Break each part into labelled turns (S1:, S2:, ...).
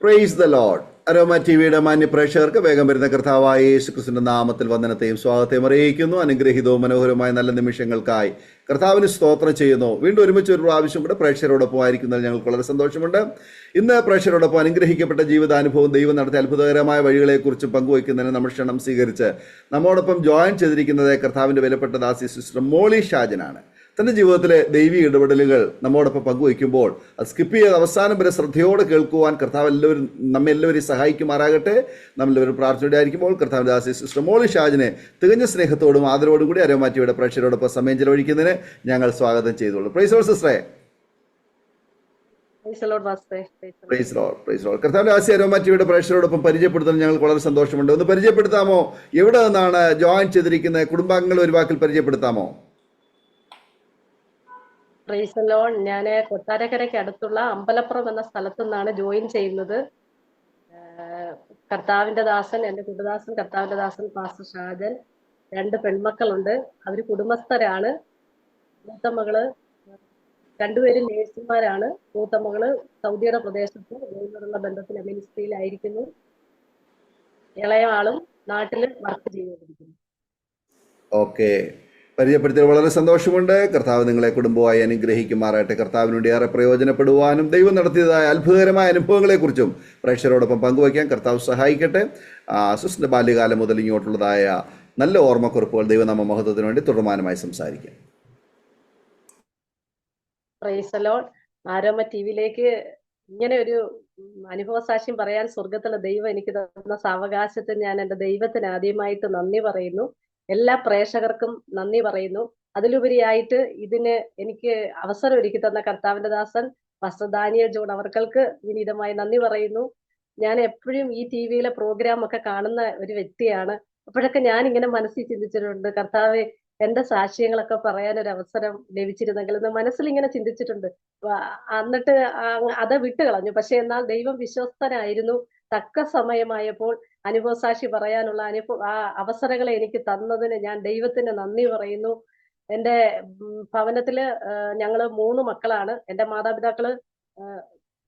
S1: Praise the Lord. Aroma T വിയുടെ മാന്യ പ്രേക്ഷകർക്ക് വേഗം വരുന്ന കർത്താവായ യേശുക്രിസ്തുവിന്റെ നാമത്തിൽ വന്ദനത്തെയും സ്വാഗതത്തെയും അറിയിക്കുന്നു. അനുഗ്രഹീതവും മനോഹരമായ നല്ല നിമിഷങ്ങൾക്കായി കർത്താവിന് സ്തോത്രം ചെയ്യുന്നു. വീണ്ടും ഒരുമിച്ച് ഒരു പ്രാവശ്യം കൂടെ പ്രേക്ഷകരോടൊപ്പം ആയിരിക്കുന്നതിൽ ഞങ്ങൾക്ക് വളരെ സന്തോഷമുണ്ട്. ഇന്ന് പ്രേക്ഷകരോടൊപ്പം അനുഗ്രഹിക്കപ്പെട്ട ജീവിതാനുഭവം, ദൈവം നടത്തിയ അത്ഭുതകരമായ വഴികളെക്കുറിച്ച് പങ്കുവയ്ക്കുന്നതിന് നമ്മൾ ക്ഷണം സ്വീകരിച്ച് നമ്മോടൊപ്പം ജോയിൻ ചെയ്തിരിക്കുന്നത് കർത്താവിൻ്റെ വിലപ്പെട്ട ദാസി സിസ്റ്റർ മോളി ഷാജനാണ്. തൻ്റെ ജീവിതത്തിലെ ദൈവീക ഇടപെടലുകൾ നമ്മോടൊപ്പം പങ്കുവയ്ക്കുമ്പോൾ അത് സ്കിപ്പ് ചെയ്ത് അവസാനം വരെ ശ്രദ്ധയോടെ കേൾക്കുവാൻ കർത്താവ് നമ്മെ എല്ലാവരെയും സഹായിക്കുമാറാകട്ടെ. നമ്മളെല്ലാവരും പ്രാർത്ഥനയോടെ ആയിരിക്കുമ്പോൾ കർത്താവിൻ്റെ ദാസി സിസ്റ്റർ മോളി ഷാജിനെ തികഞ്ഞ സ്നേഹത്തോടും ആദരവോടും കൂടി അരോമ ടി വിയുടെ പ്രേക്ഷകരോടൊപ്പം സമയം ചെലവഴിക്കുന്നതിന് ഞങ്ങൾ സ്വാഗതം ചെയ്തോളൂ. പ്രൈസ് ലോർഡ് സിസ്റ്ററെ. കർത്താവിന്റെ ദാസി അരോമ ടി വിയുടെ പ്രേക്ഷകരോടൊപ്പം പരിചയപ്പെടുത്തുന്നത് ഞങ്ങൾക്ക് വളരെ സന്തോഷമുണ്ട്. ഒന്ന് പരിചയപ്പെടുത്താമോ? എവിടെ നിന്നാണ് ജോയിൻ ചെയ്തിരിക്കുന്നത്? കുടുംബാംഗങ്ങൾ ഒരു വാക്കിൽ പരിചയപ്പെടുത്താമോ?
S2: Price loan. ഞാൻ കൊട്ടാരക്കരയ്ക്ക് അടുത്തുള്ള അമ്പലപ്പുറം എന്ന സ്ഥലത്തു നിന്നാണ് ജോയിൻ ചെയ്യുന്നത്. കർത്താവിന്റെ ദാസൻ, എന്റെ കുടുദാസൻ, കർത്താവിന്റെ ദാസൻ പാസ്റ്റർ ഷാജൻ, 2 പെൺമക്കളുണ്ട്. അവര് കുടുംബസ്ഥരാണ്. മൂത്ത മകള്, 2 പേരും നേഴ്സുമാരാണ്. മൂത്ത മകള് സൗദിയുടെ പ്രദേശത്ത് ദൈവത്തോടുള്ള ബന്ധത്തിൽ മിനിസ്ട്രിയിലായിരിക്കുന്നു. ഇളയ ആളും നാട്ടില് വർക്ക് ചെയ്തുകൊണ്ടിരിക്കുന്നു.
S1: ഓക്കെ, പരിചയപ്പെടുത്തിയത് വളരെ സന്തോഷമുണ്ട്. കർത്താവ് നിങ്ങളെ കുടുംബമായി അനുഗ്രഹിക്കുമാറായിട്ട്. കർത്താവിന് വേണ്ടി ഏറെ പ്രയോജനപ്പെടുവാനും ദൈവം നടത്തിയതായ അത്ഭുതകരമായ അനുഭവങ്ങളെക്കുറിച്ചും പ്രേക്ഷകരോടൊപ്പം പങ്കുവയ്ക്കാൻ കർത്താവ് സഹായിക്കട്ടെ. സിസ്റ്ററിന്റെ ബാല്യകാലം മുതൽ ഇങ്ങോട്ടുള്ളതായ നല്ല ഓർമ്മക്കുറിപ്പുകൾ ദൈവനാമ മഹത്വത്തിന് വേണ്ടി തുടർമാനമായി സംസാരിക്കാം.
S2: Praise lord. ആരോമ ടി വിയിലേക്ക് ഇങ്ങനെ ഒരു അനുഭവ സാക്ഷ്യം പറയാൻ സ്വർഗത്തിലെ ദൈവം എനിക്ക് തന്ന സാവകാശത്തിന് ഞാൻ എൻ്റെ ദൈവത്തിന് ആദ്യമായിട്ട് നന്ദി പറയുന്നു. എല്ലാ പ്രേക്ഷകർക്കും നന്ദി പറയുന്നു. അതിലുപരിയായിട്ട് ഇതിന് എനിക്ക് അവസരം ഒരുക്കി തന്ന കർത്താവിന്റെ ദാസൻ പാസ്റ്റർ ദാനിയൽ ജോൺ അവർക്കൾക്ക് വിനീതമായി നന്ദി പറയുന്നു. ഞാൻ എപ്പോഴും ഈ ടി വിയിലെ പ്രോഗ്രാം ഒക്കെ കാണുന്ന ഒരു വ്യക്തിയാണ്. അപ്പോഴൊക്കെ ഞാൻ ഇങ്ങനെ മനസ്സിൽ ചിന്തിച്ചിട്ടുണ്ട്, കർത്താവെ എന്റെ സാക്ഷ്യങ്ങളൊക്കെ പറയാൻ ഒരു അവസരം ലഭിച്ചിരുന്നെങ്കിൽ എന്ന് മനസ്സിൽ ഇങ്ങനെ ചിന്തിച്ചിട്ടുണ്ട്. എന്നിട്ട് അത് വിട്ടുകളഞ്ഞു. പക്ഷെ എന്നാൽ ദൈവം വിശ്വസ്തനായിരുന്നു. തക്ക സമയമായപ്പോൾ അനുഭവസാക്ഷി പറയാനുള്ള അവസരങ്ങളെ എനിക്ക് തന്നതിന് ഞാൻ ദൈവത്തിന് നന്ദി പറയുന്നു. എൻ്റെ ഭവനത്തില് ഞങ്ങള് 3 മക്കളാണ്. എൻ്റെ മാതാപിതാക്കള്,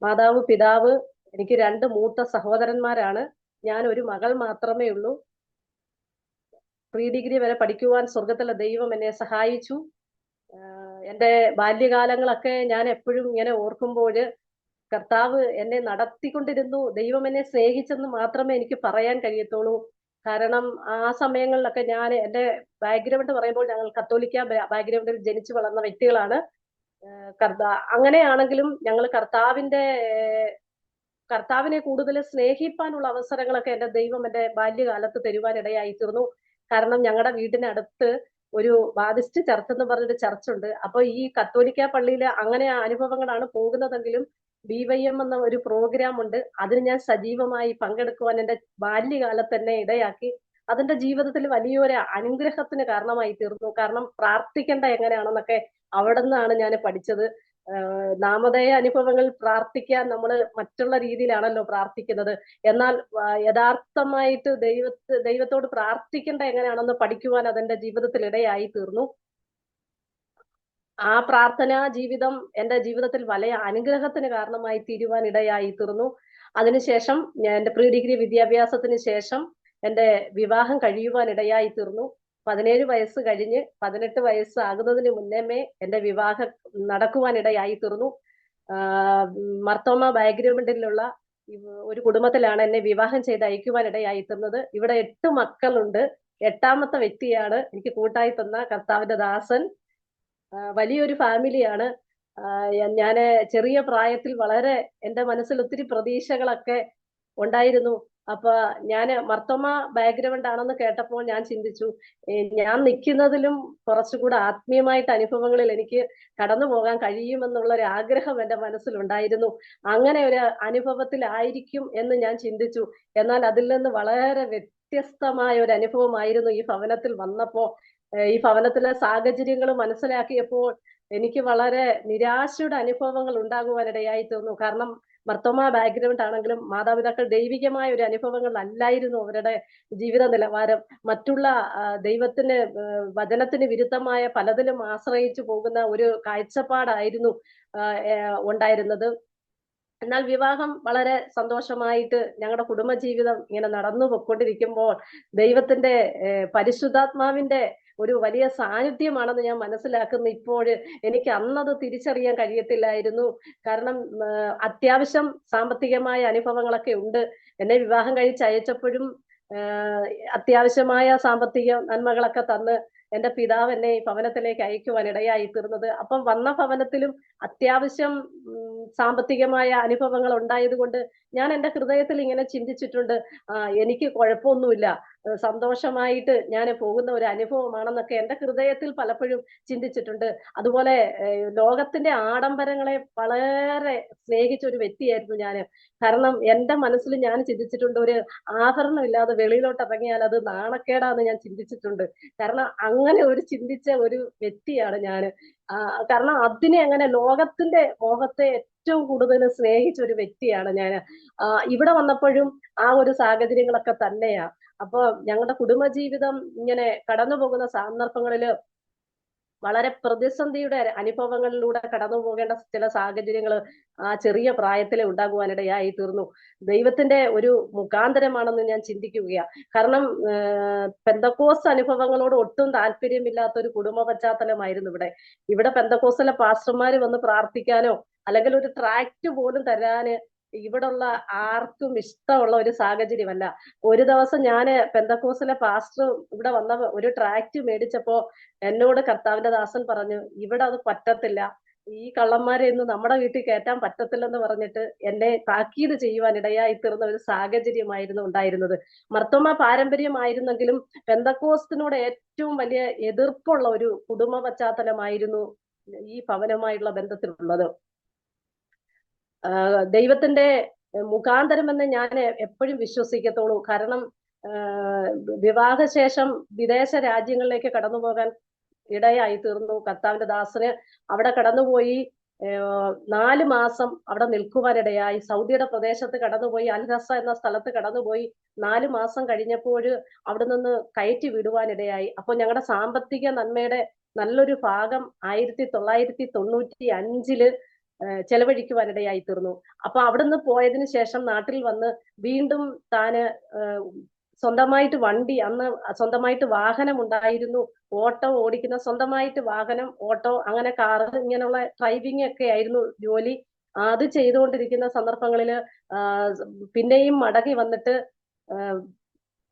S2: മാതാവ്, പിതാവ്, എനിക്ക് 2 മൂത്ത സഹോദരന്മാരാണ്. ഞാൻ ഒരു മകൾ മാത്രമേ ഉള്ളൂ. പ്രീ ഡിഗ്രി വരെ പഠിക്കുവാൻ സ്വർഗത്തിലെ ദൈവം എന്നെ സഹായിച്ചു. എൻ്റെ ബാല്യകാലങ്ങളൊക്കെ ഞാൻ എപ്പോഴും ഇങ്ങനെ ഓർക്കുമ്പോൾ കർത്താവ് എന്നെ നടത്തിക്കൊണ്ടിരുന്നു. ദൈവം എന്നെ സ്നേഹിച്ചെന്ന് മാത്രമേ എനിക്ക് പറയാൻ കഴിയത്തുള്ളൂ. കാരണം ആ സമയങ്ങളിലൊക്കെ ഞാൻ, എൻ്റെ ബാക്ക്ഗ്രൗണ്ട് പറയുമ്പോൾ ഞങ്ങൾ കത്തോലിക്ക ബാക്ക്ഗ്രൗണ്ടിൽ ജനിച്ചു വളർന്ന വ്യക്തികളാണ്. അങ്ങനെയാണെങ്കിലും ഞങ്ങൾ കർത്താവിനെ കൂടുതൽ സ്നേഹിപ്പാനുള്ള അവസരങ്ങളൊക്കെ എൻ്റെ ദൈവം എൻ്റെ ബാല്യകാലത്ത് തരുവാൻ ഇടയായി തീർന്നു. കാരണം ഞങ്ങളുടെ വീടിനടുത്ത് ഒരു ബാപ്റ്റിസ്റ്റ് ചർച്ച് എന്ന് പറഞ്ഞൊരു ചർച്ചുണ്ട്. അപ്പൊ ഈ കത്തോലിക്ക പള്ളിയില് അങ്ങനെ അനുഭവങ്ങളാണ് പോകുന്നതെങ്കിലും BYM എന്ന ഒരു പ്രോഗ്രാം ഉണ്ട്. അതിന് ഞാൻ സജീവമായി പങ്കെടുക്കുവാൻ എൻ്റെ ബാല്യകാലത്ത് തന്നെ ഇടയാക്കി. അതെന്റെ ജീവിതത്തിൽ വലിയൊരു അനുഗ്രഹത്തിന് കാരണമായി തീർന്നു. കാരണം പ്രാർത്ഥിക്കേണ്ട എങ്ങനെയാണെന്നൊക്കെ അവിടെ നിന്നാണ് ഞാൻ പഠിച്ചത്. നാമധേയ അനുഭവങ്ങൾ പ്രാർത്ഥിക്കാൻ നമ്മൾ മറ്റുള്ള രീതിയിലാണല്ലോ പ്രാർത്ഥിക്കുന്നത്. എന്നാൽ യഥാർത്ഥമായിട്ട് ദൈവത്തോട് പ്രാർത്ഥിക്കേണ്ട എങ്ങനെയാണെന്ന് പഠിക്കുവാൻ അതെന്റെ ജീവിതത്തിൽ ഇടയായി തീർന്നു. ആ പ്രാർത്ഥനാ ജീവിതം എൻ്റെ ജീവിതത്തിൽ വലിയ അനുഗ്രഹത്തിന് കാരണമായി തീരുവാൻ ഇടയായി തീർന്നു. അതിനുശേഷം ഞാൻ എൻ്റെ പ്രീ ഡിഗ്രി വിദ്യാഭ്യാസത്തിന് ശേഷം എൻ്റെ വിവാഹം കഴിയുവാൻ ഇടയായി തീർന്നു. 17 വയസ്സ് കഴിഞ്ഞ് 18 വയസ്സാകുന്നതിന് മുന്നേ എൻ്റെ വിവാഹം നടക്കുവാൻ ഇടയായി തീർന്നു. മർത്തോമ ബാക്ക്ഗ്രൗണ്ടിലുള്ള ഒരു കുടുംബത്തിലാണ് എന്നെ വിവാഹം ചെയ്ത് അയക്കുവാൻ ഇടയായി തീർന്നത്. ഇവിടെ 8 മക്കളുണ്ട്. 8ാമത്തെ വ്യക്തിയാണ് എനിക്ക് കൂട്ടായി തന്ന കർത്താവിന്റെ ദാസൻ. വലിയൊരു ഫാമിലിയാണ്. ഞാൻ ചെറിയ പ്രായത്തിൽ വളരെ എൻ്റെ മനസ്സിൽ ഒത്തിരി പ്രതീക്ഷകളൊക്കെ ഉണ്ടായിരുന്നു. അപ്പൊ ഞാൻ മർത്തോമ ബാക്ക്ഗ്രൗണ്ട് ആണെന്ന് കേട്ടപ്പോൾ ഞാൻ ചിന്തിച്ചു, ഞാൻ നിൽക്കുന്നതിലും കുറച്ചുകൂടെ ആത്മീയമായിട്ട് അനുഭവങ്ങളിൽ എനിക്ക് കടന്നു പോകാൻ കഴിയുമെന്നുള്ള ഒരു ആഗ്രഹം എൻ്റെ മനസ്സിലുണ്ടായിരുന്നു. അങ്ങനെ ഒരു അനുഭവത്തിലായിരിക്കും എന്ന് ഞാൻ ചിന്തിച്ചു. എന്നാൽ അതിൽ നിന്ന് വളരെ വ്യത്യസ്തമായ ഒരു അനുഭവമായിരുന്നു ഈ ഭവനത്തിൽ വന്നപ്പോ. ഈ ഭവനത്തിലെ സാഹചര്യങ്ങൾ മനസ്സിലാക്കിയപ്പോൾ എനിക്ക് വളരെ നിരാശയുടെ അനുഭവങ്ങൾ ഉണ്ടാകുവാനിടയായി തീർന്നു. കാരണം മർത്തോമ ബാക്ക്ഗ്രൗണ്ട് ആണെങ്കിലും മാതാപിതാക്കൾ ദൈവികമായ ഒരു അനുഭവങ്ങൾ അല്ലായിരുന്നു അവരുടെ ജീവിത നിലവാരം. മറ്റുള്ള ദൈവത്തിന് വചനത്തിന് വിരുദ്ധമായ പലതിലും ആശ്രയിച്ചു പോകുന്ന ഒരു കാഴ്ചപ്പാടായിരുന്നു ഉണ്ടായിരുന്നത്. എന്നാൽ വിവാഹം വളരെ സന്തോഷമായിട്ട് ഞങ്ങളുടെ കുടുംബജീവിതം ഇങ്ങനെ നടന്നു പൊയ്ക്കൊണ്ടിരിക്കുമ്പോൾ ദൈവത്തിന്റെ പരിശുദ്ധാത്മാവിന്റെ ഒരു വലിയ സാന്നിധ്യമാണെന്ന് ഞാൻ മനസ്സിലാക്കുന്നു. ഇപ്പോൾ എനിക്ക് അന്നത് തിരിച്ചറിയാൻ കഴിയത്തില്ലായിരുന്നു. കാരണം അത്യാവശ്യം സാമ്പത്തികമായ അനുഭവങ്ങളൊക്കെ ഉണ്ട്. എന്നെ വിവാഹം കഴിച്ച് അയച്ചപ്പോഴും അത്യാവശ്യമായ സാമ്പത്തിക നന്മകളൊക്കെ തന്ന് എന്റെ പിതാവ് എന്നെ ഈ ഭവനത്തിലേക്ക് അയക്കുവാൻ ഇടയായി തീർന്നത്. അപ്പം വന്ന ഭവനത്തിലും അത്യാവശ്യം സാമ്പത്തികമായ അനുഭവങ്ങൾ ഉണ്ടായത് കൊണ്ട് ഞാൻ എന്റെ ഹൃദയത്തിൽ ഇങ്ങനെ ചിന്തിച്ചിട്ടുണ്ട്, എനിക്ക് കുഴപ്പമൊന്നുമില്ല, സന്തോഷമായിട്ട് ഞാൻ പോകുന്ന ഒരു അനുഭവമാണെന്നൊക്കെ എന്റെ ഹൃദയത്തിൽ പലപ്പോഴും ചിന്തിച്ചിട്ടുണ്ട്. അതുപോലെ ലോകത്തിന്റെ ആഡംബരങ്ങളെ വളരെ സ്നേഹിച്ച ഒരു വ്യക്തിയായിരുന്നു ഞാൻ. കാരണം എന്റെ മനസ്സിൽ ഞാൻ ചിന്തിച്ചിട്ടുണ്ട്, ഒരു ആഭരണം ഇല്ലാതെ വെളിയിലോട്ട് ഇറങ്ങിയാൽ അത് നാണക്കേടാന്ന് ഞാൻ ചിന്തിച്ചിട്ടുണ്ട്. കാരണം അങ്ങനെ ഒരു ചിന്തിച്ച ഒരു വ്യക്തിയാണ് ഞാൻ. കാരണം അതിനെ അങ്ങനെ ലോകത്തിന്റെ മോഹത്തെ ഏറ്റവും കൂടുതൽ സ്നേഹിച്ച ഒരു വ്യക്തിയാണ് ഞാൻ. ഇവിടെ വന്നപ്പോഴും ആ ഒരു സാഹചര്യങ്ങളൊക്കെ തന്നെയാ. അപ്പൊ ഞങ്ങളുടെ കുടുംബജീവിതം ഇങ്ങനെ കടന്നു പോകുന്ന സന്ദർഭങ്ങളില് വളരെ പ്രതിസന്ധിയുടെ അനുഭവങ്ങളിലൂടെ കടന്നു പോകേണ്ട ചില സാഹചര്യങ്ങൾ ആ ചെറിയ പ്രായത്തിലെ ഉണ്ടാകുവാനിടയായി തീർന്നു. ദൈവത്തിന്റെ ഒരു മുഖാന്തരമാണെന്ന് ഞാൻ ചിന്തിക്കുകയാണ്. കാരണം പെന്തക്കോസ് അനുഭവങ്ങളോട് ഒട്ടും താല്പര്യമില്ലാത്ത ഒരു കുടുംബ പശ്ചാത്തലമായിരുന്നു ഇവിടെ. ഇവിടെ പെന്തക്കോസിലെ പാസ്റ്റർമാര് വന്ന് പ്രാർത്ഥിക്കാനോ അല്ലെങ്കിൽ ഒരു ട്രാക്ട് പോലും തരാന് ഇവിടുള്ള ആർക്കും ഇഷ്ടമുള്ള ഒരു സാഹചര്യമല്ല. ഒരു ദിവസം ഞാന് പെന്തക്കോസിലെ പാസ്റ്റർ ഇവിടെ വന്ന ഒരു ട്രാക്ട് മേടിച്ചപ്പോ എന്നോട് കർത്താവിന്റെ ദാസൻ പറഞ്ഞു, ഇവിടെ അത് പറ്റത്തില്ല, ഈ കള്ളന്മാരെ ഇന്ന് നമ്മുടെ വീട്ടിൽ കയറ്റാൻ പറ്റത്തില്ലെന്ന് പറഞ്ഞിട്ട് എന്നെ താക്കീത് ചെയ്യുവാൻ ഇടയായി തീർന്ന ഒരു സാഹചര്യമായിരുന്നു ഉണ്ടായിരുന്നത്. മർത്തോമ പാരമ്പര്യമായിരുന്നെങ്കിലും പെന്തക്കോസ്തിനോട് ഏറ്റവും വലിയ എതിർപ്പുള്ള ഒരു കുടുംബ പശ്ചാത്തലമായിരുന്നു ഈ ഭവനമായുള്ള ബന്ധത്തിലുള്ളത്. ദൈവത്തിന്റെ മുഖാന്തരമെന്ന് ഞാൻ എപ്പോഴും വിശ്വസിക്കത്തുള്ളൂ. കാരണം വിവാഹശേഷം വിദേശ രാജ്യങ്ങളിലേക്ക് കടന്നു പോകാൻ ഇടയായി തീർന്നു. കർത്താവിന്റെ ദാസന് അവിടെ കടന്നുപോയി 4 മാസം അവിടെ നിൽക്കുവാനിടയായി. സൗദിയുടെ പ്രദേശത്ത് കടന്നുപോയി, അൽറസ എന്ന സ്ഥലത്ത് കടന്നുപോയി 4 മാസം കഴിഞ്ഞപ്പോൾ അവിടെ നിന്ന് കയറ്റി വിടുവാനിടയായി. അപ്പൊ ഞങ്ങളുടെ സാമ്പത്തിക നന്മയുടെ നല്ലൊരു ഭാഗം 1995 ചെലവഴിക്കുവാനിടയായി തീർന്നു. അപ്പൊ അവിടുന്ന് പോയതിനു ശേഷം നാട്ടിൽ വന്ന് വീണ്ടും താന് സ്വന്തമായിട്ട് വണ്ടി, അന്ന് സ്വന്തമായിട്ട് വാഹനം ഉണ്ടായിരുന്നു, ഓട്ടോ ഓടിക്കുന്ന സ്വന്തമായിട്ട് വാഹനം, ഓട്ടോ, അങ്ങനെ കാറ്, ഇങ്ങനെയുള്ള ഡ്രൈവിംഗ് ഒക്കെ ആയിരുന്നു ജോലി. അത് ചെയ്തുകൊണ്ടിരിക്കുന്ന സന്ദർഭങ്ങളില് പിന്നെയും മടങ്ങി വന്നിട്ട്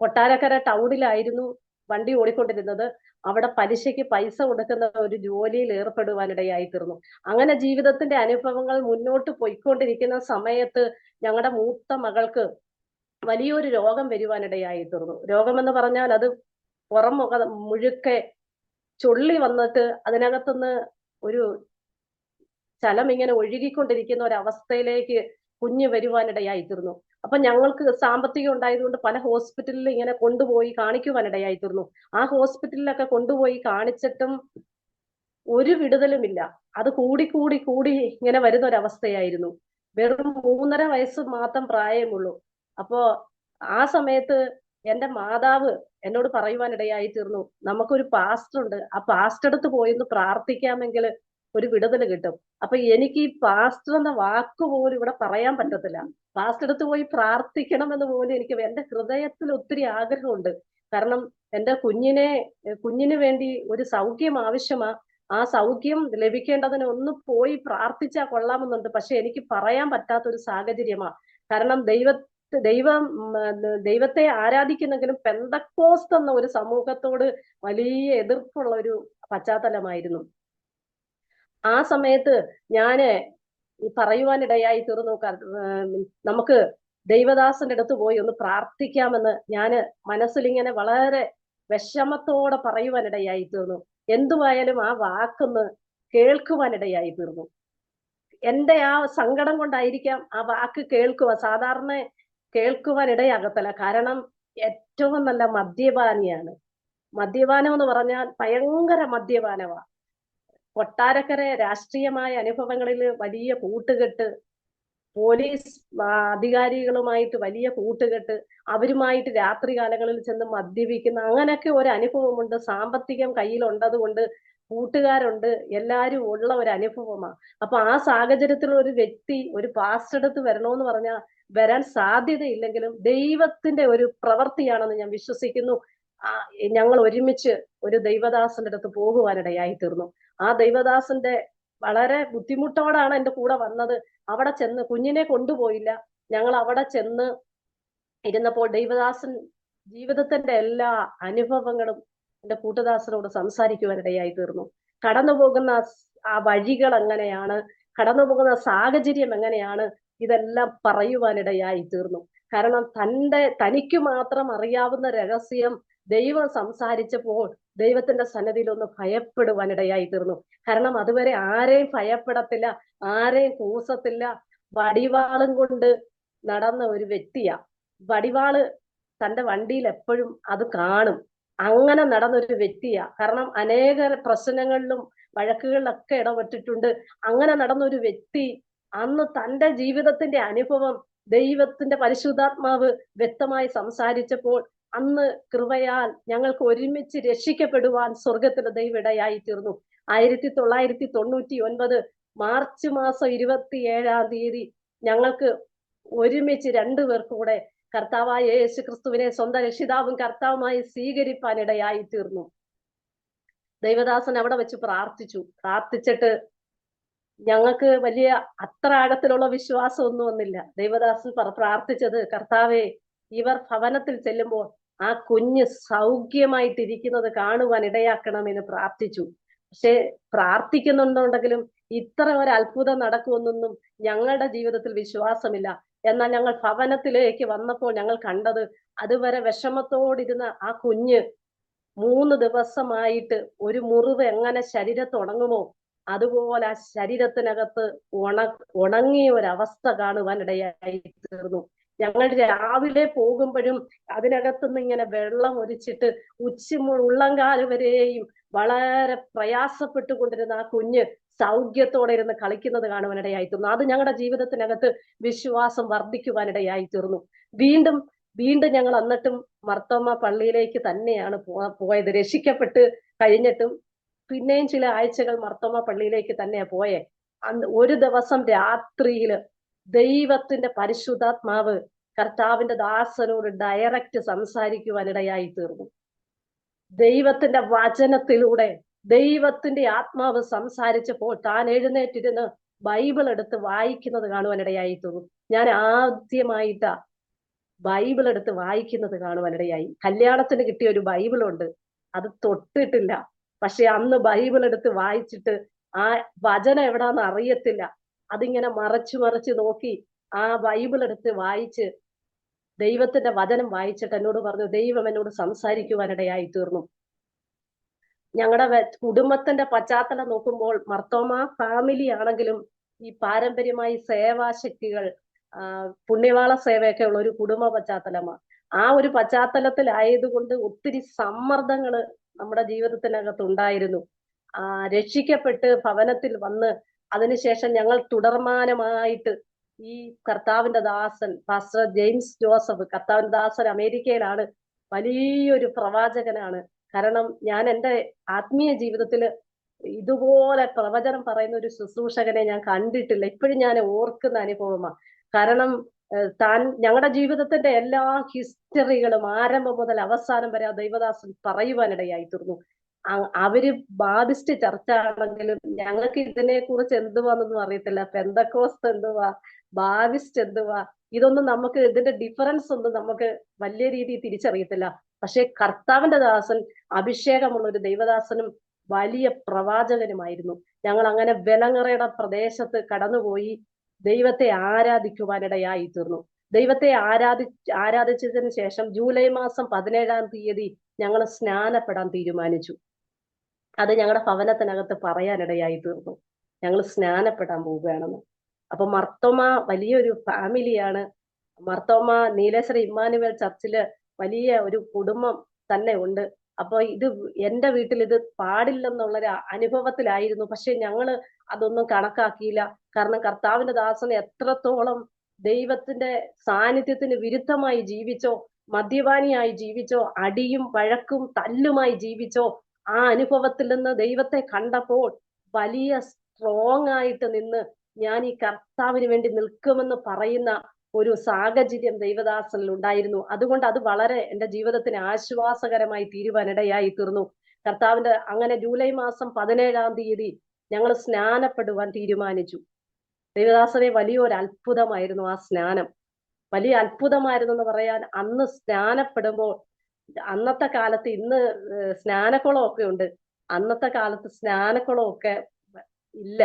S2: കൊട്ടാരക്കര ടൗണിലായിരുന്നു വണ്ടി ഓടിക്കൊണ്ടിരുന്നത്. അവിടെ പലിശയ്ക്ക് പൈസ കൊടുക്കുന്ന ഒരു ജോലിയിൽ ഏർപ്പെടുവാനിടയായി തീർന്നു. അങ്ങനെ ജീവിതത്തിന്റെ അനുഭവങ്ങൾ മുന്നോട്ട് പോയിക്കൊണ്ടിരിക്കുന്ന സമയത്ത് ഞങ്ങളുടെ മൂത്ത മകൾക്ക് വലിയൊരു രോഗം വരുവാനിടയായി തീർന്നു. രോഗമെന്ന് പറഞ്ഞാൽ അത് പുറം മുഴുക്കെ ചൊള്ളി വന്നിട്ട് അതിനകത്തുനിന്ന് ഒരു ചലം ഇങ്ങനെ ഒഴുകിക്കൊണ്ടിരിക്കുന്ന ഒരവസ്ഥയിലേക്ക് കുഞ്ഞ് വരുവാനിടയായി തീർന്നു. അപ്പൊ ഞങ്ങൾക്ക് സാമ്പത്തികം ഉണ്ടായതുകൊണ്ട് പല ഹോസ്പിറ്റലിൽ ഇങ്ങനെ കൊണ്ടുപോയി കാണിക്കുവാനിടയായി തീർന്നു. ആ ഹോസ്പിറ്റലിലൊക്കെ കൊണ്ടുപോയി കാണിച്ചിട്ടും ഒരു വിടുതലുമില്ല. അത് കൂടി ഇങ്ങനെ വരുന്ന ഒരവസ്ഥയായിരുന്നു. വെറും 3.5 വയസ്സ് മാത്രം പ്രായമുള്ളൂ. അപ്പോ ആ സമയത്ത് എന്റെ മാതാവ് എന്നോട് പറയുവാനിടയായി തീർന്നു, നമുക്കൊരു പാസ്റ്റർ ഉണ്ട്, ആ പാസ്റ്റർ അടുത്ത് പോയി ഒന്ന് പ്രാർത്ഥിക്കാമെങ്കിൽ ഒരു വിടുതൽ കിട്ടും. അപ്പൊ എനിക്ക് ഈ പാസ്റ്റർ എന്ന വാക്ക് പോലും ഇവിടെ പറയാൻ പറ്റത്തില്ല. പാസ്റ്റർ അടുത്ത് പോയി പ്രാർത്ഥിക്കണമെന്ന് പോലും എനിക്ക് എന്റെ ഹൃദയത്തിൽ ഒത്തിരി ആഗ്രഹമുണ്ട്. കാരണം എന്റെ കുഞ്ഞിന് വേണ്ടി ഒരു സൗഖ്യം ആവശ്യമാ. ആ സൗഖ്യം ലഭിക്കേണ്ടതിന് ഒന്ന് പോയി പ്രാർത്ഥിച്ചാൽ കൊള്ളാമെന്നുണ്ട്. പക്ഷെ എനിക്ക് പറയാൻ പറ്റാത്ത ഒരു സാഹചര്യമാ. കാരണം ദൈവത്തെ ആരാധിക്കുന്നെങ്കിലും പെന്തക്കോസ്ത് എന്ന ഒരു സമൂഹത്തോട് വലിയ എതിർപ്പുള്ള ഒരു പശ്ചാത്തലമായിരുന്നു. ആ സമയത്ത് ഞാന് പറയുവാനിടയായി തീർന്നു, നമുക്ക് ദൈവദാസന്റെ അടുത്ത് പോയി ഒന്ന് പ്രാർത്ഥിക്കാമെന്ന് ഞാന് മനസ്സിലിങ്ങനെ വളരെ വിഷമത്തോടെ പറയുവാനിടയായി തീർന്നു. എന്തുവായാലും ആ വാക്കൊന്ന് കേൾക്കുവാനിടയായി തീർന്നു. എന്റെ ആ സങ്കടം കൊണ്ടായിരിക്കാം ആ വാക്ക് കേൾക്കുക. സാധാരണ കേൾക്കുവാൻ ഇടയാകത്തില്ല. കാരണം ഏറ്റവും നല്ല മദ്യപാനിയാണ്. മദ്യപാനം എന്ന് പറഞ്ഞാൽ ഭയങ്കര മദ്യപാനമാ. കൊട്ടാരക്കര രാഷ്ട്രീയമായ അനുഭവങ്ങളിൽ വലിയ കൂട്ടുകെട്ട്, പോലീസ് അധികാരികളുമായിട്ട് വലിയ കൂട്ടുകെട്ട്, അവരുമായിട്ട് രാത്രി കാലങ്ങളിൽ ചെന്ന് മദ്യപിക്കുന്ന അങ്ങനെയൊക്കെ ഒരു അനുഭവമുണ്ട്. സാമ്പത്തികം കയ്യിലുണ്ടത് കൊണ്ട് കൂട്ടുകാരുണ്ട്, എല്ലാരും ഉള്ള ഒരു അനുഭവമാണ്. അപ്പൊ ആ സാഹചര്യത്തിൽ ഒരു വ്യക്തി ഒരു പാസ്റ്റർ അടുത്ത് വരണമെന്ന് പറഞ്ഞാൽ വരാൻ സാധ്യതയില്ലെങ്കിലും ദൈവത്തിന്റെ ഒരു പ്രവൃത്തിയാണെന്ന് ഞാൻ വിശ്വസിക്കുന്നു. ആ, ഞങ്ങൾ ഒരുമിച്ച് ഒരു ദൈവദാസന്റെ അടുത്ത് പോകുവാനിടയായി തീർന്നു. ആ ദൈവദാസന്റെ വളരെ ബുദ്ധിമുട്ടോടാണ് എന്റെ കൂടെ വന്നത്. അവിടെ ചെന്ന് കുഞ്ഞിനെ കൊണ്ടുപോയില്ല. ഞങ്ങൾ അവിടെ ചെന്ന് ഇരുന്നപ്പോൾ ദൈവദാസൻ ജീവിതത്തിന്റെ എല്ലാ അനുഭവങ്ങളും എന്റെ കൂട്ടുദാസനോട് സംസാരിക്കുവാനിടയായി തീർന്നു. കടന്നു പോകുന്ന ആ വഴികൾ എങ്ങനെയാണ്, കടന്നു പോകുന്ന സാഹചര്യം എങ്ങനെയാണ്, ഇതെല്ലാം പറയുവാനിടയായി തീർന്നു. കാരണം തനിക്ക് മാത്രം അറിയാവുന്ന രഹസ്യം ദൈവം സംസാരിച്ചപ്പോൾ ദൈവത്തിന്റെ സന്നിധിയിൽ ഒന്ന് ഭയപ്പെടുവാനിടയായി തീർന്നു. കാരണം അതുവരെ ആരെയും ഭയപ്പെടത്തില്ല, ആരെയും കൂസത്തില്ല, വടിവാളും കൊണ്ട് നടന്ന ഒരു വ്യക്തിയാ. വടിവാള് തന്റെ വണ്ടിയിൽ എപ്പോഴും അത് കാണും. അങ്ങനെ നടന്നൊരു വ്യക്തിയാ. കാരണം അനേക പ്രശ്നങ്ങളിലും വഴക്കുകളിലൊക്കെ ഇടപെട്ടിട്ടുണ്ട്. അങ്ങനെ നടന്നൊരു വ്യക്തി അന്ന് തന്റെ ജീവിതത്തിന്റെ അനുഭവം ദൈവത്തിന്റെ പരിശുദ്ധാത്മാവ് വ്യക്തമായി സംസാരിച്ചപ്പോൾ അന്ന് കൃപയാൽ ഞങ്ങൾക്ക് ഒരുമിച്ച് രക്ഷിക്കപ്പെടുവാൻ സ്വർഗത്തിലെ ദൈവം ഇടയായി തീർന്നു. 1999 മാർച്ച് മാസം 27 ഞങ്ങൾക്ക് ഒരുമിച്ച് രണ്ടുപേർക്കൂടെ കർത്താവായ യേശു ക്രിസ്തുവിനെ സ്വന്തം രക്ഷിതാവും കർത്താവുമായി സ്വീകരിപ്പാനിടയായി തീർന്നു. ദൈവദാസൻ അവിടെ വെച്ച് പ്രാർത്ഥിച്ചിട്ട് ഞങ്ങൾക്ക് വലിയ അത്ര ആഴത്തിലുള്ള വിശ്വാസമൊന്നും വന്നില്ല. ദൈവദാസൻ പ്രാർത്ഥിച്ചത്, കർത്താവെ, ഇവർ ഭവനത്തിൽ ചെല്ലുമ്പോൾ ആ കുഞ്ഞ് സൗഖ്യമായിട്ടിരിക്കുന്നത് കാണുവാൻ ഇടയാക്കണമെന്ന് പ്രാർത്ഥിച്ചു. പക്ഷെ പ്രാർത്ഥിക്കുന്നുണ്ടെങ്കിലും ഇത്ര ഒരു അത്ഭുതം നടക്കുമെന്നൊന്നും ഞങ്ങളുടെ ജീവിതത്തിൽ വിശ്വാസമില്ല. എന്നാൽ ഞങ്ങൾ ഭവനത്തിലേക്ക് വന്നപ്പോൾ ഞങ്ങൾ കണ്ടത്, അതുവരെ വിഷമത്തോടിരുന്ന ആ കുഞ്ഞ് 3 ദിവസമായിട്ട് ഒരു മുറിവ് എങ്ങനെ ശരീരത്ത് ഉണങ്ങുമോ അതുപോലെ ആ ശരീരത്തിനകത്ത് ഉണങ്ങിയ ഒരവസ്ഥ കാണുവാൻ ഇടയായി തീർന്നു. ഞങ്ങൾ രാവിലെ പോകുമ്പോഴും അതിനകത്തുനിന്ന് ഇങ്ങനെ വെള്ളം ഒലിച്ചിട്ട് ഉള്ളംകാല് വരെയും വളരെ പ്രയാസപ്പെട്ടുകൊണ്ടിരുന്ന ആ കുഞ്ഞ് സൗഖ്യത്തോടെ ഇരുന്ന് കളിക്കുന്നത് കാണുവാനിടയായി തീർന്നു. അത് ഞങ്ങളുടെ ജീവിതത്തിനകത്ത് വിശ്വാസം വർദ്ധിക്കുവാനിടയായി തീർന്നു. വീണ്ടും ഞങ്ങൾ എന്നിട്ടും മർത്തോമ പള്ളിയിലേക്ക് തന്നെയാണ് പോയത്. രക്ഷിക്കപ്പെട്ട് കഴിഞ്ഞിട്ടും പിന്നെയും ചില ആഴ്ചകൾ മർത്തോമ പള്ളിയിലേക്ക് തന്നെയാ പോയേ. ഒരു ദിവസം രാത്രിയില് ദൈവത്തിന്റെ പരിശുദ്ധാത്മാവ് കർത്താവിന്റെ ദാസനോട് ഡയറക്റ്റ് സംസാരിക്കുവാനിടയായി തീർന്നു. ദൈവത്തിന്റെ വചനത്തിലൂടെ ദൈവത്തിന്റെ ആത്മാവ് സംസാരിച്ചപ്പോൾ താൻ എഴുന്നേറ്റിരുന്ന് ബൈബിൾ എടുത്ത് വായിക്കുന്നത് കാണുവാനിടയായി തീർന്നു. ഞാൻ ആദ്യമായിട്ടാ ബൈബിൾ എടുത്ത് വായിക്കുന്നത് കാണുവാനിടയായി. കല്യാണത്തിന് കിട്ടിയ ഒരു ബൈബിളുണ്ട്, അത് തൊട്ടിട്ടില്ല. പക്ഷെ അന്ന് ബൈബിൾ എടുത്ത് വായിച്ചിട്ട് ആ വചനം എവിടാന്ന് അറിയത്തില്ല. അതിങ്ങനെ മറച്ചു നോക്കി ആ ബൈബിൾ എടുത്ത് വായിച്ച് ദൈവത്തിന്റെ വചനം വായിച്ചിട്ട് എന്നോട് പറഞ്ഞു, ദൈവം എന്നോട് സംസാരിക്കുവാനിടയായി തീർന്നു. ഞങ്ങളുടെ കുടുംബത്തിന്റെ പശ്ചാത്തലം നോക്കുമ്പോൾ മർത്തോമ ഫാമിലി ആണെങ്കിലും ഈ പാരമ്പര്യമായി സേവാശക്തികൾ, പുണ്യവാള സേവയൊക്കെ ഉള്ള ഒരു കുടുംബ പശ്ചാത്തലമാണ്. ആ ഒരു പശ്ചാത്തലത്തിലായതുകൊണ്ട് ഒത്തിരി സമ്മർദ്ദങ്ങള് നമ്മുടെ ജീവിതത്തിനകത്ത് ഉണ്ടായിരുന്നു. രക്ഷിക്കപ്പെട്ട് ഭവനത്തിൽ വന്ന് അതിനുശേഷം ഞങ്ങൾ തുടർമാനമായിട്ട് ഈ കർത്താവിന്റെ ദാസൻ പാസ്റ്റർ ജെയിംസ് ജോസഫ്, കർത്താവിന്റെ ദാസൻ അമേരിക്കയിലാണ്, വലിയൊരു പ്രവാചകനാണ്. കാരണം ഞാൻ എൻ്റെ ആത്മീയ ജീവിതത്തില് ഇതുപോലെ പ്രവചനം പറയുന്ന ഒരു ശുശ്രൂഷകനെ ഞാൻ കണ്ടിട്ടില്ല. ഇപ്പോഴും ഞാൻ ഓർക്കുന്ന അനുഭവമാണ്. കാരണം ഞങ്ങളുടെ ജീവിതത്തിന്റെ എല്ലാ ഹിസ്റ്ററികളും ആരംഭം മുതൽ അവസാനം വരെ ആ ദൈവദാസൻ പറയുവാനിടയായി തീർന്നു. അവര് ബാപ്റ്റിസ്റ്റ് ചർച്ച ആണെങ്കിലും ഞങ്ങൾക്ക് ഇതിനെ കുറിച്ച് എന്തുവാന്നൊന്നും അറിയത്തില്ല. പെന്തക്കോസ്ത് എന്തുവാ, ബാപ്റ്റിസ്റ്റ് എന്തുവാ, ഇതൊന്നും നമുക്ക് ഇതിന്റെ ഡിഫറൻസ് ഒന്നും നമുക്ക് വലിയ രീതിയിൽ തിരിച്ചറിയത്തില്ല. പക്ഷെ കർത്താവിന്റെ ദാസൻ അഭിഷേകമുള്ള ഒരു ദൈവദാസനും വലിയ പ്രവാചകനുമായിരുന്നു. ഞങ്ങൾ അങ്ങനെ വെലങ്ങറയുടെ പ്രദേശത്ത് കടന്നുപോയി ദൈവത്തെ ആരാധിക്കുവാനിടയായി തീർന്നു. ദൈവത്തെ ആരാധിച്ചതിന് ശേഷം ജൂലൈ മാസം 17 ഞങ്ങൾ സ്നാനപ്പെടാൻ തീരുമാനിച്ചു. അത് ഞങ്ങളുടെ ഭവനത്തിനകത്ത് പറയാനിടയായി തീർന്നു, ഞങ്ങൾ സ്നാനപ്പെടാൻ പോവുകയാണെന്ന്. അപ്പൊ മർത്തോമ വലിയൊരു ഫാമിലിയാണ്. മർത്തോമ നീലേശ്വര ഇമ്മാനുവേൽ ചർച്ചില് വലിയ ഒരു കുടുംബം തന്നെ ഉണ്ട്. അപ്പൊ ഇത് എന്റെ വീട്ടിൽ ഇത് പാടില്ലെന്നുള്ളൊരു അനുഭവത്തിലായിരുന്നു. പക്ഷെ ഞങ്ങള് അതൊന്നും കണക്കാക്കിയില്ല. കാരണം കർത്താവിന്റെ ദാസന് എത്രത്തോളം ദൈവത്തിന്റെ സാന്നിധ്യത്തിന് വിരുദ്ധമായി ജീവിച്ചോ, മദ്യപാനിയായി ജീവിച്ചോ, അടിയും വഴക്കും തല്ലുമായി ജീവിച്ചോ, ആ അനുഭവത്തിൽ നിന്ന് ദൈവത്തെ കണ്ടപ്പോൾ വലിയ സ്ട്രോങ് ആയിട്ട് നിന്ന് ഞാൻ ഈ കർത്താവിന് വേണ്ടി നിൽക്കുമെന്ന് പറയുന്ന ഒരു സാഹചര്യം ദൈവദാസനിൽ ഉണ്ടായിരുന്നു. അതുകൊണ്ട് അത് വളരെ എൻ്റെ ജീവിതത്തിന് ആശ്വാസകരമായി തീരുവാനിടയായി തീർന്നു. കർത്താവിന്റെ അങ്ങനെ ജൂലൈ മാസം 17-ാം തീയതി ഞങ്ങൾ സ്നാനപ്പെടുവാൻ തീരുമാനിച്ചു. ദൈവദാസനെ വലിയൊരു അത്ഭുതമായിരുന്നു ആ സ്നാനം. വലിയ അത്ഭുതമായിരുന്നു എന്ന് പറയാൻ, അന്ന് സ്നാനപ്പെടുമ്പോൾ അന്നത്തെ കാലത്ത് ഇന്ന് സ്നാനക്കുളമൊക്കെ ഉണ്ട്, അന്നത്തെ കാലത്ത് സ്നാനക്കുളമൊക്കെ ഇല്ല.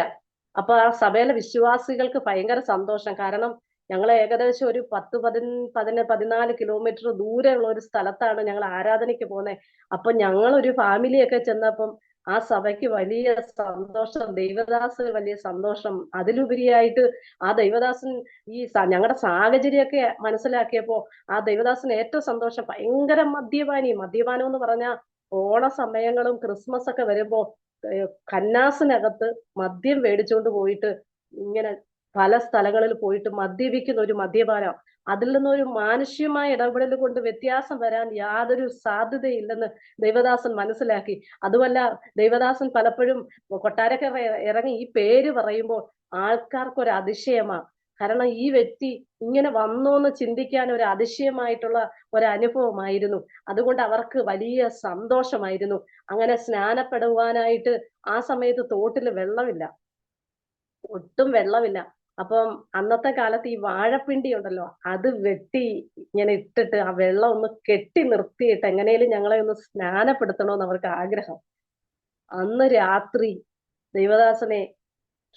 S2: അപ്പൊ ആ സഭയിലെ വിശ്വാസികൾക്ക് ഭയങ്കര സന്തോഷം. കാരണം ഞങ്ങൾ ഏകദേശം ഒരു 14 കിലോമീറ്റർ ദൂരെയുള്ള ഒരു സ്ഥലത്താണ് ഞങ്ങൾ ആരാധനയ്ക്ക് പോകുന്നത്. അപ്പൊ ഞങ്ങളൊരു ഫാമിലിയൊക്കെ ചെന്നപ്പം ആ സഭയ്ക്ക് വലിയ സന്തോഷം, ദൈവദാസന് വലിയ സന്തോഷം. അതിലുപരിയായിട്ട് ആ ദൈവദാസൻ ഞങ്ങളുടെ സാഹചര്യമൊക്കെ മനസ്സിലാക്കിയപ്പോ ആ ദൈവദാസന് ഏറ്റവും സന്തോഷം, ഭയങ്കര മദ്യപാനം എന്ന് പറഞ്ഞാൽ ഓണ സമയങ്ങളും ക്രിസ്മസ് ഒക്കെ വരുമ്പോ കന്നാസിനകത്ത് മദ്യം മേടിച്ചുകൊണ്ട് പോയിട്ട് ഇങ്ങനെ പല സ്ഥലങ്ങളിൽ പോയിട്ട് മദ്യപിക്കുന്ന ഒരു മദ്യപാനം. അതിൽ നിന്നൊരു മാനുഷികമായ ഇടപെടൽ കൊണ്ട് വ്യത്യാസം വരാൻ യാതൊരു സാധ്യതയില്ലെന്ന് ദൈവദാസൻ മനസ്സിലാക്കി. അതുമല്ല, ദൈവദാസൻ പലപ്പോഴും കൊട്ടാരക്കര ഇറങ്ങി ഈ പേര് പറയുമ്പോൾ ആൾക്കാർക്കൊരു അതിശയമാ. കാരണം ഈ വ്യക്തി ഇങ്ങനെ വന്നോന്ന് ചിന്തിക്കാൻ ഒരു അതിശയമായിട്ടുള്ള ഒരു അനുഭവമായിരുന്നു. അതുകൊണ്ട് അവർക്ക് വലിയ സന്തോഷമായിരുന്നു. അങ്ങനെ സ്നാനപ്പെടുവാനായിട്ട് ആ സമയത്ത് തോട്ടിൽ വെള്ളമില്ല, ഒട്ടും വെള്ളമില്ല. അപ്പം അന്നത്തെ കാലത്ത് ഈ വാഴപ്പിണ്ടി ഉണ്ടല്ലോ, അത് വെട്ടി ഇങ്ങനെ ഇട്ടിട്ട് ആ വെള്ളം ഒന്ന് കെട്ടി നിർത്തിയിട്ട് എങ്ങനെയും ഞങ്ങളെ ഒന്ന് സ്നാനപ്പെടുത്തണമെന്ന് അവർക്ക് ആഗ്രഹം. അന്ന് രാത്രി ദൈവദാസനെ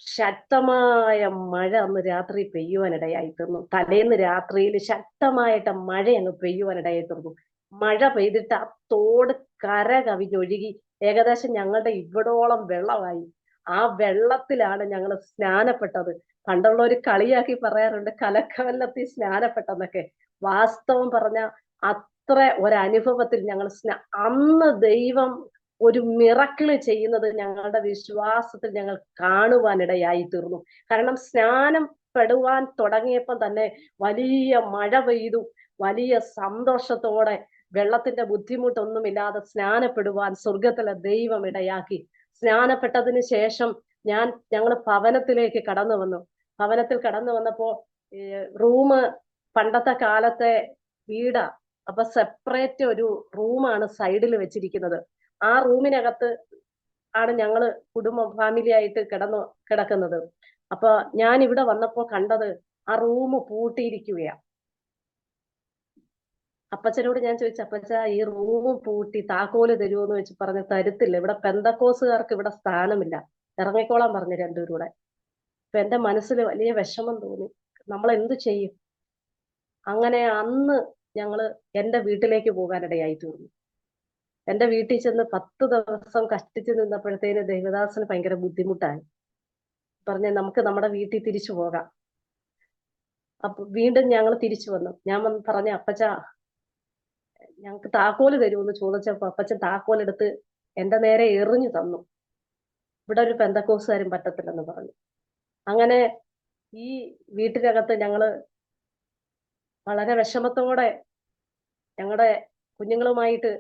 S2: ശക്തമായ മഴ അന്ന് രാത്രി പെയ്യുവാനിടയായി തീർന്നു. തലേന്ന് രാത്രിയിൽ ശക്തമായിട്ട് മഴ അങ്ങ് പെയ്യുവാനിടയായി തീർന്നു. മഴ പെയ്തിട്ട് ആ തോട് കര കവിഞ്ഞൊഴുകി ഏകദേശം ഞങ്ങളുടെ ഇവിടോളം വെള്ളമായി. ആ വെള്ളത്തിലാണ് ഞങ്ങൾ സ്നാനപ്പെട്ടത്. പണ്ടുള്ളവർ കളിയാക്കി പറയാറുണ്ട് കലക്കവെള്ളത്തിൽ സ്നാനപ്പെട്ടെന്നൊക്കെ. വാസ്തവം പറഞ്ഞ അത്ര ഒരനുഭവത്തിൽ ഞങ്ങൾ അന്ന് ദൈവം ഒരു മിറക്കിള് ചെയ്യുന്നത് ഞങ്ങളുടെ വിശ്വാസത്തിൽ ഞങ്ങൾ കാണുവാനിടയായി തീർന്നു. കാരണം സ്നാനം പെടുവാൻ തുടങ്ങിയപ്പോൾ തന്നെ വലിയ മഴ പെയ്തു. വലിയ സന്തോഷത്തോടെ വെള്ളത്തിന്റെ ബുദ്ധിമുട്ടൊന്നുമില്ലാതെ സ്നാനപ്പെടുവാൻ സ്വർഗത്തിലെ ദൈവം ഇടയാക്കി. സ്നാനപ്പെട്ടതിന് ശേഷം ഞങ്ങൾ ഭവനത്തിലേക്ക് കടന്നു വന്നു. ഭവനത്തിൽ കടന്നു വന്നപ്പോ റൂമ് പണ്ടത്തെ കാലത്തെ വീടാ. അപ്പൊ സെപ്പറേറ്റ് ഒരു റൂമാണ് സൈഡിൽ വെച്ചിരിക്കുന്നത്. ആ റൂമിനകത്ത് ആണ് ഞങ്ങള് ഫാമിലി ആയിട്ട് കിടക്കുന്നത്. അപ്പൊ ഞാൻ ഇവിടെ വന്നപ്പോ കണ്ടത് ആ റൂം പൂട്ടിയിരിക്കുകയാ. അപ്പച്ചനോട് ഞാൻ ചോദിച്ചു, അപ്പച്ച ഈ റൂം പൂട്ടി താക്കോല് തരുമോന്ന് വെച്ച് പറഞ്ഞ് തരത്തില്ല, ഇവിടെ പെന്തക്കോസുകാർക്ക് ഇവിടെ സ്ഥാനമില്ല, ഇറങ്ങിക്കോളാൻ പറഞ്ഞു രണ്ടുപേരൂടെ. അപ്പൊ എന്റെ മനസ്സിൽ വലിയ വിഷമം തോന്നി. നമ്മൾ എന്തു ചെയ്യും? അങ്ങനെ അന്ന് ഞങ്ങള് എന്റെ വീട്ടിലേക്ക് പോകാനിടയായി തീർന്നു. എന്റെ വീട്ടിൽ ചെന്ന് 10 ദിവസം കഷ്ടിച്ച് നിന്നപ്പോഴത്തേന് ദേവദാസന് ഭയങ്കര ബുദ്ധിമുട്ടായി. പറഞ്ഞ് നമുക്ക് നമ്മുടെ വീട്ടിൽ തിരിച്ചു പോകാം. അപ്പൊ വീണ്ടും ഞങ്ങൾ തിരിച്ചു വന്നു. ഞാൻ പറഞ്ഞ അപ്പച്ച ഞങ്ങൾക്ക് താക്കോല് തരുമെന്ന് ചോദിച്ചപ്പോ അപ്പച്ചൻ താക്കോലെടുത്ത് എന്റെ നേരെ എറിഞ്ഞു തന്നു. ഇവിടെ ഒരു പെന്തക്കോസുകാരും പറ്റത്തില്ലെന്ന് പറഞ്ഞു. അങ്ങനെ ഈ വീട്ടിനകത്ത് ഞങ്ങള് വളരെ വിഷമത്തോടെ ഞങ്ങളുടെ കുഞ്ഞുങ്ങളുമായിട്ട്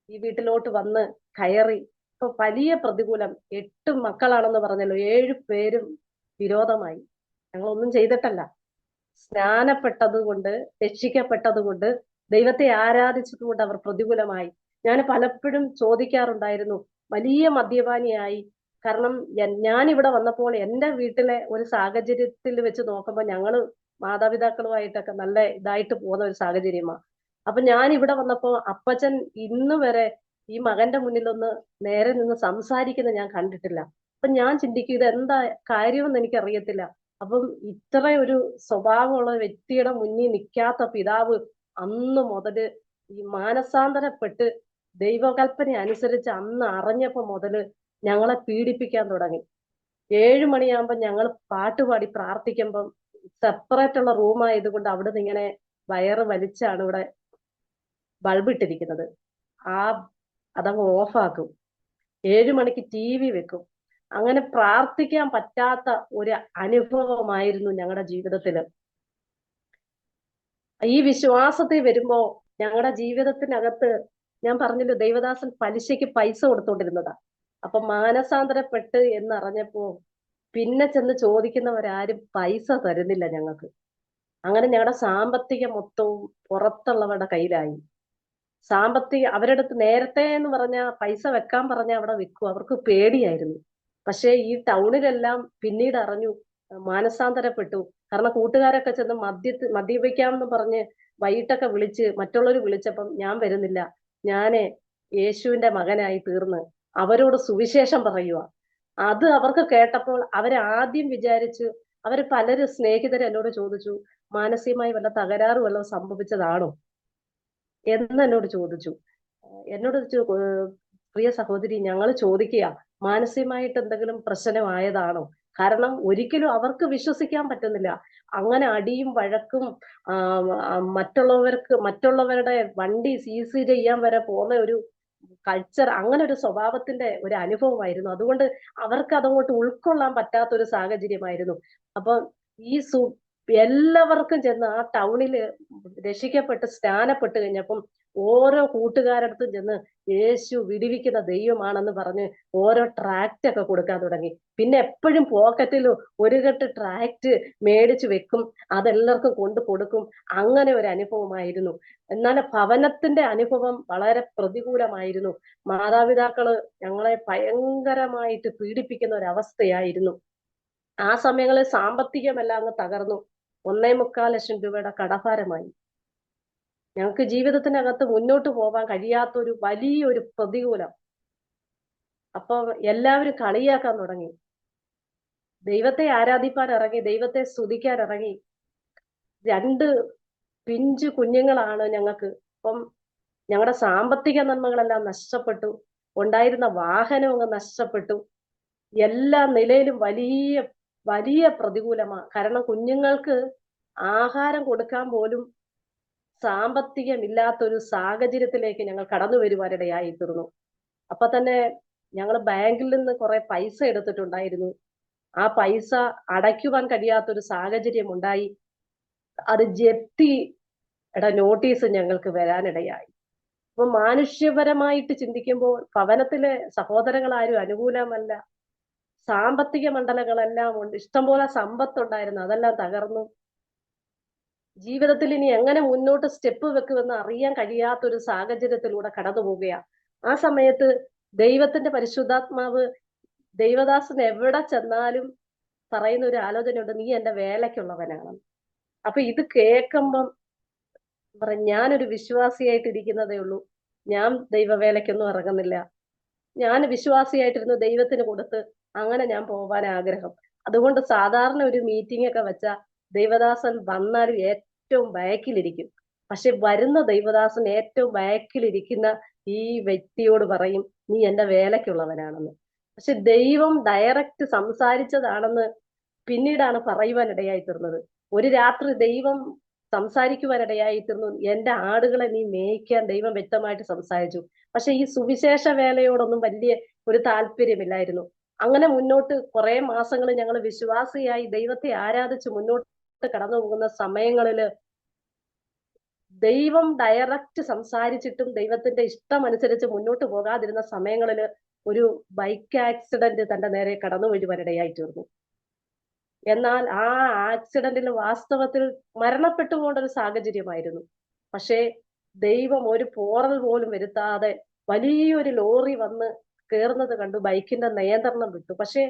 S2: ഈ വീട്ടിലോട്ട് വന്ന് കയറി. ഇപ്പൊ വലിയ പ്രതികൂലം. 8 മക്കളാണെന്ന് പറഞ്ഞല്ലോ, 7 പേരും വിരോധമായി. ഞങ്ങളൊന്നും ചെയ്തിട്ടല്ല, സ്നാനപ്പെട്ടത് കൊണ്ട്, രക്ഷിക്കപ്പെട്ടത് കൊണ്ട്, ദൈവത്തെ ആരാധിച്ചതുകൊണ്ട് അവർ പ്രതികൂലമായി. ഞാൻ പലപ്പോഴും ചോദിക്കാറുണ്ടായിരുന്നു, വലിയ മദ്യപാനിയായി. കാരണം ഞാൻ ഇവിടെ വന്നപ്പോൾ എന്റെ വീട്ടിലെ ഒരു സാഹചര്യത്തിൽ വെച്ച് നോക്കുമ്പോൾ ഞങ്ങള് മാതാപിതാക്കളുമായിട്ടൊക്കെ നല്ല ഇതായിട്ട് പോകുന്ന ഒരു സാഹചര്യമാണ്. അപ്പൊ ഞാൻ ഇവിടെ വന്നപ്പോ അപ്പച്ചൻ ഇന്ന് വരെ ഈ മകന്റെ മുന്നിലൊന്ന് നേരെ നിന്ന് സംസാരിക്കുന്ന ഞാൻ കണ്ടിട്ടില്ല. അപ്പൊ ഞാൻ ചിന്തിക്കും ഇത് എന്താ കാര്യമെന്ന് എനിക്കറിയത്തില്ല. അപ്പം ഇത്ര ഒരു സ്വഭാവമുള്ള വ്യക്തിയുടെ മുന്നിൽ നിൽക്കാത്ത പിതാവ് അന്ന് മുതല് ഈ മാനസാന്തരപ്പെട്ട് ദൈവകൽപ്പന അനുസരിച്ച് അന്ന് അറിഞ്ഞപ്പോ മുതല് ഞങ്ങളെ പീഡിപ്പിക്കാൻ തുടങ്ങി. 7 മണിയാകുമ്പോ ഞങ്ങൾ പാട്ടുപാടി പ്രാർത്ഥിക്കുമ്പം സെപ്പറേറ്റ് ഉള്ള റൂമായതുകൊണ്ട് അവിടെ നിന്ന് ഇങ്ങനെ വയറ് വലിച്ചാണ് ഇവിടെ ബൾബ് ഇട്ടിരിക്കുന്നത്. അതങ്ങ് ഓഫാക്കും. 7 മണിക്ക് TV വെക്കും. അങ്ങനെ പ്രാർത്ഥിക്കാൻ പറ്റാത്ത ഒരു അനുഭവമായിരുന്നു ഞങ്ങളുടെ ജീവിതത്തില്. ഈ വിശ്വാസത്തിൽ വരുമ്പോ ഞങ്ങളുടെ ജീവിതത്തിനകത്ത് ഞാൻ പറഞ്ഞല്ലോ ദൈവദാസൻ പലിശയ്ക്ക് പൈസ കൊടുത്തോണ്ടിരുന്നതാ. അപ്പൊ മാനസാന്തരപ്പെട്ട് എന്നറിഞ്ഞപ്പോ പിന്നെ ചെന്ന് ചോദിക്കുന്നവരാരും പൈസ തരുന്നില്ല ഞങ്ങൾക്ക്. അങ്ങനെ ഞങ്ങളുടെ സാമ്പത്തിക മൊത്തവും പുറത്തുള്ളവരുടെ കയ്യിലായി. അവരുടെ അടുത്ത് നേരത്തെ എന്ന് പറഞ്ഞാൽ പൈസ വെക്കാൻ പറഞ്ഞാൽ അവിടെ വെക്കും, അവർക്ക് പേടിയായിരുന്നു. പക്ഷേ ഈ ടൗണിലെല്ലാം പിന്നീട് അറിഞ്ഞു, മാനസാന്തരപ്പെട്ടു. കാരണം കൂട്ടുകാരൊക്കെ ചെന്ന് മദ്യപിക്കാമെന്ന് പറഞ്ഞ് വൈകിട്ടൊക്കെ വിളിച്ച് മറ്റുള്ളവർ വിളിച്ചപ്പം ഞാൻ വരുന്നില്ല, ഞാന് യേശുവിന്റെ മകനായി തീർന്ന് അവരോട് സുവിശേഷം പറയുക. അത് അവർക്ക് കേട്ടപ്പോൾ അവരാദ്യം വിചാരിച്ചു, പലരും സ്നേഹിതർ എന്നോട് ചോദിച്ചു, മാനസികമായി വല്ല തകരാറ് വല്ലതും സംഭവിച്ചതാണോ എന്ന് എന്നോട് ചോദിച്ചു. എന്നോട് പ്രിയ സഹോദരി, ഞങ്ങൾ ചോദിക്കുക, മാനസികമായിട്ട് എന്തെങ്കിലും പ്രശ്നമായതാണോ? കാരണം ഒരിക്കലും അവർക്ക് വിശ്വസിക്കാൻ പറ്റുന്നില്ല. അങ്ങനെ അടിയും വഴക്കും, മറ്റുള്ളവരുടെ വണ്ടി സീസ് ചെയ്യാൻ വരെ പോകുന്ന ഒരു കൾച്ചർ, അങ്ങനെ ഒരു സ്വഭാവത്തിന്റെ ഒരു അനുഭവമായിരുന്നു. അതുകൊണ്ട് അവർക്ക് അതങ്ങോട്ട് ഉൾക്കൊള്ളാൻ പറ്റാത്ത ഒരു സാഹചര്യമായിരുന്നു. അപ്പൊ ഈ എല്ലാവർക്കും ചെന്ന് ആ ടൗണില് രക്ഷിക്കപ്പെട്ട് സ്നാനപ്പെട്ട് കഴിഞ്ഞപ്പം ഓരോ കൂട്ടുകാരടുത്തും ചെന്ന് യേശു വിടിവിക്കുന്ന ദൈവമാണെന്ന് പറഞ്ഞ് ഓരോ ട്രാക്റ്റ് ഒക്കെ കൊടുക്കാൻ തുടങ്ങി. പിന്നെ എപ്പോഴും പോക്കറ്റിൽ ഒരു കെട്ട് ട്രാക്റ്റ് മേടിച്ചു വെക്കും, അതെല്ലാവർക്കും കൊണ്ടു കൊടുക്കും. അങ്ങനെ ഒരു അനുഭവമായിരുന്നു. എന്നാൽ ഭവനത്തിന്റെ അനുഭവം വളരെ പ്രതികൂലമായിരുന്നു. മാതാപിതാക്കള് ഞങ്ങളെ ഭയങ്കരമായിട്ട് പീഡിപ്പിക്കുന്ന ഒരവസ്ഥയായിരുന്നു. ആ സമയങ്ങളിൽ സാമ്പത്തികമെല്ലാം അങ്ങ് തകർന്നു. 1.25 ലക്ഷം രൂപയുടെ കടഭാരമായി. ഞങ്ങൾക്ക് ജീവിതത്തിനകത്ത് മുന്നോട്ട് പോകാൻ കഴിയാത്തൊരു വലിയൊരു പ്രതികൂലം. അപ്പൊ എല്ലാവരും കളിയാക്കാൻ തുടങ്ങി. ദൈവത്തെ ആരാധിപ്പാൻ ഇറങ്ങി, ദൈവത്തെ സ്തുതിക്കാൻ ഇറങ്ങി. 2 പിഞ്ചു കുഞ്ഞുങ്ങളാണ് ഞങ്ങൾക്ക്. അപ്പം ഞങ്ങളുടെ സാമ്പത്തിക നന്മകളെല്ലാം നഷ്ടപ്പെട്ടു. ഉണ്ടായിരുന്ന വാഹനം അങ്ങ് നഷ്ടപ്പെട്ടു. എല്ലാ നിലയിലും വലിയ വലിയ പ്രതികൂലമാണ്. കാരണം കുഞ്ഞുങ്ങൾക്ക് ആഹാരം കൊടുക്കാൻ പോലും സാമ്പത്തികമില്ലാത്തൊരു സാഹചര്യത്തിലേക്ക് ഞങ്ങൾ കടന്നു വരുവാനിടയായി തീർന്നു. അപ്പൊ തന്നെ ഞങ്ങൾ ബാങ്കിൽ നിന്ന് കുറെ പൈസ എടുത്തിട്ടുണ്ടായിരുന്നു. ആ പൈസ അടയ്ക്കുവാൻ കഴിയാത്തൊരു സാഹചര്യം ഉണ്ടായി. അത് ജപ്തിയുടെ നോട്ടീസ് ഞങ്ങൾക്ക് വരാനിടയായി. അപ്പൊ മാനുഷ്യപരമായിട്ട് ചിന്തിക്കുമ്പോൾ ഭവനത്തിലെ സഹോദരങ്ങൾ ആരും അനുകൂലമല്ല. സാമ്പത്തിക മണ്ഡലങ്ങളെല്ലാം ഉണ്ട്, ഇഷ്ടംപോലെ സമ്പത്തുണ്ടായിരുന്നു, അതെല്ലാം തകർന്നു. ജീവിതത്തിൽ ഇനി എങ്ങനെ മുന്നോട്ട് സ്റ്റെപ്പ് വെക്കുമെന്ന് അറിയാൻ കഴിയാത്തൊരു സാഹചര്യത്തിലൂടെ കടന്നു പോവുകയാണ്. ആ സമയത്ത് ദൈവത്തിന്റെ പരിശുദ്ധാത്മാവ് ദൈവദാസൻ എവിടെ ചെന്നാലും പറയുന്ന ഒരു ആലോചനയുണ്ട്, നീ എന്റെ വേലയ്ക്കുള്ളവനാണ്. അപ്പൊ ഇത് കേൾക്കുമ്പം ഞാനൊരു വിശ്വാസിയായിട്ട് ഇരിക്കുന്നതേ ഉള്ളൂ, ഞാൻ ദൈവവേലയ്ക്കൊന്നും ഇറങ്ങുന്നില്ല, ഞാൻ വിശ്വാസിയായിട്ടിരുന്നു ദൈവത്തിന് കൊടുത്ത് അങ്ങനെ ഞാൻ പോവാൻ ആഗ്രഹം. അതുകൊണ്ട് സാധാരണ ഒരു മീറ്റിംഗ് ഒക്കെ വെച്ച ദൈവദാസൻ വന്നാലും ഏറ്റവും ബാക്കിലിരിക്കും. പക്ഷെ വരുന്ന ദൈവദാസൻ ഏറ്റവും ബാക്കിലിരിക്കുന്ന ഈ വ്യക്തിയോട് പറയും, നീ എന്റെ വേലയ്ക്കുള്ളവനാണെന്ന്. പക്ഷെ ദൈവം ഡയറക്റ്റ് സംസാരിച്ചതാണെന്ന് പിന്നീടാണ് പറയുവാനിടയായി തീർന്നത്. ഒരു രാത്രി ദൈവം സംസാരിക്കുവാനിടയായി തീർന്നു, എന്റെ ആടുകളെ നീ മേയ്ക്കാൻ ദൈവം വ്യക്തമായിട്ട് സംസാരിച്ചു. പക്ഷെ ഈ സുവിശേഷ വേലയോടൊന്നും വലിയ ഒരു താല്പര്യമില്ലായിരുന്നു. അങ്ങനെ മുന്നോട്ട് കുറെ മാസങ്ങൾ ഞങ്ങൾ വിശ്വാസിയായി ദൈവത്തെ ആരാധിച്ച് മുന്നോട്ട് കടന്നു പോകുന്ന സമയങ്ങളില് ദൈവം ഡയറക്റ്റ് സംസാരിച്ചിട്ടും ദൈവത്തിന്റെ ഇഷ്ടമനുസരിച്ച് മുന്നോട്ട് പോകാതിരുന്ന സമയങ്ങളില് ഒരു ബൈക്ക് ആക്സിഡന്റ് തന്റെ നേരെ കടന്നു വരുവാനിടയായി തീർന്നു. എന്നാൽ ആ ആക്സിഡന്റിൽ വാസ്തവത്തിൽ മരണപ്പെട്ടു പോകേണ്ട ഒരു സാഹചര്യമായിരുന്നു. പക്ഷേ ദൈവം ഒരു പോറൽ പോലും വരുത്താതെ വലിയൊരു ലോറി വന്ന് കയറുന്നത് കണ്ടു. ബൈക്കിന്റെ നിയന്ത്രണം വിട്ടു. പക്ഷെ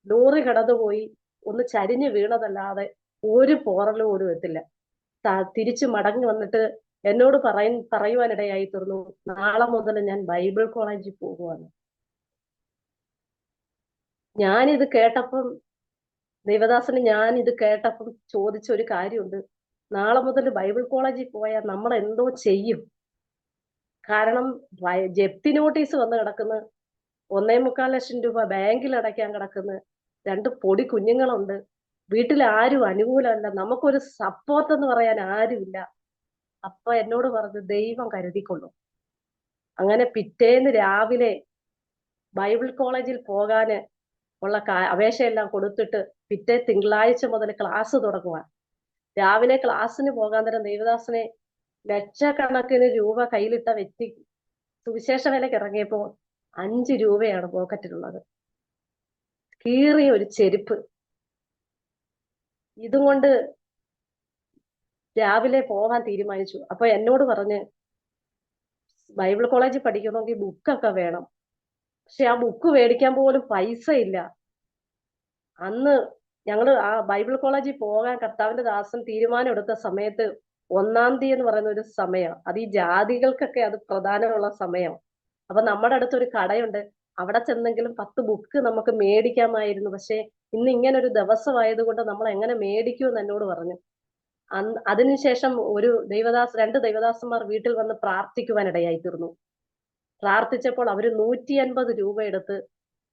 S2: ലോറി കടന്നുപോയി, ഒന്ന് ചരിഞ്ഞു വീണതല്ലാതെ ഒരു പോറൽ പോലും എത്തില്ല. തിരിച്ചു മടങ്ങി വന്നിട്ട് എന്നോട് പറയുവാനിടയായി തീർന്നു, നാളെ മുതൽ ഞാൻ ബൈബിൾ കോളേജിൽ പോകുവാണ്. ഞാനിത് കേട്ടപ്പം ദൈവദാസന് ഞാൻ ഇത് കേട്ടപ്പം ചോദിച്ച ഒരു കാര്യമുണ്ട്, നാളെ മുതൽ ബൈബിൾ കോളേജിൽ പോയാൽ നമ്മൾ എന്തോ ചെയ്യും? കാരണം ജപ്തി നോട്ടീസ് വന്ന് കിടക്കുന്നു, 1.25 ലക്ഷം രൂപ ബാങ്കിൽ അടയ്ക്കാൻ കിടക്കുന്നു, 2 പൊടി കുഞ്ഞുങ്ങളുണ്ട്, വീട്ടിൽ ആരും അനുകൂലമല്ല, നമുക്കൊരു സപ്പോർട്ട് എന്ന് പറയാൻ ആരുമില്ല. അപ്പൊ എന്നോട് പറഞ്ഞു, ദൈവം കരുതിക്കൊള്ളും. അങ്ങനെ പിറ്റേന്ന് രാവിലെ ബൈബിൾ കോളേജിൽ പോകാന് ഉള്ള അപേക്ഷയെല്ലാം കൊടുത്തിട്ട് പിറ്റേ തിങ്കളാഴ്ച മുതൽ ക്ലാസ് തുടങ്ങുക. രാവിലെ ക്ലാസ്സിന് പോകാൻ നേരം ദൈവദാസനെ ലക്ഷക്കണക്കിന് രൂപ കയ്യിലിട്ട വ്യക്തി സുവിശേഷ വേലയ്ക്ക് ഇറങ്ങിയപ്പോ 5 രൂപയാണ് പോക്കറ്റിലുള്ളത്. കീറിയ ഒരു ചെരുപ്പ്. ഇതും കൊണ്ട് രാവിലെ പോകാൻ തീരുമാനിച്ചു. അപ്പൊ എന്നോട് പറഞ്ഞ്, ബൈബിൾ കോളേജിൽ പഠിക്കണമെങ്കിൽ ബുക്കൊക്കെ വേണം. പക്ഷെ ആ ബുക്ക് മേടിക്കാൻ പോലും പൈസ ഇല്ല. അന്ന് ഞങ്ങള് ആ ബൈബിൾ കോളേജിൽ പോകാൻ കർത്താവിന്റെ ദാസൻ തീരുമാനം എടുത്ത സമയത്ത് 1-ാം തീയതി എന്ന് പറയുന്ന ഒരു സമയം, അത് ഈ ജാതികൾക്കൊക്കെ അത് പ്രധാനമുള്ള സമയം. അപ്പൊ നമ്മുടെ അടുത്തൊരു കടയുണ്ട്, അവിടെ ചെന്നെങ്കിലും 10 ബുക്ക് നമുക്ക് മേടിക്കാമായിരുന്നു. പക്ഷെ ഇന്ന് ഇങ്ങനെ ഒരു ദിവസമായതുകൊണ്ട് നമ്മൾ എങ്ങനെ മേടിക്കുമെന്ന് എന്നോട് പറഞ്ഞു. അതിനുശേഷം രണ്ട് ദൈവദാസന്മാർ വീട്ടിൽ വന്ന് പ്രാർത്ഥിക്കുവാനിടയായി തീർന്നു. പ്രാർത്ഥിച്ചപ്പോൾ അവര് 150 രൂപ എടുത്ത്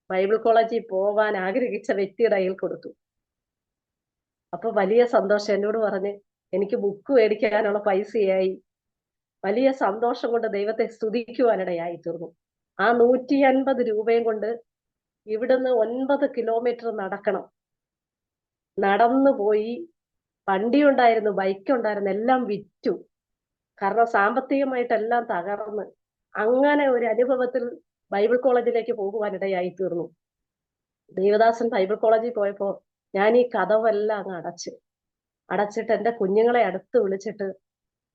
S2: ബൈബിൾ കോളേജിൽ പോകാൻ ആഗ്രഹിച്ച വ്യക്തിയുടെ കയ്യിൽ കൊടുത്തു. അപ്പൊ വലിയ സന്തോഷം. എന്നോട് പറഞ്ഞ്, എനിക്ക് ബുക്ക് മേടിക്കാനുള്ള പൈസയായി. വലിയ സന്തോഷം കൊണ്ട് ദൈവത്തെ സ്തുതിക്കുവാനിടയായി തീർന്നു. ആ 150 രൂപയും കൊണ്ട് ഇവിടുന്ന് 9 കിലോമീറ്റർ നടക്കണം. നടന്നു പോയി. വണ്ടി ഉണ്ടായിരുന്നു, ബൈക്ക് ഉണ്ടായിരുന്നു, എല്ലാം വിറ്റു. കാരണം സാമ്പത്തികമായിട്ടെല്ലാം തകർന്ന്. അങ്ങനെ ഒരു അനുഭവത്തിൽ ബൈബിൾ കോളേജിലേക്ക് പോകുവാനിടയായി തീർന്നു. ദേവദാസൻ ബൈബിൾ കോളേജിൽ പോയപ്പോ ഞാൻ ഈ കതവെല്ലാം അങ്ങ് അടച്ചിട്ട് എന്റെ കുഞ്ഞുങ്ങളെ അടുത്ത് വിളിച്ചിട്ട്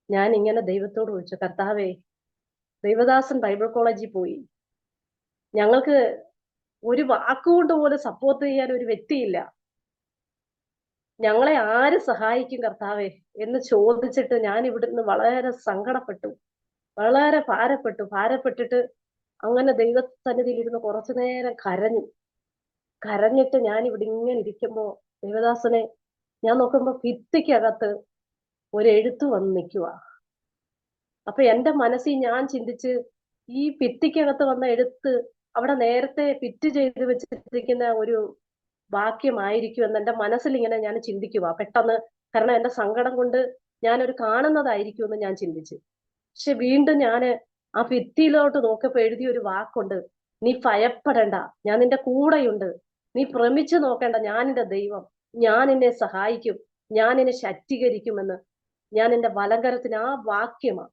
S2: ഞാൻ ഇങ്ങനെ ദൈവത്തോട് വിളിച്ചു, കർത്താവേ, ദേവദാസൻ ബൈബിൾ കോളേജിൽ പോയി. ഞങ്ങൾക്ക് ഒരു വാക്കുകൊണ്ട് പോലും സപ്പോർട്ട് ചെയ്യാൻ ഒരു വ്യക്തിയില്ല. ഞങ്ങളെ ആര് സഹായിക്കും കർത്താവേ എന്ന് ചോദിച്ചിട്ട് ഞാൻ ഇവിടുന്ന് വളരെ സങ്കടപ്പെട്ടു, വളരെ ഭാരപ്പെട്ടിട്ട് അങ്ങനെ ദൈവസന്നിധിയിൽ ഇരുന്ന് കുറച്ചു നേരം കരഞ്ഞിട്ട് ഞാൻ ഇവിടെ ഇങ്ങനെ ഇരിക്കുമ്പോ ദേവദാസനെ ഞാൻ നോക്കുമ്പോ ഭിത്തിക്കകത്ത് ഒരു എഴുത്ത് വന്ന് നിൽക്കുക. അപ്പൊ എന്റെ മനസ്സിൽ ഞാൻ ചിന്തിച്ച്, ഈ ഭിത്തിക്കകത്ത് വന്ന എഴുത്ത് അവിടെ നേരത്തെ ഫിറ്റ് ചെയ്ത് വെച്ചിരിക്കുന്ന ഒരു വാക്യമായിരിക്കും എന്ന് എന്റെ മനസ്സിൽ ഇങ്ങനെ ഞാൻ ചിന്തിക്കുക പെട്ടെന്ന്. കാരണം എന്റെ സങ്കടം കൊണ്ട് ഞാനൊരു കാണുന്നതായിരിക്കും എന്ന് ഞാൻ ചിന്തിച്ചു. പക്ഷെ വീണ്ടും ഞാൻ ആ ഭിത്തിയിലോട്ട് നോക്കിയപ്പോ എഴുതിയ ഒരു വാക്കുണ്ട്, നീ ഭയപ്പെടണ്ട, ഞാൻ നിന്റെ കൂടെയുണ്ട്, നീ ഭ്രമിച്ചു നോക്കേണ്ട, ഞാൻ നിന്റെ ദൈവം, ഞാൻ നിന്നെ സഹായിക്കും, ഞാൻ നിന്നെ ശക്തീകരിക്കുമെന്ന്. ഞാൻ എന്റെ വലങ്കരത്തിന് ആ വാക്യമാണ്.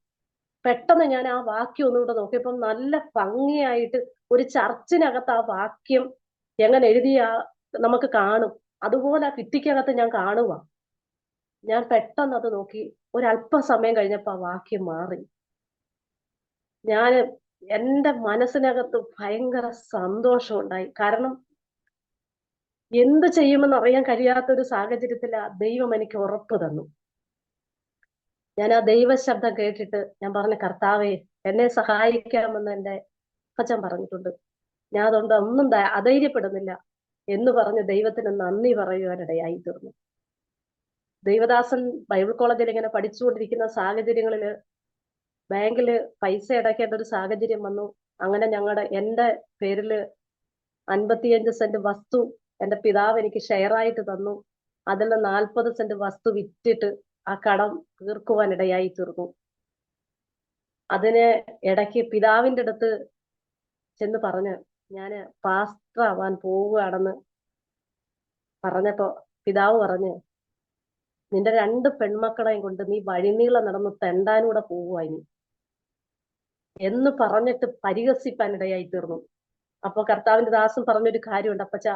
S2: പെട്ടെന്ന് ഞാൻ ആ വാക്യം ഒന്നുകൂടെ നോക്കിയപ്പം നല്ല ഭംഗിയായിട്ട് ഒരു ചർച്ചിനകത്ത് ആ വാക്യം എങ്ങനെ എഴുതിയ നമുക്ക് കാണും, അതുപോലെ ആ ഭിത്തിക്കകത്ത് ഞാൻ കാണുക. ഞാൻ പെട്ടെന്ന് അത് നോക്കി. ഒരല്പസമയം കഴിഞ്ഞപ്പോ ആ വാക്യം മാറി. എന്റെ മനസ്സിനകത്ത് ഭയങ്കര സന്തോഷം ഉണ്ടായി. കാരണം എന്ത് ചെയ്യുമെന്ന് അറിയാൻ കഴിയാത്തൊരു സാഹചര്യത്തില് ദൈവം എനിക്ക് ഉറപ്പ് തന്നു. ഞാൻ ആ ദൈവശബ്ദം കേട്ടിട്ട് ഞാൻ പറഞ്ഞ, കർത്താവേ, എന്നെ സഹായിക്കാമെന്ന് എന്റെ അപ്പച്ചൻ പറഞ്ഞിട്ടുണ്ട്. ഞാൻ അതുകൊണ്ട് ഒന്നും അധൈര്യപ്പെടുന്നില്ല എന്ന് പറഞ്ഞ് ദൈവത്തിന് നന്ദി പറയുവാനിടയായി തീർന്നു. ദൈവദാസൻ ബൈബിൾ കോളേജിൽ ഇങ്ങനെ പഠിച്ചുകൊണ്ടിരിക്കുന്ന സാഹചര്യങ്ങളില് ബാങ്കില് പൈസ അടയ്ക്കേണ്ട ഒരു സാഹചര്യം വന്നു. അങ്ങനെ എന്റെ പേരില് 55 സെന്റ് വസ്തു എന്റെ പിതാവ് എനിക്ക് ഷെയറായിട്ട് തന്നു. അതിൽ 40 സെന്റ് വസ്തു വിറ്റിട്ട് ആ കടം തീർക്കുവാനിടയായി തീർന്നു. അതിന് ഇടയ്ക്ക് പിതാവിന്റെ അടുത്ത് ചെന്ന് പറഞ്ഞ്, ഞാന് പാസ്റ്റർ ആവാൻ പോവുകയാണെന്ന് പറഞ്ഞപ്പോ പിതാവ് പറഞ്ഞ്, നിന്റെ 2 പെൺമക്കളെയും കൊണ്ട് നീ വഴിനീളം നടന്ന് തെണ്ടാനൂടെ പോവുകയായി എന്ന് പറഞ്ഞിട്ട് പരിഹസിപ്പാനിടയായി തീർന്നു. അപ്പൊ കർത്താവിന്റെ ദാസൻ പറഞ്ഞൊരു കാര്യമുണ്ട്, അപ്പച്ച,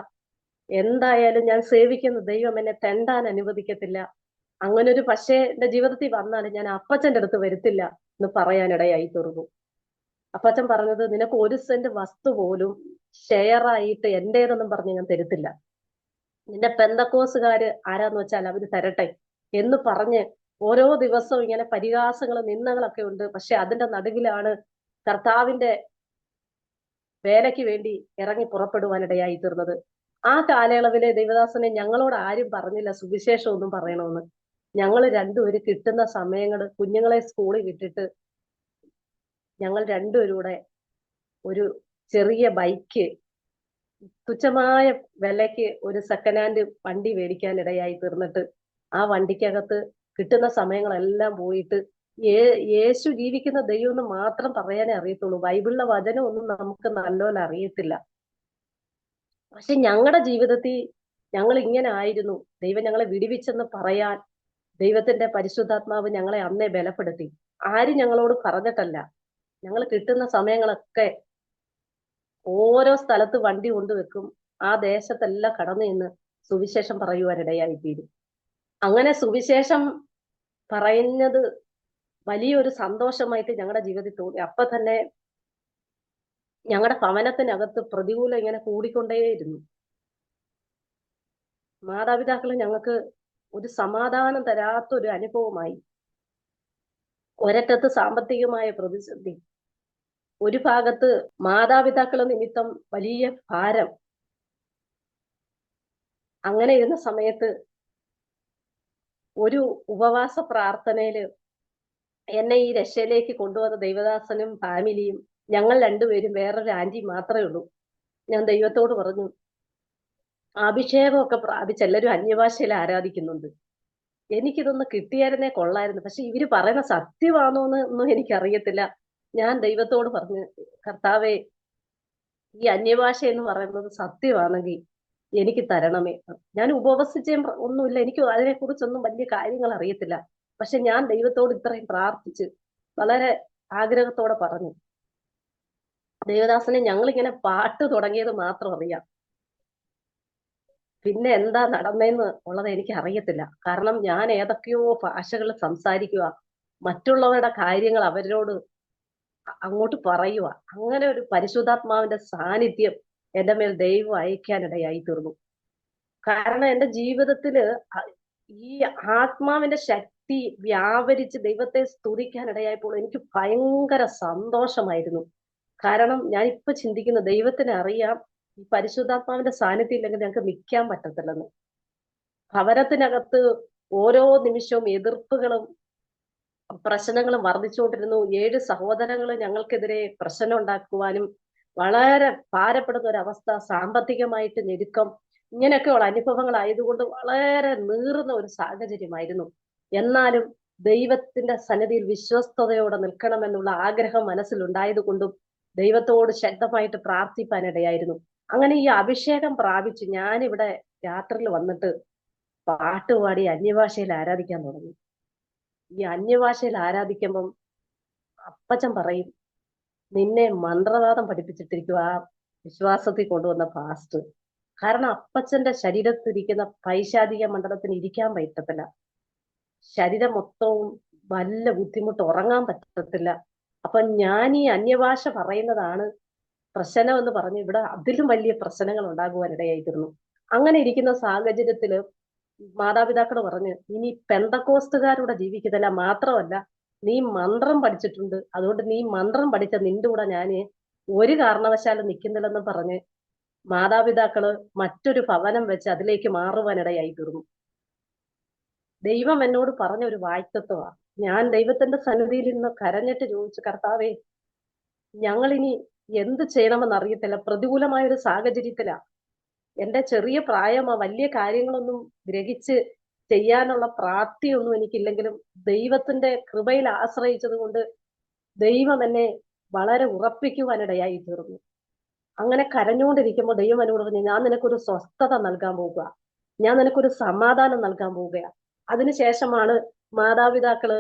S2: എന്തായാലും ഞാൻ സേവിക്കുന്ന ദൈവം എന്നെ തെണ്ടാൻ അനുവദിക്കത്തില്ല. അങ്ങനെ ഒരു പക്ഷേ എന്റെ ജീവിതത്തിൽ വന്നാൽ ഞാൻ അപ്പച്ചന്റെ അടുത്ത് വരുത്തില്ല എന്ന് പറയാനിടയായി തീർന്നു. അപ്പച്ചൻ പറഞ്ഞത്, നിനക്ക് 1 സെന്റ് വസ്തു പോലും ഷെയറായിട്ട് എന്റേതെന്നും പറഞ്ഞ് ഞാൻ തരത്തില്ല. നിന്റെ പെന്തക്കോസുകാര് ആരാന്ന് വെച്ചാൽ അവര് തരട്ടെ എന്ന് പറഞ്ഞ് ഓരോ ദിവസവും ഇങ്ങനെ പരിഹാസങ്ങളും നിന്ദകളൊക്കെ ഉണ്ട്. പക്ഷെ അതിന്റെ നടുവിലാണ് കർത്താവിന്റെ വേലയ്ക്ക് വേണ്ടി ഇറങ്ങി പുറപ്പെടുവാനിടയായി തീർന്നത്. ആ കാലയളവിലെ ദൈവദാസനെ ഞങ്ങളോട് ആരും പറഞ്ഞില്ല സുവിശേഷം ഒന്നും പറയണമെന്ന്. ഞങ്ങൾ രണ്ടുപേരും കിട്ടുന്ന സമയങ്ങൾ കുഞ്ഞുങ്ങളെ സ്കൂളിൽ വിട്ടിട്ട് ഞങ്ങൾ രണ്ടുപേരും കൂടെ ഒരു ചെറിയ ബൈക്ക് തുച്ഛമായ വിലയ്ക്ക് ഒരു സെക്കൻഡ് ഹാൻഡ് വണ്ടി മേടിക്കാൻ ഇടയായി തീർന്നിട്ട് ആ വണ്ടിക്കകത്ത് കിട്ടുന്ന സമയങ്ങളെല്ലാം പോയിട്ട് യേശു ജീവിക്കുന്ന ദൈവം എന്ന് മാത്രം പറയാനേ അറിയത്തുള്ളൂ. ബൈബിളിലെ വചനം ഒന്നും നമുക്ക് നല്ലോണം അറിയത്തില്ല. പക്ഷെ ഞങ്ങളുടെ ജീവിതത്തിൽ ഞങ്ങൾ ഇങ്ങനെ ആയിരുന്നു. ദൈവം ഞങ്ങളെ വിടിവിച്ചെന്ന് പറയാൻ ദൈവത്തിന്റെ പരിശുദ്ധാത്മാവ് ഞങ്ങളെ അന്നേ ബലപ്പെടുത്തി. ആരും ഞങ്ങളോട് പറഞ്ഞിട്ടല്ല. ഞങ്ങൾ കിട്ടുന്ന സമയങ്ങളൊക്കെ ഓരോ സ്ഥലത്ത് വണ്ടി കൊണ്ടുവെക്കും. ആ ദേശത്തെല്ലാം കടന്നു നിന്ന് സുവിശേഷം പറയുവാനിടയായി തീരും. അങ്ങനെ സുവിശേഷം പറയുന്നത് വലിയൊരു സന്തോഷമായിട്ട് ഞങ്ങളുടെ ജീവിതത്തിൽ തോന്നി. അപ്പൊ തന്നെ ഞങ്ങളുടെ ഭവനത്തിനകത്ത് പ്രതികൂലം ഇങ്ങനെ കൂടിക്കൊണ്ടേയിരുന്നു. മാതാപിതാക്കൾ ഞങ്ങൾക്ക് ഒരു സമാധാനം തരാത്ത ഒരു അനുഭവമായി. ഒരറ്റത്ത് സാമ്പത്തികമായ പ്രതിസന്ധി, ഒരു ഭാഗത്ത് മാതാപിതാക്കൾ നിമിത്തം വലിയ ഭാരം. അങ്ങനെ ഇരുന്ന സമയത്ത് ഒരു ഉപവാസ പ്രാർത്ഥനയില് എന്നെ ഈ രക്ഷയിലേക്ക് കൊണ്ടുവന്ന ദൈവദാസനും ഫാമിലിയും, ഞങ്ങൾ രണ്ടുപേരും, വേറൊരു ആന്റി മാത്രമേ ഉള്ളൂ. ഞാൻ ദൈവത്തോട് പറഞ്ഞു, അഭിഷേകമൊക്കെ പ്രാപിച്ച് എല്ലാവരും അന്യഭാഷയിൽ ആരാധിക്കുന്നുണ്ട്, എനിക്കിതൊന്ന് കിട്ടിയായിരുന്നേ കൊള്ളായിരുന്നു. പക്ഷെ ഇവര് പറയുന്ന സത്യമാണോന്ന് ഒന്നും എനിക്കറിയത്തില്ല. ഞാൻ ദൈവത്തോട് പറഞ്ഞു, കർത്താവേ, ഈ അന്യഭാഷ എന്ന് പറയുന്നത് സത്യമാണെങ്കിൽ എനിക്ക് തരണമേ. ഞാൻ ഉപവസിച്ചേ ഒന്നുമില്ല, എനിക്ക് അതിനെക്കുറിച്ചൊന്നും വലിയ കാര്യങ്ങൾ അറിയത്തില്ല. പക്ഷെ ഞാൻ ദൈവത്തോട് ഇത്രയും പ്രാർത്ഥിച്ച് വളരെ ആഗ്രഹത്തോടെ പറഞ്ഞു, ദേവദാസനെ, ഞങ്ങളിങ്ങനെ പാട്ട് തുടങ്ങിയത് മാത്രം അറിയാം, പിന്നെ എന്താ നടന്നതെന്ന് ഉള്ളത് എനിക്ക് അറിയത്തില്ല. കാരണം ഞാൻ ഏതൊക്കെയോ ഭാഷകൾ സംസാരിക്കുക, മറ്റുള്ളവരുടെ കാര്യങ്ങൾ അവരോട് അങ്ങോട്ട് പറയുക. അങ്ങനെ ഒരു പരിശുദ്ധാത്മാവിന്റെ സാന്നിധ്യം എന്റെ മേൽ ദൈവം അയക്കാനിടയായി തീർന്നു. കാരണം എന്റെ ജീവിതത്തില് ഈ ആത്മാവിന്റെ ശക്തി വ്യാപരിച്ച് ദൈവത്തെ സ്തുതിക്കാനിടയായപ്പോൾ എനിക്ക് ഭയങ്കര സന്തോഷമായിരുന്നു. കാരണം ഞാൻ ഇപ്പൊ ചിന്തിക്കുന്ന, ദൈവത്തിന് അറിയാം ഈ പരിശുദ്ധാത്മാവിന്റെ സാന്നിധ്യം ഇല്ലെങ്കിൽ ഞങ്ങൾക്ക് നിൽക്കാൻ പറ്റത്തില്ലെന്ന്. ഭവനത്തിനകത്ത് ഓരോ നിമിഷവും എതിർപ്പുകളും പ്രശ്നങ്ങളും വർദ്ധിച്ചുകൊണ്ടിരുന്നു. 7 സഹോദരങ്ങൾ ഞങ്ങൾക്കെതിരെ പ്രശ്നം ഉണ്ടാക്കുവാനും, വളരെ ഭാരപ്പെടുന്ന ഒരവസ്ഥ, സാമ്പത്തികമായിട്ട് ഞെരുക്കം, ഇങ്ങനെയൊക്കെയുള്ള അനുഭവങ്ങൾ ആയതുകൊണ്ട് വളരെ നീറുന്ന ഒരു സാഹചര്യമായിരുന്നു. എന്നാലും ദൈവത്തിന്റെ സന്നിധിയിൽ വിശ്വസ്തയോടെ നിൽക്കണമെന്നുള്ള ആഗ്രഹം മനസ്സിലുണ്ടായത് കൊണ്ടും ദൈവത്തോട് ശക്തമായിട്ട് പ്രാർത്ഥിപ്പാനിടയായിരുന്നു. അങ്ങനെ ഈ അഭിഷേകം പ്രാപിച്ച് ഞാനിവിടെ രാത്രിയിൽ വന്നിട്ട് പാട്ടുപാടി അന്യഭാഷയിൽ ആരാധിക്കാൻ തുടങ്ങി. ഈ അന്യഭാഷയിൽ ആരാധിക്കുമ്പം അപ്പച്ചൻ പറയും, നിന്നെ മന്ത്രവാദം പഠിപ്പിച്ചിട്ടിരിക്കും ആ വിശ്വാസത്തിൽ കൊണ്ടുവന്ന പാസ്റ്റ്. കാരണം അപ്പച്ചന്റെ ശരീരത്തിരിക്കുന്ന പൈശാചിക മണ്ഡലത്തിന് ഇരിക്കാൻ പറ്റത്തില്ല. ശരീരം മൊത്തവും വല്ല ബുദ്ധിമുട്ട്, ഉറങ്ങാൻ പറ്റത്തില്ല. അപ്പൊ ഞാൻ ഈ അന്യഭാഷ പറയുന്നതാണ് പ്രശ്നം എന്ന് പറഞ്ഞ് ഇവിടെ അതിലും വലിയ പ്രശ്നങ്ങൾ ഉണ്ടാകുവാനിടയായിത്തീർന്നു. അങ്ങനെ ഇരിക്കുന്ന സാഹചര്യത്തില് മാതാപിതാക്കൾ പറഞ്ഞ്, ഇനി പെന്തക്കോസ്തുകാരുടെ ജീവിക്കത്തില്ല, മാത്രമല്ല നീ മന്ത്രം പഠിച്ചിട്ടുണ്ട്, അതുകൊണ്ട് നീ മന്ത്രം പഠിച്ച നിന്റെ കൂടെ ഞാന് ഒരു കാരണവശാലും നിൽക്കുന്നില്ലെന്ന് പറഞ്ഞ് മാതാപിതാക്കള് മറ്റൊരു ഭവനം വെച്ച് അതിലേക്ക് മാറുവാനിടയായി തീർന്നു. ദൈവം എന്നോട് പറഞ്ഞ ഒരു വായ്ത്തത്വമാണ്. ഞാൻ ദൈവത്തിന്റെ സന്നിധിയിൽ നിന്ന് കരഞ്ഞിട്ട് ചോദിച്ചു, കർത്താവേ, ഞങ്ങളിനി എന്ത് ചെയ്യണമെന്ന് അറിയത്തില്ല, പ്രതികൂലമായ ഒരു സാഹചര്യത്തിലാ. എന്റെ ചെറിയ പ്രായമോ വലിയ കാര്യങ്ങളൊന്നും ഗ്രഹിച്ച് ചെയ്യാനുള്ള പ്രാപ്തിയൊന്നും എനിക്കില്ലെങ്കിലും ദൈവത്തിന്റെ കൃപയിൽ ആശ്രയിച്ചത് കൊണ്ട് ദൈവം എന്നെ വളരെ ഉറപ്പിക്കുവാനിടയായി തീർന്നു. അങ്ങനെ കരഞ്ഞുകൊണ്ടിരിക്കുമ്പോൾ ദൈവം എന്നോട് പറഞ്ഞു, ഞാൻ നിനക്കൊരു സ്വസ്ഥത നൽകാൻ പോവുക, ഞാൻ നിനക്കൊരു സമാധാനം നൽകാൻ പോവുക. അതിനുശേഷമാണ് മാതാപിതാക്കള്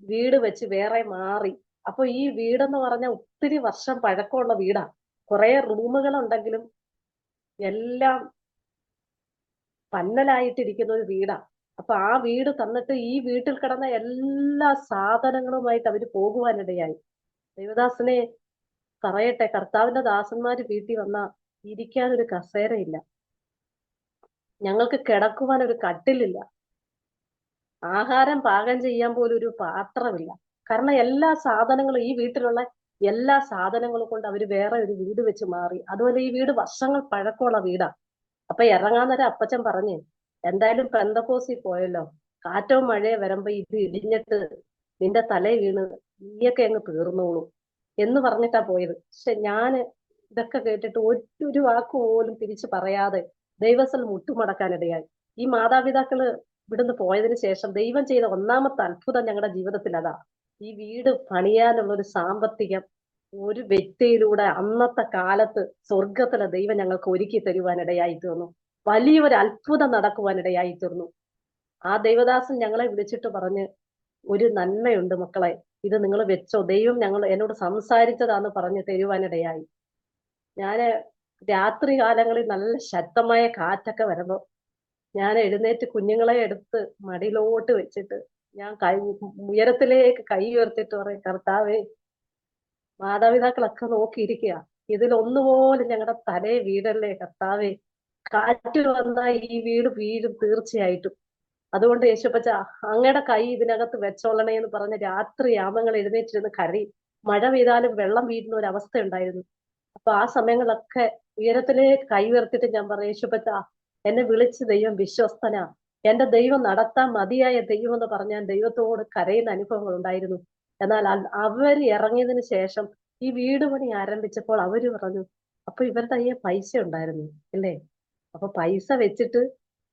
S2: വീട് വെച്ച് വേറെ മാറി. അപ്പൊ ഈ വീടെന്ന് പറഞ്ഞാൽ ഒത്തിരി വർഷം പഴക്കമുള്ള വീടാ. കുറെ റൂമുകൾ ഉണ്ടെങ്കിലും എല്ലാം പന്നലായിട്ടിരിക്കുന്ന ഒരു വീടാ. അപ്പൊ ആ വീട് തന്നിട്ട് ഈ വീട്ടിൽ കിടന്ന എല്ലാ സാധനങ്ങളുമായിട്ട് അവര് പോകുവാനിടയായി. ദൈവദാസനെ പറയട്ടെ, കർത്താവിന്റെ ദാസന്മാര് വീട്ടിൽ വന്ന ഇരിക്കാൻ ഒരു കസേരയില്ല, ഞങ്ങൾക്ക് കിടക്കുവാൻ ഒരു കട്ടിലില്ല, ആഹാരം പാകം ചെയ്യാൻ പോലും ഒരു പാത്രമില്ല. കാരണം എല്ലാ സാധനങ്ങളും, ഈ വീട്ടിലുള്ള എല്ലാ സാധനങ്ങളും കൊണ്ട് അവര് വേറെ ഒരു വീട് വെച്ച് മാറി. അതുപോലെ ഈ വീട് വർഷങ്ങൾ പഴക്കമുള്ള വീടാ. അപ്പൊ ഇറങ്ങാൻ നേരം അപ്പച്ചൻ പറഞ്ഞ്, എന്തായാലും പെന്തക്കോസിൽ പോയല്ലോ, കാറ്റോ മഴയോ വരുമ്പോ ഇത് ഇടിഞ്ഞിട്ട് നിന്റെ തല വീണ് നീയൊക്കെ അങ്ങ് തീർന്നോളൂ എന്ന് പറഞ്ഞിട്ടാ പോയത്. പക്ഷെ ഞാന് ഇതൊക്കെ കേട്ടിട്ട് ഒരു വാക്ക് പോലും തിരിച്ചു പറയാതെ ദൈവസ്ഥൽ മുട്ടുമടക്കാനിടയായി. ഈ മാതാപിതാക്കള് ഇവിടുന്ന് പോയതിനു ശേഷം ദൈവം ചെയ്ത ഒന്നാമത്തെ അത്ഭുതം ഞങ്ങളുടെ ജീവിതത്തിൽ അതാ. ഈ വീട് പണിയാനുള്ള ഒരു സാമ്പത്തികം ഒരു വ്യക്തിയിലൂടെ അന്നത്തെ കാലത്ത് സ്വർഗത്തിലെ ദൈവം ഞങ്ങൾക്ക് ഒരുക്കി തരുവാനിടയായി തീർന്നു. വലിയൊരു അത്ഭുതം നടക്കുവാനിടയായി തീർന്നു. ആ ദൈവദാസൻ ഞങ്ങളെ വിളിച്ചിട്ട് പറഞ്ഞ്, ഒരു നന്മയുണ്ട് മക്കളെ, ഇത് നിങ്ങൾ വെച്ചോ, ദൈവം എന്നോട് സംസാരിച്ചതാന്ന് പറഞ്ഞ് തരുവാനിടയായി. ഞാന് രാത്രി കാലങ്ങളിൽ നല്ല ശക്തമായ കാറ്റൊക്കെ വരുമ്പോ ഞാൻ എഴുന്നേറ്റ് കുഞ്ഞുങ്ങളെ എടുത്ത് മടിയിലോട്ട് വെച്ചിട്ട് ഞാൻ ഉയരത്തിലേക്ക് കൈ ഉയർത്തിട്ട് പറയും, കർത്താവേ, മാതാപിതാക്കളൊക്കെ നോക്കിയിരിക്കുക, ഇതിലൊന്നുപോലും ഞങ്ങളുടെ തലേ വീടല്ലേ കർത്താവേ, കാറ്റ് വന്നാൽ ഈ വീട് വീഴും തീർച്ചയായിട്ടും. അതുകൊണ്ട് യേശുപ്പച്ച അങ്ങയുടെ കൈ ഇതിനകത്ത് വെച്ചോളണേ എന്ന് പറഞ്ഞ് രാത്രി യാമങ്ങൾ എഴുന്നേറ്റിരുന്ന് കരയും. മഴ പെയ്താലും വെള്ളം വീഴുന്ന ഒരു അവസ്ഥ ഉണ്ടായിരുന്നു. അപ്പൊ ആ സമയങ്ങളിലൊക്കെ ഉയരത്തിലേക്ക് കൈ ഉയർത്തിട്ട് ഞാൻ പറയും, യേശുപ്പച്ച എന്നെ വിളിച്ച് ദൈവം വിശ്വസ്തനാ, എന്റെ ദൈവം നടത്താൻ മതിയായ ദൈവം എന്ന് പറഞ്ഞാൽ ദൈവത്തോട് കരയുന്ന അനുഭവങ്ങൾ ഉണ്ടായിരുന്നു. എന്നാൽ അവർ ഇറങ്ങിയതിന് ശേഷം ഈ വീട് പണി ആരംഭിച്ചപ്പോൾ അവര് പറഞ്ഞു, അപ്പൊ ഇവരുടെ കയ്യിൽ പൈസ ഉണ്ടായിരുന്നു അല്ലേ, അപ്പൊ പൈസ വെച്ചിട്ട്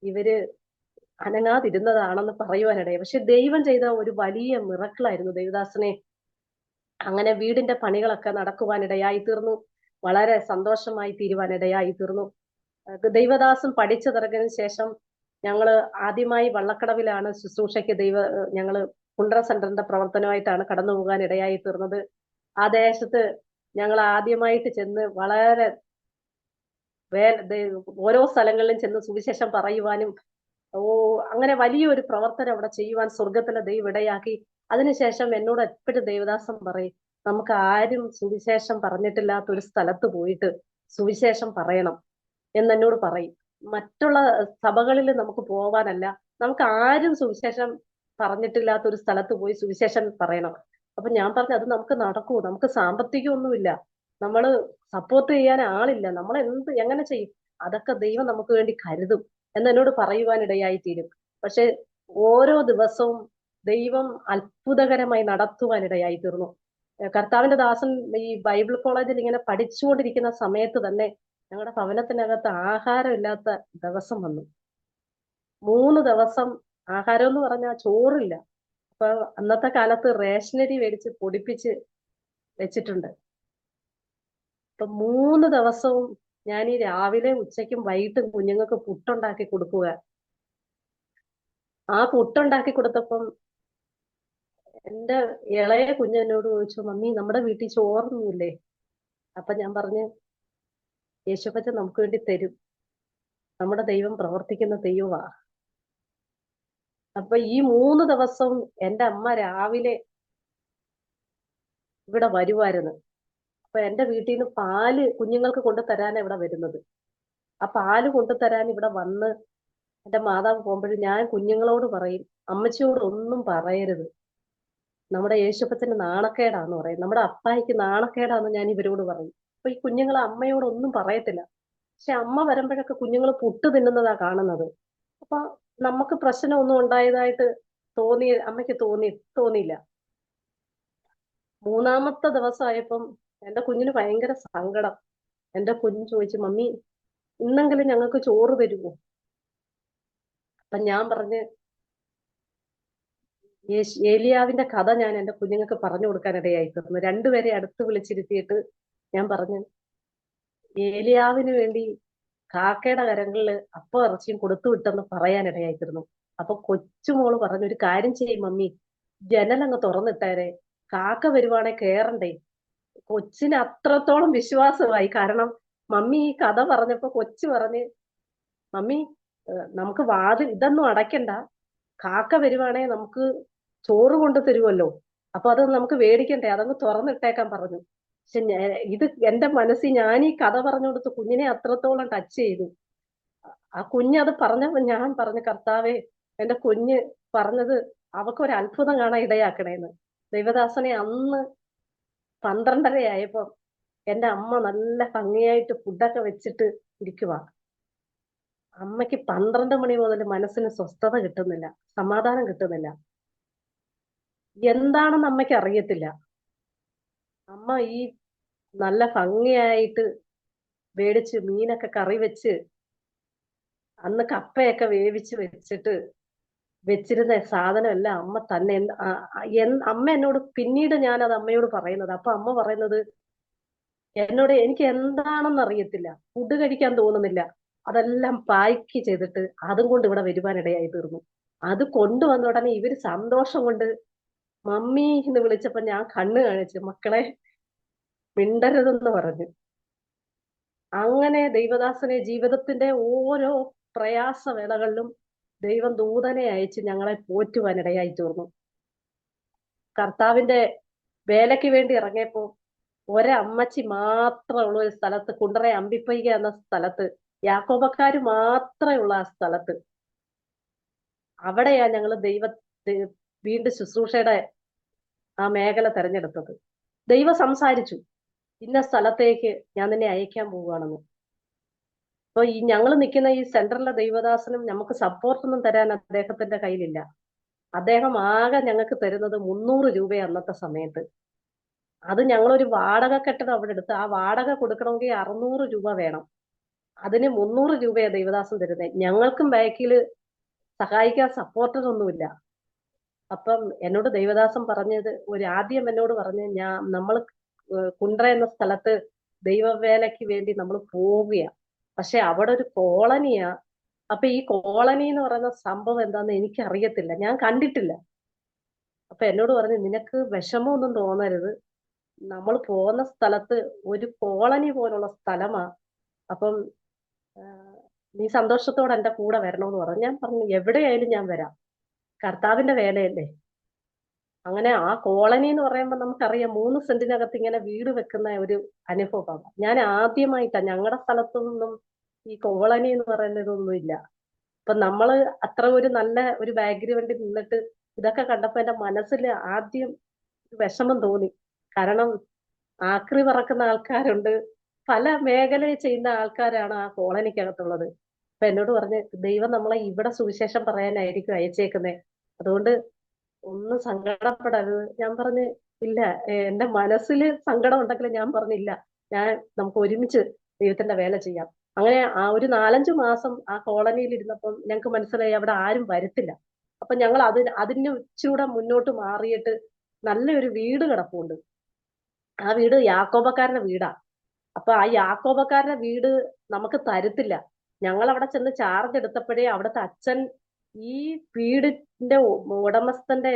S2: ഇവര് അനങ്ങാതിരുന്നതാണെന്ന് പറയുവാനിടയെ. പക്ഷെ ദൈവം ചെയ്ത ഒരു വലിയ മിറക്കിളായിരുന്നു ദേവദാസനെ. അങ്ങനെ വീടിന്റെ പണികളൊക്കെ നടക്കുവാനിടയായി തീർന്നു. വളരെ സന്തോഷമായി തീരുവാനിടയായി തീർന്നു. ദൈവദാസൻ പഠിച്ചിറങ്ങിയതിനു ശേഷം ഞങ്ങള് ആദ്യമായി വള്ളക്കടവിലാണ് ശുശ്രൂഷയ്ക്ക് ഞങ്ങള് കുണ്ട്ര സെന്ററിന്റെ പ്രവർത്തനമായിട്ടാണ് കടന്നു പോകാൻ ഇടയായി തീർന്നത്. ആ ദേശത്ത് ഞങ്ങൾ ആദ്യമായിട്ട് ചെന്ന് വളരെ ഓരോ സ്ഥലങ്ങളിലും ചെന്ന് സുവിശേഷം പറയുവാനും അങ്ങനെ വലിയൊരു പ്രവർത്തനം അവിടെ ചെയ്യുവാൻ സ്വർഗത്തിലെ ദൈവം ഇടയാക്കി. അതിനുശേഷം എന്നോട് എപ്പോഴും ദേവദാസം പറയും, നമുക്ക് ആരും സുവിശേഷം പറഞ്ഞിട്ടില്ലാത്ത ഒരു സ്ഥലത്ത് പോയിട്ട് സുവിശേഷം പറയണം എന്നോട് പറയും. മറ്റുള്ള സഭകളിൽ നമുക്ക് പോവാനല്ല, നമുക്ക് ആരും സുവിശേഷം പറഞ്ഞിട്ടില്ലാത്ത ഒരു സ്ഥലത്ത് പോയി സുവിശേഷം പറയണം. അപ്പൊ ഞാൻ പറഞ്ഞു, അത് നമുക്ക് നടക്കൂ, നമുക്ക് സാമ്പത്തികമൊന്നുമില്ല, നമ്മള് സപ്പോർട്ട് ചെയ്യാൻ ആളില്ല, നമ്മൾ എങ്ങനെ ചെയ്യും, അതൊക്കെ ദൈവം നമുക്ക് വേണ്ടി കരുതും എന്നോട് പറയുവാനിടയായി തീരും. പക്ഷെ ഓരോ ദിവസവും ദൈവം അത്ഭുതകരമായി നടത്തുവാനിടയായി തീർന്നു. കർത്താവിന്റെ ദാസൻ ഈ ബൈബിൾ കോളേജിൽ ഇങ്ങനെ പഠിച്ചുകൊണ്ടിരിക്കുന്ന സമയത്ത് തന്നെ ഞങ്ങളുടെ ഭവനത്തിനകത്ത് ആഹാരമില്ലാത്ത ദിവസം വന്നു. 3 ദിവസം ആഹാരം എന്ന് പറഞ്ഞാൽ ചോറില്ല. അപ്പൊ അന്നത്തെ കാലത്ത് റേഷനരി മേടിച്ച് പൊടിപ്പിച്ച് വെച്ചിട്ടുണ്ട്. അപ്പൊ 3 ദിവസവും ഞാൻ ഈ രാവിലെ ഉച്ചയ്ക്കും വൈകിട്ടും കുഞ്ഞുങ്ങൾക്ക് പുട്ടുണ്ടാക്കി കൊടുക്കുക. ആ പുട്ടുണ്ടാക്കി കൊടുത്തപ്പം എന്റെ ഇളയ കുഞ്ഞെന്നോട് ചോദിച്ചു, മമ്മി നമ്മുടെ വീട്ടിൽ ചോറൊന്നുമില്ലേ? അപ്പൊ ഞാൻ പറഞ്ഞു, യേശുപ്പച്ച നമുക്ക് വേണ്ടി തരും, നമ്മുടെ ദൈവം പ്രവർത്തിക്കുന്ന ദൈവമാ. അപ്പൊ ഈ 3 ദിവസവും എന്റെ അമ്മ രാവിലെ ഇവിടെ വരുമായിരുന്നു. അപ്പൊ എന്റെ വീട്ടിൽ നിന്ന് പാല് കുഞ്ഞുങ്ങൾക്ക് കൊണ്ടുതരാനാണ് ഇവിടെ വരുന്നത്. ആ പാല് കൊണ്ടുതരാൻ ഇവിടെ വന്ന് എന്റെ മാതാവ് പോകുമ്പോഴും ഞാൻ കുഞ്ഞുങ്ങളോട് പറയും, അമ്മച്ചിയോട് ഒന്നും പറയരുത്, നമ്മുടെ യേശുപ്പച്ചന് നാണക്കേടാന്ന് പറയും, നമ്മുടെ അപ്പായിക്ക് നാണക്കേടാന്ന് ഞാൻ ഇവരോട് പറയും. അപ്പൊ ഈ കുഞ്ഞുങ്ങൾ അമ്മയോടൊന്നും പറയത്തില്ല. പക്ഷെ അമ്മ വരുമ്പോഴൊക്കെ കുഞ്ഞുങ്ങൾ പുട്ട് തിന്നുന്നതാ കാണുന്നത്. അപ്പൊ നമുക്ക് പ്രശ്നമൊന്നും ഉണ്ടായതായിട്ട് അമ്മയ്ക്ക് തോന്നിയില്ല. 3-ാമത്തെ ദിവസമായപ്പം എന്റെ കുഞ്ഞിന് ഭയങ്കര സങ്കടം. എന്റെ കുഞ്ഞ് ചോദിച്ചു, മമ്മി ഇന്നെങ്കിലും ഞങ്ങൾക്ക് ചോറ് തരുമോ? അപ്പൊ ഞാൻ പറഞ്ഞ്, ഏലിയാവിന്റെ കഥ ഞാൻ എന്റെ കുഞ്ഞുങ്ങൾക്ക് പറഞ്ഞു കൊടുക്കാനിടയായി തീർന്നു. രണ്ടുപേരെ അടുത്ത് വിളിച്ചിരുത്തിയിട്ട് ഞാൻ പറഞ്ഞു, ഏലിയാവിന് വേണ്ടി കാക്കയുടെ കരങ്ങളില് അപ്പം ഇറച്ചിയും കൊടുത്തു വിട്ടെന്ന് പറയാനിടയായി തീർന്നു. അപ്പൊ കൊച്ചുമോള് പറഞ്ഞു, ഒരു കാര്യം ചെയ്യും മമ്മി, ജനലങ്ങ് തുറന്നിട്ടേരെ, കാക്ക വരുവാണെ കേറണ്ടേ. കൊച്ചിന് അത്രത്തോളം വിശ്വാസമായി. കാരണം മമ്മി ഈ കഥ പറഞ്ഞപ്പോ കൊച്ചു പറഞ്ഞ്, മമ്മി നമുക്ക് ഇതൊന്നും അടയ്ക്കണ്ട, കാക്ക വരുവാണെ നമുക്ക് ചോറ് കൊണ്ട് തരുമല്ലോ, അപ്പൊ അത് നമുക്ക് മേടിക്കണ്ടേ, അതങ്ങ് തുറന്നിട്ടേക്കാൻ പറഞ്ഞു. പക്ഷെ ഇത് എന്റെ മനസ്സിൽ ഞാൻ ഈ കഥ പറഞ്ഞു കൊടുത്ത് കുഞ്ഞിനെ അത്രത്തോളം ടച്ച് ചെയ്തു. ആ കുഞ്ഞത് പറഞ്ഞപ്പോ ഞാൻ പറഞ്ഞു, കർത്താവേ, എന്റെ കുഞ്ഞ് പറഞ്ഞത് അവക്കൊരു അത്ഭുതം കാണാൻ ഇടയാക്കണേന്ന്. ദൈവദാസനെ അന്ന് 12:30 ആയപ്പോ എന്റെ അമ്മ നല്ല ഭംഗിയായിട്ട് ഫുഡൊക്കെ വെച്ചിട്ട് ഇരിക്കുവാ. അമ്മയ്ക്ക് 12 മണി മുതൽ മനസ്സിന് സ്വസ്ഥത കിട്ടുന്നില്ല, സമാധാനം കിട്ടുന്നില്ല. എന്താണെന്ന് അമ്മയ്ക്ക് അറിയത്തില്ല. അമ്മ ഈ നല്ല ഭംഗിയായിട്ട് മേടിച്ച് മീനൊക്കെ കറി വെച്ച് അന്ന് കപ്പയൊക്കെ വേവിച്ച് വെച്ചിരുന്ന സാധനമല്ല അമ്മ തന്നെ. അമ്മ എന്നോട് പിന്നീട് ഞാനത് അമ്മയോട് പറയുന്നത്. അപ്പൊ അമ്മ പറയുന്നത്, എന്നോട് എനിക്ക് എന്താണെന്ന് അറിയത്തില്ല, ഫുഡ് കഴിക്കാൻ തോന്നുന്നില്ല, അതെല്ലാം പായ്ക്ക് ചെയ്തിട്ട് അതും കൊണ്ട് ഇവിടെ വരുവാനിടയായി തീർന്നു. അത് കൊണ്ടുവന്ന ഉടനെ ഇവര് സന്തോഷം കൊണ്ട് മമ്മി എന്ന് വിളിച്ചപ്പോ ഞാൻ കണ്ണ് കാണിച്ചു, മക്കളെ മിണ്ടരുതെന്ന് പറഞ്ഞു. അങ്ങനെ ദൈവദാസനെ ജീവിതത്തിന്റെ ഓരോ പ്രയാസവേളകളിലും ദൈവം ദൂതനെ അയച്ച് ഞങ്ങളെ പോറ്റുവാനിടയായി തീർന്നു. കർത്താവിന്റെ വേലയ്ക്ക് വേണ്ടി ഇറങ്ങിയപ്പോ ഒരമ്മച്ചി മാത്രമുള്ള ഒരു സ്ഥലത്ത്, കുണ്ടറ അമ്പിപ്പയ്ക എന്ന സ്ഥലത്ത്, യാക്കോബക്കാര് മാത്രമേ ഉള്ള ആ സ്ഥലത്ത്, അവിടെയാ ഞങ്ങൾ വീണ്ടും ശുശ്രൂഷയുടെ ആ മേഖല തെരഞ്ഞെടുത്തത്. ദൈവം സംസാരിച്ചു, ഇന്ന സ്ഥലത്തേക്ക് ഞാൻ നിന്നെ അയക്കാൻ പോവുകയാണെന്ന്. അപ്പൊ ഞങ്ങൾ നിൽക്കുന്ന ഈ സെന്ററിലെ ദൈവദാസനും നമുക്ക് സപ്പോർട്ടൊന്നും തരാൻ അദ്ദേഹത്തിന്റെ കയ്യിലില്ല. അദ്ദേഹം ആകെ ഞങ്ങൾക്ക് തരുന്നത് 300 രൂപ അന്നത്തെ സമയത്ത്. അത് ഞങ്ങളൊരു വാടക കെട്ടിടം അവിടെ എടുത്ത് ആ വാടക കൊടുക്കണമെങ്കിൽ 600 രൂപ വേണം. അതിന് 300 രൂപയാണ് ദൈവദാസൻ തരുന്നത്. ഞങ്ങൾക്കും ബാക്കിൽ സഹായിക്കാൻ സപ്പോർട്ടറൊന്നുമില്ല. അപ്പം എന്നോട് ദൈവദാസൻ പറഞ്ഞത്, ആദ്യം എന്നോട് പറഞ്ഞ്, നമ്മൾ കുണ്ട്ര എന്ന സ്ഥലത്ത് ദൈവവേലയ്ക്ക് വേണ്ടി നമ്മൾ പോവുകയാണ്, പക്ഷെ അവിടെ ഒരു കോളനിയാ. അപ്പൊ ഈ കോളനി എന്ന് പറയുന്ന സംഭവം എന്താന്ന് എനിക്ക് അറിയത്തില്ല, ഞാൻ കണ്ടിട്ടില്ല. അപ്പൊ എന്നോട് പറഞ്ഞു, നിനക്ക് വിഷമമൊന്നും തോന്നരുത്, നമ്മൾ പോകുന്ന സ്ഥലത്ത് ഒരു കോളനി പോലുള്ള സ്ഥലമാ. അപ്പം നീ സന്തോഷത്തോടെ എന്റെ കൂടെ വരണമെന്ന് പറഞ്ഞു. ഞാൻ പറഞ്ഞു, എവിടെയായാലും ഞാൻ വരാം, കർത്താവിന്റെ വേലയല്ലേ. അങ്ങനെ ആ കോളനി എന്ന് പറയുമ്പോൾ നമുക്കറിയാം 3 സെന്റിനകത്ത് ഇങ്ങനെ വീട് വെക്കുന്ന ഒരു അനുഭവമാണ്. ഞാൻ ആദ്യമായിട്ടാണ്, ഞങ്ങളുടെ സ്ഥലത്തൊന്നും ഈ കോളനി എന്ന് പറയുന്നതൊന്നും ഇല്ല. അപ്പൊ നമ്മള് അത്ര ഒരു നല്ല ഒരു ബാക്ക്ഗ്രൗണ്ടിൽ നിന്നിട്ട് ഇതൊക്കെ കണ്ടപ്പോ എന്റെ മനസ്സിൽ ആദ്യം വിഷമം തോന്നി. കാരണം ആക്രി പറക്കുന്ന ആൾക്കാരുണ്ട്, പല മേഖലയിൽ ചെയ്യുന്ന ആൾക്കാരാണ് ആ കോളനിക്കകത്തുള്ളത്. അപ്പൊ എന്നോട് പറഞ്ഞ്, ദൈവം നമ്മളെ ഇവിടെ സുവിശേഷം പറയാനായിരിക്കും അയച്ചേക്കുന്നേ, അതുകൊണ്ട് ഒന്നും സങ്കടപ്പെടരുത്. ഞാൻ പറഞ്ഞ്, ഇല്ല, എന്റെ മനസ്സിൽ സങ്കടം ഉണ്ടെങ്കിലും ഞാൻ പറഞ്ഞില്ല, നമുക്ക് ഒരുമിച്ച് ദൈവത്തിന്റെ വേല ചെയ്യാം. അങ്ങനെ ആ ഒരു 4-5 മാസം ആ കോളനിയിൽ ഇരുന്നപ്പം ഞങ്ങൾക്ക് മനസ്സിലായി അവിടെ ആരും വരത്തില്ല. അപ്പൊ ഞങ്ങൾ അതിന് ഇച്ചിരൂടെ മുന്നോട്ട് മാറിയിട്ട് നല്ലൊരു വീട് കിടപ്പുണ്ട്. ആ വീട് യാക്കോബക്കാരുടെ വീടാ. അപ്പൊ ആ യാക്കോബക്കാരുടെ വീട് നമുക്ക് തരത്തില്ല. ഞങ്ങൾ അവിടെ ചെന്ന് ചാർജ് എടുത്തപ്പോഴേ അവിടുത്തെ അച്ഛൻ ഈ വീടിന്റെ ഉടമസ്ഥന്റെ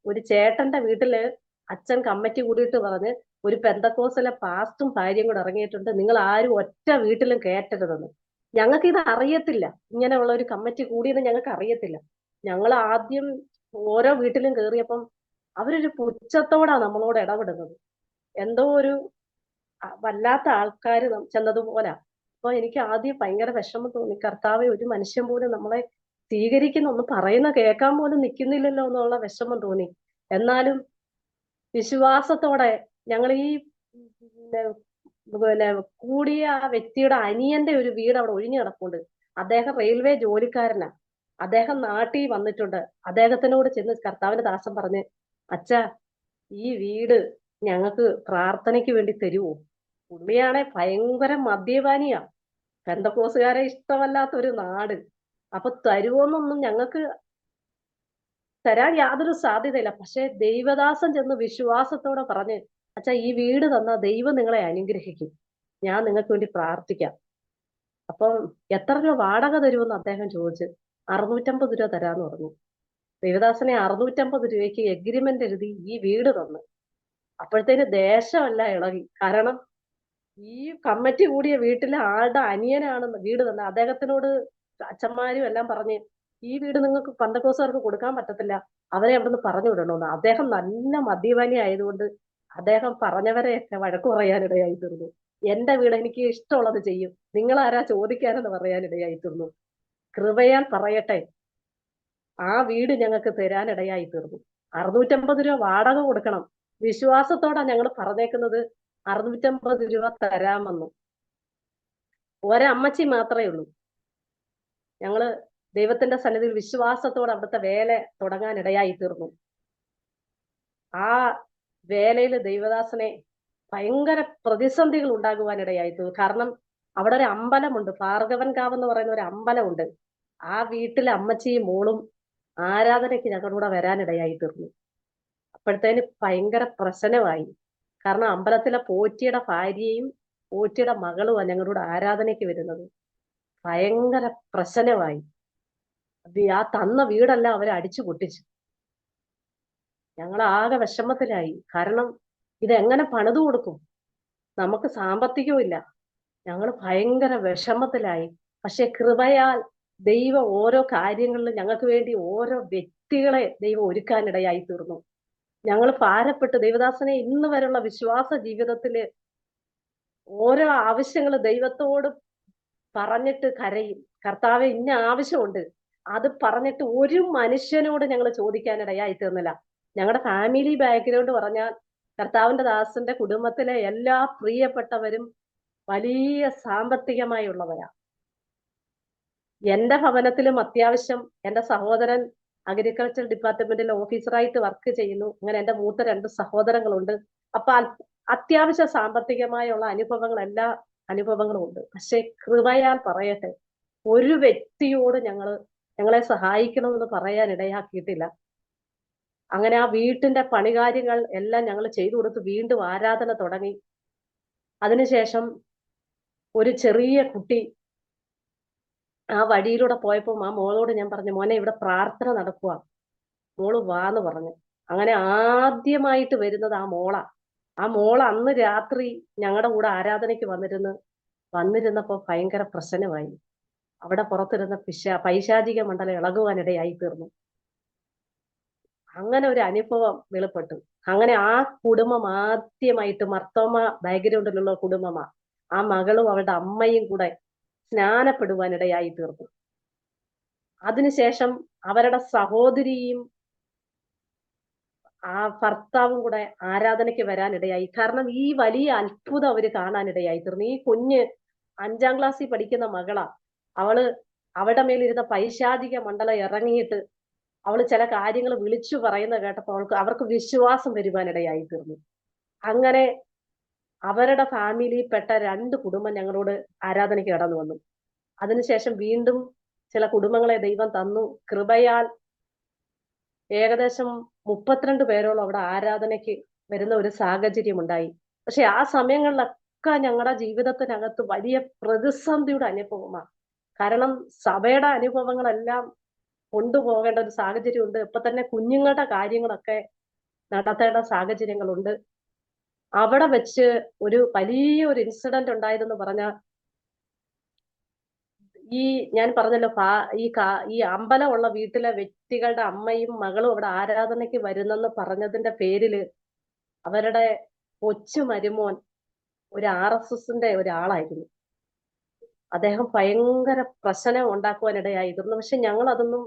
S2: ഒരു ചേട്ടന്റെ വീട്ടില് അച്ഛൻ കമ്മിറ്റി കൂടിയിട്ട് പറഞ്ഞ്, ഒരു പെന്തക്കോസിലെ പാസ്റ്റും ഭാര്യയും കൂടെ ഇറങ്ങിയിട്ടുണ്ട്, നിങ്ങൾ ആരും ഒറ്റ വീട്ടിലും കയറ്റരുതെന്ന്. ഞങ്ങൾക്ക് ഇത് അറിയത്തില്ല, ഇങ്ങനെയുള്ള ഒരു കമ്മിറ്റി കൂടിയെന്ന് ഞങ്ങൾക്ക് അറിയത്തില്ല. ഞങ്ങൾ ആദ്യം ഓരോ വീട്ടിലും കയറിയപ്പം അവരൊരു പുച്ഛത്തോടാ നമ്മളോട് ഇടപെടുന്നത്. എന്തോ ഒരു വല്ലാത്ത ആൾക്കാർ ചെന്നതുപോലെ. അപ്പൊ എനിക്ക് ആദ്യം ഭയങ്കര വിഷമം തോന്നി, കർത്താവെ, ഒരു മനുഷ്യൻ പോലും നമ്മളെ സ്വീകരിക്കുന്ന, ഒന്ന് പറയുന്ന കേൾക്കാൻ പോലും നിൽക്കുന്നില്ലല്ലോ എന്നുള്ള വിഷമം തോന്നി. എന്നാലും വിശ്വാസത്തോടെ ഞങ്ങൾ ഈ പിന്നെ കൂടിയ ആ വ്യക്തിയുടെ അനിയന്റെ ഒരു വീട് അവിടെ ഒഴിഞ്ഞു കിടപ്പുണ്ട്. അദ്ദേഹം റെയിൽവേ ജോലിക്കാരനാ. അദ്ദേഹം നാട്ടിൽ വന്നിട്ടുണ്ട്. അദ്ദേഹത്തിനോട് ചെന്ന് കർത്താവിന്റെ ദാസൻ പറഞ്ഞ്, അച്ഛാ, ഈ വീട് ഞങ്ങൾക്ക് പ്രാർത്ഥനയ്ക്ക് വേണ്ടി തരുവോ? പുള്ളിയാണെ ഭയങ്കര മദ്യപാനിയാ, പെന്തക്കോസുകാരെ ഇഷ്ടമല്ലാത്ത ഒരു നാട്. അപ്പൊ തരുവോന്നൊന്നും ഞങ്ങൾക്ക് തരാൻ യാതൊരു സാധ്യതയില്ല. പക്ഷെ ദൈവദാസൻ ചെന്ന് വിശ്വാസത്തോടെ പറഞ്ഞ്, അച്ഛാ, ഈ വീട് തന്ന ദൈവം നിങ്ങളെ അനുഗ്രഹിക്കും, ഞാൻ നിങ്ങൾക്ക് വേണ്ടി പ്രാർത്ഥിക്കാം. അപ്പം എത്ര രൂപ വാടക തരുമെന്ന് അദ്ദേഹം ചോദിച്ചു. 650 രൂപ തരാന്ന് പറഞ്ഞു. ദൈവദാസനെ 650 രൂപയ്ക്ക് എഗ്രിമെന്റ് എഴുതി ഈ വീട് തന്നു. അപ്പോഴത്തേന് ദേശമല്ല ഇളകി. കാരണം ഈ കമ്മിറ്റി കൂടിയ വീട്ടിലെ ആളുടെ അനിയനാണ് വീട് തന്നെ. അദ്ദേഹത്തിനോട് അച്ഛന്മാരും എല്ലാം പറഞ്ഞ്, ഈ വീട് നിങ്ങൾക്ക് പന്തക്കോസുകാർക്ക് കൊടുക്കാൻ പറ്റത്തില്ല, അവരെ അവിടുന്ന് പറഞ്ഞു വിടണമെന്ന്. അദ്ദേഹം നല്ല മദ്യപാനി ആയതുകൊണ്ട് അദ്ദേഹം പറഞ്ഞവരെയൊക്കെ വഴക്കു പറയാനിടയായി തീർന്നു. എന്റെ വീട് എനിക്ക് ഇഷ്ടമുള്ളത് ചെയ്യും, നിങ്ങൾ ആരാ ചോദിക്കാനെന്ന് പറയാനിടയായി തീർന്നു. കൃപയാൽ പറയട്ടെ, ആ വീട് ഞങ്ങൾക്ക് തരാനിടയായി തീർന്നു. 650 രൂപ വാടക കൊടുക്കണം. വിശ്വാസത്തോടെ ഞങ്ങൾ പറഞ്ഞേക്കുന്നത് 650 രൂപ തരാമെന്നു. ഒരമ്മച്ചി മാത്രമേ ഉള്ളൂ. ഞങ്ങള് ദൈവത്തിന്റെ സന്നിധിയിൽ വിശ്വാസത്തോടെ അവിടുത്തെ വേല തുടങ്ങാൻ ഇടയായി തീർന്നു. ആ വേലയിൽ ദൈവദാസനെ ഭയങ്കര പ്രതിസന്ധികൾ ഉണ്ടാകുവാനിടയായി തീർന്നു. കാരണം അവിടെ ഒരു അമ്പലമുണ്ട്, ഭാർഗവൻകാവ് എന്ന് പറയുന്ന ഒരു അമ്പലമുണ്ട്. ആ വീട്ടിലെ അമ്മച്ചിയും മോളും ആരാധനയ്ക്ക് ഞങ്ങളുടെ വരാനിടയായി തീർന്നു. അപ്പോഴത്തേന് ഭയങ്കര പ്രശ്നമായി. കാരണം അമ്പലത്തിലെ പോറ്റിയുടെ ഭാര്യയും പോറ്റിയുടെ മകളുമാണ് ഞങ്ങളുടെ ആരാധനയ്ക്ക് വരുന്നത്. ഭയങ്കര പ്രശ്നമായി. ആ തന്ന വീടെല്ലാം അവരെ അടിച്ചു പൊട്ടിച്ചു. ഞങ്ങൾ ആകെ വിഷമത്തിലായി. കാരണം ഇതെങ്ങനെ പണിതു കൊടുക്കും? നമുക്ക് സാമ്പത്തികവും ഇല്ല. ഞങ്ങൾ ഭയങ്കര വിഷമത്തിലായി. പക്ഷെ കൃപയാൽ ദൈവം ഓരോ കാര്യങ്ങളിലും ഞങ്ങൾക്ക് വേണ്ടി ഓരോ വ്യക്തികളെ ദൈവം ഒരുക്കാനിടയായി തീർന്നു. ഞങ്ങൾ ഭാരപ്പെട്ട് ദൈവദാസനെ ഇന്ന് വരെയുള്ള വിശ്വാസ ജീവിതത്തില് ഓരോ ആവശ്യങ്ങൾ ദൈവത്തോട് പറഞ്ഞിട്ട് കരയും. കർത്താവെ, ഇന്ന ആവശ്യമുണ്ട്, അത് പറഞ്ഞിട്ട് ഒരു മനുഷ്യനോട് ഞങ്ങൾ ചോദിക്കാനിടയായി തീർന്നില്ല. ഞങ്ങളുടെ ഫാമിലി ബാക്ക്ഗ്രൗണ്ട് പറഞ്ഞാൽ കർത്താവിന്റെ ദാസന്റെ കുടുംബത്തിലെ എല്ലാ പ്രിയപ്പെട്ടവരും വലിയ സാമ്പത്തികമായുള്ളവരാ. എന്റെ ഭവനത്തിലും അത്യാവശ്യം എന്റെ സഹോദരൻ അഗ്രികൾച്ചർ ഡിപ്പാർട്ട്മെന്റിൽ ഓഫീസറായിട്ട് വർക്ക് ചെയ്യുന്നു. അങ്ങനെ എന്റെ മൂത്ത 2 സഹോദരങ്ങളുണ്ട്. അപ്പൊ അത്യാവശ്യ സാമ്പത്തികമായുള്ള എല്ലാ അനുഭവങ്ങളും ഉണ്ട്. പക്ഷെ കൃപയാൽ പറയട്ടെ, ഒരു വ്യക്തിയോട് ഞങ്ങളെ സഹായിക്കണമെന്ന് പറയാൻ ഇടയാക്കിയിട്ടില്ല. അങ്ങനെ ആ വീട്ടിന്റെ പണികാര്യങ്ങൾ എല്ലാം ഞങ്ങൾ ചെയ്തു കൊടുത്ത് വീണ്ടും ആരാധന തുടങ്ങി. അതിനുശേഷം ഒരു ചെറിയ കുട്ടി ആ വഴിയിലൂടെ പോയപ്പോ ആ മോളോട് ഞാൻ പറഞ്ഞു, മോനെ ഇവിടെ പ്രാർത്ഥന നടക്കുക, മോള് വാന്ന് പറഞ്ഞു. അങ്ങനെ ആദ്യമായിട്ട് വരുന്നത് ആ മോളാ. ആ മോൾ അന്ന് രാത്രി ഞങ്ങളുടെ കൂടെ ആരാധനയ്ക്ക് വന്നിരുന്നപ്പോ ഭയങ്കര പ്രശ്നമായി. അവിടെ പുറത്തിരുന്ന പൈശാചിക മണ്ഡലം ഇളകുവാനിടയായി തീർന്നു. അങ്ങനെ ഒരു അനുഭവം വെളിപ്പെട്ടു. അങ്ങനെ ആ കുടുംബം ആദ്യമായിട്ട് മർത്തോമ ബാക്ക്ഗ്രൗണ്ടിലുള്ള കുടുംബമാ. ആ മകളും അവളുടെ അമ്മയും കൂടെ സ്നാനപ്പെടുവാനിടയായി തീർന്നു. അതിനുശേഷം അവരുടെ സഹോദരിയും ആ ഭർത്താവും കൂടെ ആരാധനയ്ക്ക് വരാനിടയായി. കാരണം ഈ വലിയ അത്ഭുതം അവര് കാണാനിടയായി തീർന്നു. ഈ കുഞ്ഞ് 5ാം ക്ലാസ്സിൽ പഠിക്കുന്ന മകളാ. അവളുടെ മേലിരുന്ന പൈശാചിക മണ്ഡലം ഇറങ്ങിയിട്ട് അവള് ചില കാര്യങ്ങൾ വിളിച്ചു പറയുന്നത് കേട്ടപ്പോൾ അവർക്ക് വിശ്വാസം വരുവാനിടയായി തീർന്നു. അങ്ങനെ അവരുടെ ഫാമിലിയിൽപ്പെട്ട 2 കുടുംബം ഞങ്ങളോട് ആരാധനയ്ക്ക് കടന്നു വന്നു. അതിനുശേഷം വീണ്ടും ചില കുടുംബങ്ങളെ ദൈവം തന്നു. കൃപയാൽ ഏകദേശം 32 പേരോളം അവിടെ ആരാധനയ്ക്ക് വരുന്ന ഒരു സാഹചര്യം ഉണ്ടായി. പക്ഷെ ആ സമയങ്ങളിലൊക്കെ ഞങ്ങളുടെ ജീവിതത്തിനകത്ത് വലിയ പ്രതിസന്ധിയുടെ അനുഭവമാണ്. കാരണം സഭയുടെ അനുഭവങ്ങളെല്ലാം കൊണ്ടുപോകേണ്ട ഒരു സാഹചര്യമുണ്ട്. ഇപ്പൊ തന്നെ കുഞ്ഞുങ്ങളുടെ കാര്യങ്ങളൊക്കെ നടത്തേണ്ട സാഹചര്യങ്ങളുണ്ട്. അവിടെ വെച്ച് ഒരു വലിയൊരു ഇൻസിഡന്റ് ഉണ്ടായതെന്ന് പറഞ്ഞാൽ, ഞാൻ പറഞ്ഞല്ലോ, ഈ അമ്പലമുള്ള വീട്ടിലെ വ്യക്തികളുടെ അമ്മയും മകളും അവിടെ ആരാധനയ്ക്ക് വരുന്നെന്ന് പറഞ്ഞതിന്റെ പേരില് അവരുടെ കൊച്ചു മരുമോൻ ഒരു RSSന്റെ ഒരാളായിരുന്നു. അദ്ദേഹം ഭയങ്കര പ്രശ്നം ഉണ്ടാക്കുവാനിടയായിരുന്നു. പക്ഷെ ഞങ്ങൾ അതൊന്നും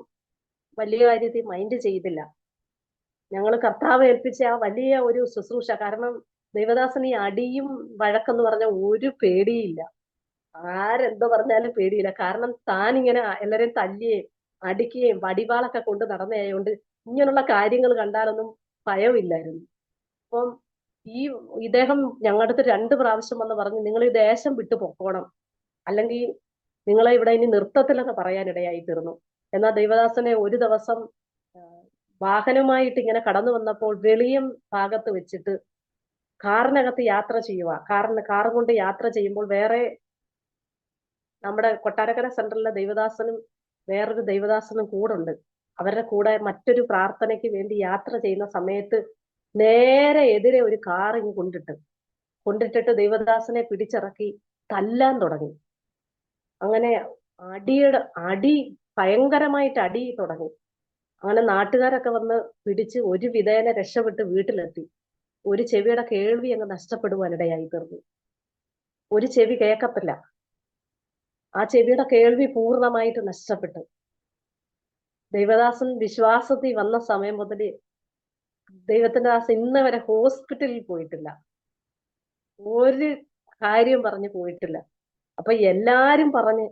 S2: വലിയ കാര്യത്തിൽ മൈൻഡ് ചെയ്തില്ല. ഞങ്ങൾ കർത്താവ് ഏൽപ്പിച്ച ആ വലിയ ഒരു ശുശ്രൂഷ. കാരണം ദൈവദാസന് ഈ അടിയും വഴക്കെന്ന് പറഞ്ഞ ഒരു പേടിയില്ല. ആരെന്തോ പറഞ്ഞാലും പേടിയില്ല. കാരണം താൻ ഇങ്ങനെ എല്ലാരെയും തല്ലുകയും അടിക്കുകയും വടിവാളൊക്കെ കൊണ്ട് നടന്നതായോണ്ട് ഇങ്ങനെയുള്ള കാര്യങ്ങൾ കണ്ടാലൊന്നും ഭയമില്ലായിരുന്നു. അപ്പം ഇദ്ദേഹം ഞങ്ങളുടെ അടുത്ത് 2 പ്രാവശ്യം വന്ന് പറഞ്ഞു, നിങ്ങൾ ഈ ദേശം വിട്ടു പൊക്കോണം, അല്ലെങ്കിൽ നിങ്ങളെ ഇവിടെ ഇനി നൃത്തത്തിലൊക്കെ പറയാനിടയായി തീർന്നു. എന്നാൽ ദൈവദാസനെ ഒരു ദിവസം വാഹനമായിട്ട് ഇങ്ങനെ കടന്നു വന്നപ്പോൾ വെളിയം ഭാഗത്ത് വെച്ചിട്ട് കാറിനകത്ത് യാത്ര ചെയ്യുക. കാർ കൊണ്ട് യാത്ര ചെയ്യുമ്പോൾ വേറെ നമ്മുടെ കൊട്ടാരക്കര സെന്ററിലെ ദൈവദാസനും വേറൊരു ദൈവദാസനും കൂടെ ഉണ്ട്. അവരുടെ കൂടെ മറ്റൊരു പ്രാർത്ഥനയ്ക്ക് വേണ്ടി യാത്ര ചെയ്യുന്ന സമയത്ത് നേരെ എതിരെ ഒരു കാർ കൊണ്ടിട്ടിട്ട് ദൈവദാസനെ പിടിച്ചിറക്കി തല്ലാൻ തുടങ്ങി. അങ്ങനെ അടി ഭയങ്കരമായിട്ട് അടി തുടങ്ങി. അങ്ങനെ നാട്ടുകാരൊക്കെ വന്ന് പിടിച്ച് ഒരു വിധേന രക്ഷപ്പെട്ട് വീട്ടിലെത്തി. ഒരു ചെവിയുടെ കേൾവി അങ്ങ് നഷ്ടപ്പെടുവാനിടയായി തീർന്നു. ഒരു ചെവി കേൾക്കത്തില്ല. ആ ചെവിയുടെ കേൾവി പൂർണ്ണമായിട്ട് നഷ്ടപ്പെട്ടു. ദൈവദാസൻ വിശ്വാസത്തിൽ വന്ന സമയം മുതൽ ദൈവത്തിന്റെ ദാസൻ ഇന്ന് വരെ ഹോസ്പിറ്റലിൽ പോയിട്ടില്ല. ഒരു കാര്യം പറഞ്ഞു പോയിട്ടില്ല. അപ്പൊ എല്ലാരും പറഞ്ഞ്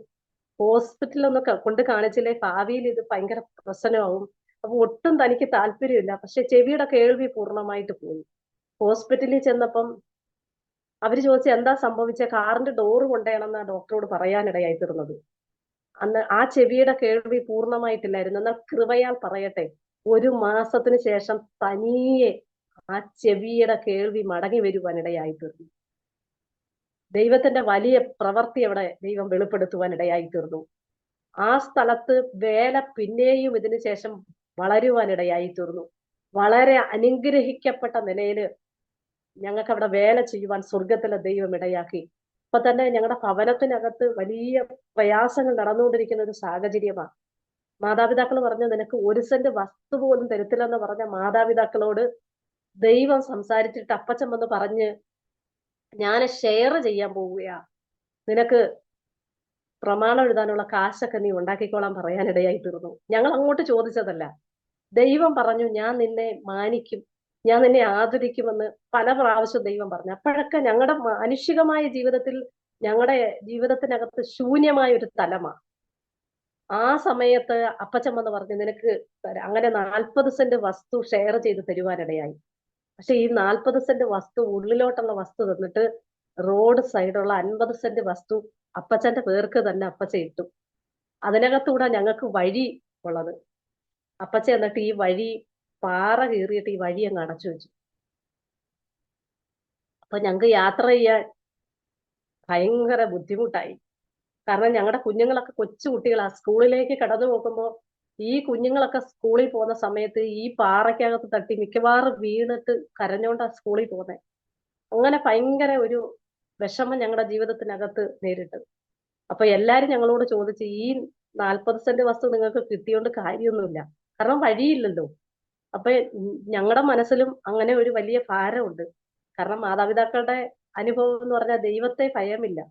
S2: ഹോസ്പിറ്റലൊന്നും കൊണ്ട് കാണിച്ചില്ലേ, ഭാവിയിൽ ഇത് ഭയങ്കര പ്രശ്നമാവും. അപ്പൊ ഒട്ടും തനിക്ക് താല്പര്യമില്ല. പക്ഷെ ചെവിയുടെ കേൾവി പൂർണ്ണമായിട്ട് പോയി. ഹോസ്പിറ്റലിൽ ചെന്നപ്പം അവര് ചോദിച്ച എന്താ സംഭവിച്ച, കാറിന്റെ ഡോറ് കൊണ്ടേണെന്നാ ഡോക്ടറോട് പറയാനിടയായി തീർന്നത്. അന്ന് ആ ചെവിയുടെ കേൾവി പൂർണ്ണമായിട്ടില്ലായിരുന്നു. എന്നാൽ കൃപയാൽ പറയട്ടെ, 1 മാസത്തിന് ശേഷം തനിയെ ആ ചെവിയുടെ കേൾവി മടങ്ങി വരുവാനിടയായി തീർന്നു. ദൈവത്തിന്റെ വലിയ പ്രവൃത്തി അവിടെ ദൈവം വെളിപ്പെടുത്തുവാനിടയായി തീർന്നു. ആ സ്ഥലത്ത് വേല പിന്നെയും ഇതിനു ശേഷം വളരുവാനിടയായി തീർന്നു. വളരെ അനുഗ്രഹിക്കപ്പെട്ട നിലയിൽ ഞങ്ങൾക്ക് അവിടെ വേല ചെയ്യുവാൻ സ്വർഗത്തിലെ ദൈവം ഇടയാക്കി. ഇപ്പൊ തന്നെ ഞങ്ങളുടെ ഭവനത്തിനകത്ത് വലിയ പ്രയാസങ്ങൾ നടന്നുകൊണ്ടിരിക്കുന്ന ഒരു സാഹചര്യമാണ്. മാതാപിതാക്കൾ പറഞ്ഞു, നിനക്ക് 1 സെന്റ് വസ്തു പോലും തരത്തില്ലെന്ന് പറഞ്ഞ മാതാപിതാക്കളോട് ദൈവം സംസാരിച്ചിട്ട് അപ്പച്ചൻ വന്ന് പറഞ്ഞ്, ഞാൻ ഷെയർ ചെയ്യാൻ പോവുകയാ, നിനക്ക് പ്രമാണം എഴുതാനുള്ള കാശൊക്കെ നീ ഉണ്ടാക്കിക്കോളാൻ പറയാനിടയായി തീർന്നു. ഞങ്ങൾ അങ്ങോട്ട് ചോദിച്ചതല്ല. ദൈവം പറഞ്ഞു, ഞാൻ നിന്നെ മാനിക്കും, ഞാൻ നിന്നെ ആദരിക്കുമെന്ന് പല പ്രാവശ്യം ദൈവം പറഞ്ഞു. അപ്പോഴൊക്കെ ഞങ്ങളുടെ മാനുഷികമായ ജീവിതത്തിൽ, ഞങ്ങളുടെ ജീവിതത്തിനകത്ത് ശൂന്യമായ ഒരു തലമാണ്. ആ സമയത്ത് അപ്പച്ചൻ വന്ന് പറഞ്ഞു, നിനക്ക് അങ്ങനെ 40 സെന്റ് വസ്തു ഷെയർ ചെയ്ത് തരുവാനിടയായി. പക്ഷെ ഈ 40 സെന്റ് വസ്തു, ഉള്ളിലോട്ടുള്ള വസ്തു തന്നിട്ട് റോഡ് സൈഡുള്ള 50 സെന്റ് വസ്തു അപ്പച്ചന്റെ പേർക്ക് തന്നെ അപ്പച്ച ഇട്ടു. അതിനകത്തൂടെ ഞങ്ങൾക്ക് വഴി ഉള്ളത്. അപ്പച്ച എന്നിട്ട് ഈ വഴി പാറ കീറിയിട്ട് ഈ വഴി അങ്ങ് അടച്ചു വെച്ചു. അപ്പൊ ഞങ്ങൾക്ക് യാത്ര ചെയ്യാൻ ഭയങ്കര ബുദ്ധിമുട്ടായി. കാരണം ഞങ്ങളുടെ കുഞ്ഞുങ്ങളൊക്കെ കൊച്ചു കുട്ടികളാ. സ്കൂളിലേക്ക് കടന്നു പോകുമ്പോൾ ഈ കുഞ്ഞുങ്ങളൊക്കെ സ്കൂളിൽ പോകുന്ന സമയത്ത് ഈ പാറയ്ക്കകത്ത് തട്ടി മിക്കവാറും വീണിട്ട് കരഞ്ഞോണ്ടാ സ്കൂളിൽ പോകുന്നത്. അങ്ങനെ ഭയങ്കര ഒരു വിഷമം ഞങ്ങളുടെ ജീവിതത്തിനകത്ത് നേരിട്ട്. അപ്പൊ എല്ലാരും ഞങ്ങളോട് ചോദിച്ചു, ഈ 40 സെന്റ് വസ്തു നിങ്ങൾക്ക് കിട്ടിയോണ്ട് കാര്യമൊന്നുമില്ല, കാരണം വഴിയില്ലല്ലോ. അപ്പൊ ഞങ്ങളുടെ മനസ്സിലും അങ്ങനെ ഒരു വലിയ ഭാരമുണ്ട്. കാരണം മാതാപിതാക്കളുടെ അനുഭവം എന്ന് പറഞ്ഞാൽ ദൈവത്തെ ഭയമില്ല.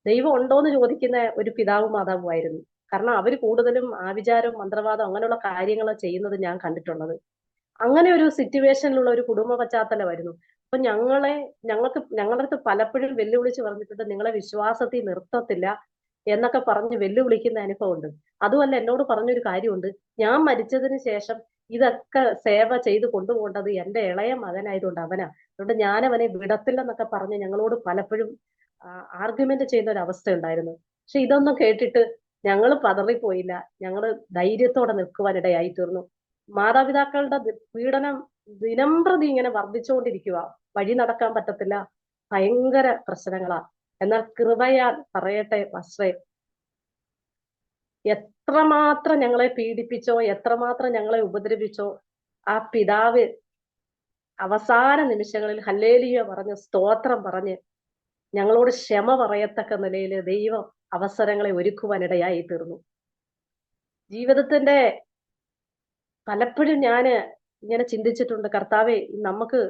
S2: ദൈവം ഉണ്ടോന്ന് ചോദിക്കുന്ന ഒരു പിതാവും മാതാവും ആയിരുന്നു. കാരണം അവര് കൂടുതലും ആഭിചാരം, മന്ത്രവാദം അങ്ങനെയുള്ള കാര്യങ്ങൾ ചെയ്യുന്നത് ഞാൻ കണ്ടിട്ടുള്ളത്. അങ്ങനെ ഒരു സിറ്റുവേഷനിലുള്ള ഒരു കുടുംബ പശ്ചാത്തലമായിരുന്നു. അപ്പൊ ഞങ്ങളുടെ അടുത്ത് പലപ്പോഴും വെല്ലുവിളിച്ച് പറഞ്ഞിട്ടുണ്ട്, നിങ്ങളെ വിശ്വാസത്തിൽ നിർത്തത്തില്ല എന്നൊക്കെ പറഞ്ഞ് വെല്ലുവിളിക്കുന്ന അനുഭവമുണ്ട്. അതുമല്ല, എന്നോട് പറഞ്ഞൊരു കാര്യമുണ്ട്, ഞാൻ മരിച്ചതിന് ശേഷം ഇതൊക്കെ സേവ ചെയ്ത് കൊണ്ടുപോകേണ്ടത് എന്റെ ഇളയ മകനായതുകൊണ്ട് അവനാ, അതുകൊണ്ട് ഞാൻ അവനെ വിടത്തില്ലെന്നൊക്കെ പറഞ്ഞ് ഞങ്ങളോട് പലപ്പോഴും ആർഗ്യുമെന്റ് ചെയ്യുന്ന ഒരു അവസ്ഥ ഉണ്ടായിരുന്നു. പക്ഷെ ഇതൊന്നും കേട്ടിട്ട് ഞങ്ങൾ പതറിപ്പോയില്ല. ഞങ്ങള് ധൈര്യത്തോടെ നിൽക്കുവാനിടയായി തീർന്നു. മാതാപിതാക്കളുടെ പീഡനം ദിനം പ്രതി ഇങ്ങനെ വർദ്ധിച്ചുകൊണ്ടിരിക്കുക. വഴി നടക്കാൻ പറ്റത്തില്ല, ഭയങ്കര പ്രശ്നങ്ങളാ. എന്നാൽ കൃപയാൽ പറയട്ടെ വസ്ത്രേ, എത്രമാത്രം ഞങ്ങളെ പീഡിപ്പിച്ചോ, എത്രമാത്രം ഞങ്ങളെ ഉപദ്രവിച്ചോ, ആ പിതാവ് അവസാന നിമിഷങ്ങളിൽ ഹല്ലേലൂയ പറഞ്ഞ്, സ്തോത്രം പറഞ്ഞ് ഞങ്ങളോട് ക്ഷമ പറയത്തക്ക നിലയിൽ ദൈവം അവസരങ്ങളെ ഒരുക്കുവാനിടയായി തീർന്നു. ജീവിതത്തിന്റെ പലപ്പോഴും ഞാന് ഇങ്ങനെ ചിന്തിച്ചിട്ടുണ്ട്, കർത്താവെ നമുക്ക്,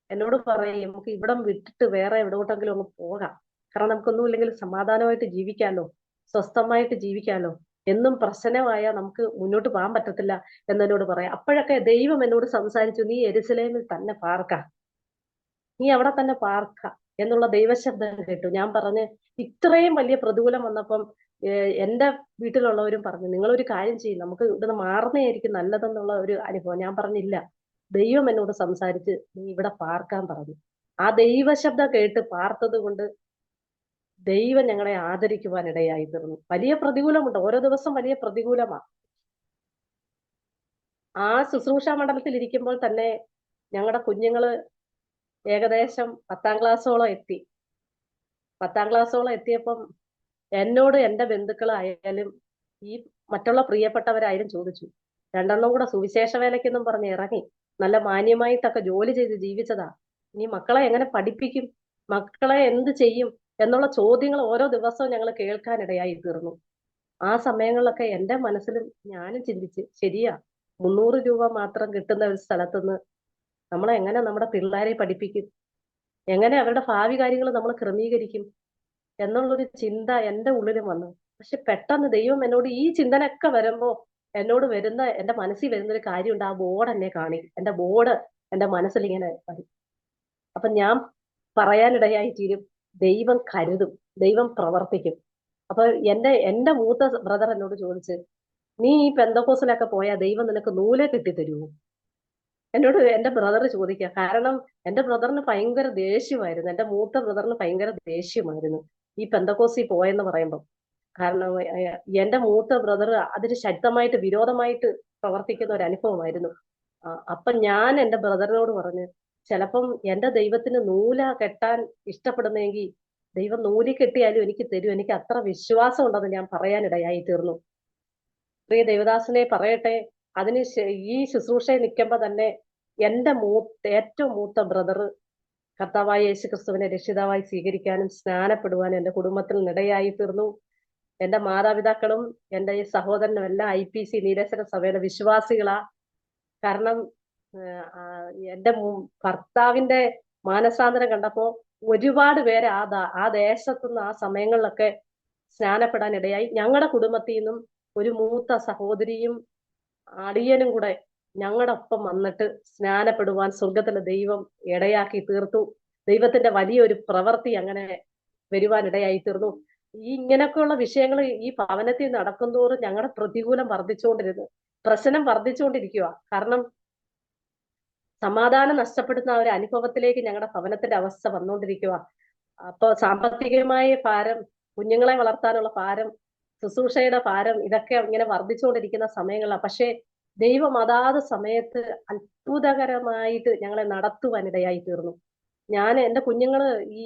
S2: എന്നോട് പറയും, നമുക്ക് ഇവിടം വിട്ടിട്ട് വേറെ എവിടോട്ടെങ്കിലും ഒന്ന് പോകാം, കാരണം നമുക്കൊന്നുമില്ലെങ്കിൽ സമാധാനമായിട്ട് ജീവിക്കാലോ, സ്വസ്ഥമായിട്ട് ജീവിക്കാലോ. എന്നും പ്രശ്നമായാൽ നമുക്ക് മുന്നോട്ട് പോകാൻ പറ്റത്തില്ല എന്നോട് പറയാം. അപ്പോഴൊക്കെ ദൈവം എന്നോട് സംസാരിച്ചു, നീ യെരൂശലേമിൽ തന്നെ പാർക്ക, നീ അവിടെ തന്നെ പാർക്ക എന്നുള്ള ദൈവശബ്ദം കേട്ടു. ഞാൻ പറഞ്ഞ്, ഇത്രയും വലിയ പ്രതികൂലം വന്നപ്പം എന്റെ വീട്ടിലുള്ളവരും പറഞ്ഞു, നിങ്ങളൊരു കാര്യം ചെയ്യും, നമുക്ക് ഇവിടുന്ന് മാറുന്നതായിരിക്കും നല്ലതെന്നുള്ള ഒരു അനുഭവം. ഞാൻ പറഞ്ഞില്ല, ദൈവം എന്നോട് സംസാരിച്ച് നീ ഇവിടെ പാർക്കാൻ പറഞ്ഞു. ആ ദൈവശബ്ദം കേട്ട് പാർത്തത് കൊണ്ട് ദൈവം ഞങ്ങളെ ആദരിക്കുവാൻ ഇടയായി തീർന്നു. വലിയ പ്രതികൂലമുണ്ട്, ഓരോ ദിവസം വലിയ പ്രതികൂലമാണ്. ആ ശുശ്രൂഷ മണ്ഡലത്തിൽ ഇരിക്കുമ്പോൾ തന്നെ ഞങ്ങളുടെ കുഞ്ഞുങ്ങള് ഏകദേശം 10ാം ക്ലാസ്സോളം എത്തി. 10ാം ക്ലാസ്സോളം എത്തിയപ്പം എന്നോട് എന്റെ ബന്ധുക്കളായാലും ഈ മറ്റുള്ള പ്രിയപ്പെട്ടവരായാലും ചോദിച്ചു, രണ്ടെണ്ണം കൂടെ സുവിശേഷ വേലയ്ക്കെന്നും പറഞ്ഞ് ഇറങ്ങി നല്ല മാന്യമായിട്ടൊക്കെ ജോലി ചെയ്ത് ജീവിച്ചതാ, ഇനി മക്കളെ എങ്ങനെ പഠിപ്പിക്കും, മക്കളെ എന്ത് ചെയ്യും എന്നുള്ള ചോദ്യങ്ങൾ ഓരോ ദിവസവും ഞങ്ങൾ കേൾക്കാനിടയായി തീർന്നു. ആ സമയങ്ങളിലൊക്കെ എന്റെ മനസ്സിലും ഞാനും ചിന്തിച്ച്, ശരിയാ, 300 രൂപ മാത്രം കിട്ടുന്ന ഒരു സ്ഥലത്തുനിന്ന് നമ്മളെ എങ്ങനെ നമ്മുടെ പിള്ളേരെ പഠിപ്പിക്കും, എങ്ങനെ അവരുടെ ഭാവി കാര്യങ്ങൾ നമ്മൾ ക്രമീകരിക്കും എന്നുള്ളൊരു ചിന്ത എന്റെ ഉള്ളിലും വന്നു. പക്ഷെ പെട്ടെന്ന് ദൈവം എന്നോട് ഈ ചിന്തനൊക്കെ വരുമ്പോ എന്നോട് വരുന്ന, എന്റെ മനസ്സിൽ വരുന്ന ഒരു കാര്യമുണ്ട്, ആ ബോർഡ് എന്നെ കാണി, എന്റെ ബോർഡ് എന്റെ മനസ്സിൽ ഇങ്ങനെ വരും. അപ്പൊ ഞാൻ പറയാനിടയായി തീരും, ദൈവം കരുതും, ദൈവം പ്രവർത്തിക്കും. അപ്പൊ എന്റെ മൂത്ത ബ്രദർ എന്നോട് ചോദിച്ച്, നീ ഈ പെന്തക്കോസിലൊക്കെ പോയാൽ ദൈവം നിനക്ക് നൂലെ കെട്ടിത്തരുമോ? എന്നോട് എന്റെ ബ്രദർ ചോദിക്കുക. കാരണം എന്റെ ബ്രദറിന് ഭയങ്കര ദേഷ്യമായിരുന്നു, എന്റെ മൂത്ത ബ്രദറിന് ഭയങ്കര ദേഷ്യമായിരുന്നു ഈ പെന്തക്കോസി പോയെന്ന് പറയുമ്പോൾ. കാരണം എന്റെ മൂത്ത ബ്രദർ അതിന് ശക്തമായിട്ട് വിരോധമായിട്ട് പ്രവർത്തിക്കുന്ന ഒരു അനുഭവമായിരുന്നു. അപ്പൊ ഞാൻ എന്റെ ബ്രദറിനോട് പറഞ്ഞു, ചിലപ്പം എന്റെ ദൈവത്തിന് നൂല കെട്ടാൻ ഇഷ്ടപ്പെടുന്നെങ്കിൽ ദൈവം നൂലി കെട്ടിയാലും എനിക്ക് തരും, എനിക്ക് അത്ര വിശ്വാസം ഉണ്ടെന്ന് ഞാൻ പറയാനിടയായി തീർന്നു. പ്രിയ ദേവദാസനെ പറയട്ടെ, ഈ ശുശ്രൂഷയിൽ നിൽക്കുമ്പോ തന്നെ എന്റെ ഏറ്റവും മൂത്ത ബ്രദർ കർത്താവായ യേശു ക്രിസ്തുവിനെ രക്ഷിതാവായി സ്വീകരിക്കാനും സ്നാനപ്പെടുവാനും എന്റെ കുടുംബത്തിൽ ഇടയായി തീർന്നു. എന്റെ മാതാപിതാക്കളും എന്റെ ഈ സഹോദരനും എല്ലാം IPC നീലേശ്വര സഭയുടെ വിശ്വാസികളാ. കാരണം എന്റെ ഭർത്താവിന്റെ മാനസാന്തരം കണ്ടപ്പോ ഒരുപാട് പേര് ആ ദേശത്തുനിന്ന് ആ സമയങ്ങളിലൊക്കെ സ്നാനപ്പെടാൻ ഇടയായി. ഞങ്ങളുടെ കുടുംബത്തിൽ നിന്നും ഒരു മൂത്ത സഹോദരിയും അടിയനും കൂടെ ഞങ്ങളുടെ ഒപ്പം വന്നിട്ട് സ്നാനപ്പെടുവാൻ സ്വർഗത്തിലെ ദൈവം ഇടയാക്കി തീർത്തു. ദൈവത്തിന്റെ വലിയൊരു പ്രവൃത്തി അങ്ങനെ വരുവാൻ ഇടയായി തീർന്നു. ഇങ്ങനെയൊക്കെയുള്ള വിഷയങ്ങൾ ഈ ഭവനത്തിൽ നടക്കുന്തോറും ഞങ്ങളുടെ പ്രതികൂലം പ്രശ്നം വർദ്ധിച്ചുകൊണ്ടിരിക്കുക. കാരണം സമാധാനം നഷ്ടപ്പെടുന്ന ഒരു അനുഭവത്തിലേക്ക് ഞങ്ങളുടെ ഭവനത്തിന്റെ അവസ്ഥ വന്നുകൊണ്ടിരിക്കുക. അപ്പൊ സാമ്പത്തികമായ ഭാരം, കുഞ്ഞുങ്ങളെ വളർത്താനുള്ള ഭാരം, ശുശ്രൂഷയുടെ ഭാരം, ഇതൊക്കെ ഇങ്ങനെ വർദ്ധിച്ചുകൊണ്ടിരിക്കുന്ന സമയങ്ങളാണ്. പക്ഷെ ദൈവം അതാത് സമയത്ത് അത്ഭുതകരമായിട്ട് ഞങ്ങളെ നടത്തുവാനിടയായി തീർന്നു. എന്റെ കുഞ്ഞുങ്ങള് ഈ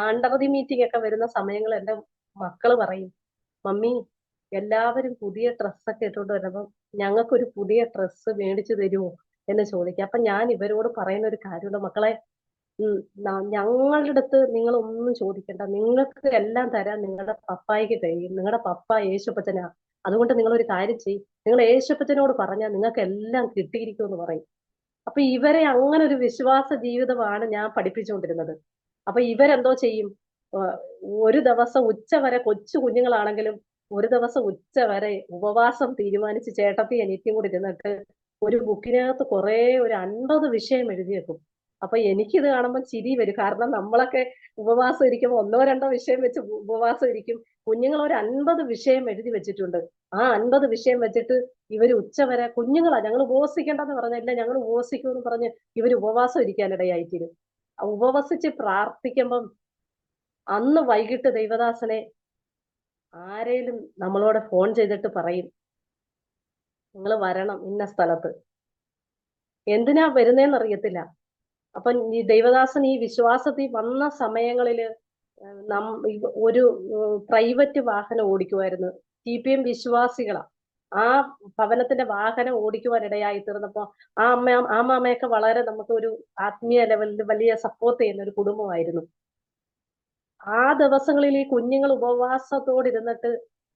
S2: ആണ്ടവധി മീറ്റിംഗ് ഒക്കെ വരുന്ന സമയങ്ങൾ എന്റെ മക്കള് പറയും, മമ്മി എല്ലാവരും പുതിയ ഡ്രസ്സൊക്കെ ഇട്ടുകൊണ്ട് വരുമ്പോ ഞങ്ങൾക്കൊരു പുതിയ ഡ്രസ്സ് മേടിച്ചു തരുമോ എന്ന് ചോദിക്കുക. അപ്പൊ ഞാൻ ഇവരോട് പറയുന്ന ഒരു കാര്യമുണ്ട്, മക്കളെ, ഞങ്ങളുടെ അടുത്ത് നിങ്ങൾ ഒന്നും ചോദിക്കണ്ട, നിങ്ങൾക്ക് എല്ലാം തരാൻ നിങ്ങളുടെ പപ്പായ്ക്ക് കഴിയും. നിങ്ങളുടെ പപ്പ യേശുപ്പച്ചനാ. അതുകൊണ്ട് നിങ്ങൾ ഒരു കാര്യം ചെയ്യും, നിങ്ങൾ യേശുപ്പച്ചനോട് പറഞ്ഞാൽ നിങ്ങൾക്ക് എല്ലാം കിട്ടിയിരിക്കും എന്ന് പറയും. അപ്പൊ ഇവരെ അങ്ങനെ ഒരു വിശ്വാസ ജീവിതമാണ് ഞാൻ പഠിപ്പിച്ചുകൊണ്ടിരുന്നത്. അപ്പൊ ഇവരെന്തോ ചെയ്യും, ഒരു ദിവസം ഉച്ച വരെ, കൊച്ചു കുഞ്ഞുങ്ങളാണെങ്കിലും ഒരു ദിവസം ഉച്ച വരെ ഉപവാസം തീരുമാനിച്ച് ചേട്ടത്തി എനിക്കും കൂടി ഇരുന്നിട്ട് ഒരു ബുക്കിനകത്ത് ഒരു 50 വിഷയം എഴുതി വെക്കും. അപ്പൊ എനിക്കിത് കാണുമ്പോൾ ചിരി വരും. കാരണം നമ്മളൊക്കെ ഉപവാസം ഇരിക്കുമ്പോൾ 1-2 വിഷയം വെച്ച് ഉപവാസം ഇരിക്കും. കുഞ്ഞുങ്ങൾ ഒരു 50 വിഷയം എഴുതി വെച്ചിട്ടുണ്ട്. ആ 50 വിഷയം വെച്ചിട്ട് ഇവര് ഉച്ചവരെ, കുഞ്ഞുങ്ങളാ, ഞങ്ങൾ ഉപവസിക്കേണ്ടെന്ന് പറഞ്ഞില്ല, ഞങ്ങൾ ഉപവസിക്കുമെന്ന് പറഞ്ഞ് ഇവര് ഉപവാസം ഇരിക്കാനിടയായിത്തീരും. ഉപവസിച്ച് പ്രാർത്ഥിക്കുമ്പം അന്ന് വൈകിട്ട് ദൈവദാസനെ ആരേലും നമ്മളോട് ഫോൺ ചെയ്തിട്ട് പറയും, നിങ്ങൾ വരണം ഇന്ന സ്ഥലത്ത്. എന്തിനാ വരുന്നേന്ന് അറിയത്തില്ല. അപ്പൊ ഈ ദൈവദാസൻ ഈ വിശ്വാസത്തിൽ വന്ന സമയങ്ങളില് ഒരു പ്രൈവറ്റ് വാഹനം ഓടിക്കുമായിരുന്നു. CPM വിശ്വാസികളാ. ആ ഭവനത്തിന്റെ വാഹനം ഓടിക്കുവാനിടയായി തീർന്നപ്പോ ആ മാമയൊക്കെ വളരെ നമുക്കൊരു ആത്മീയ ലെവലിൽ വലിയ സപ്പോർട്ട് ചെയ്യുന്ന ഒരു കുടുംബമായിരുന്നു. ആ ദിവസങ്ങളിൽ ഈ കുഞ്ഞുങ്ങൾ ഉപവാസത്തോടിരുന്നിട്ട്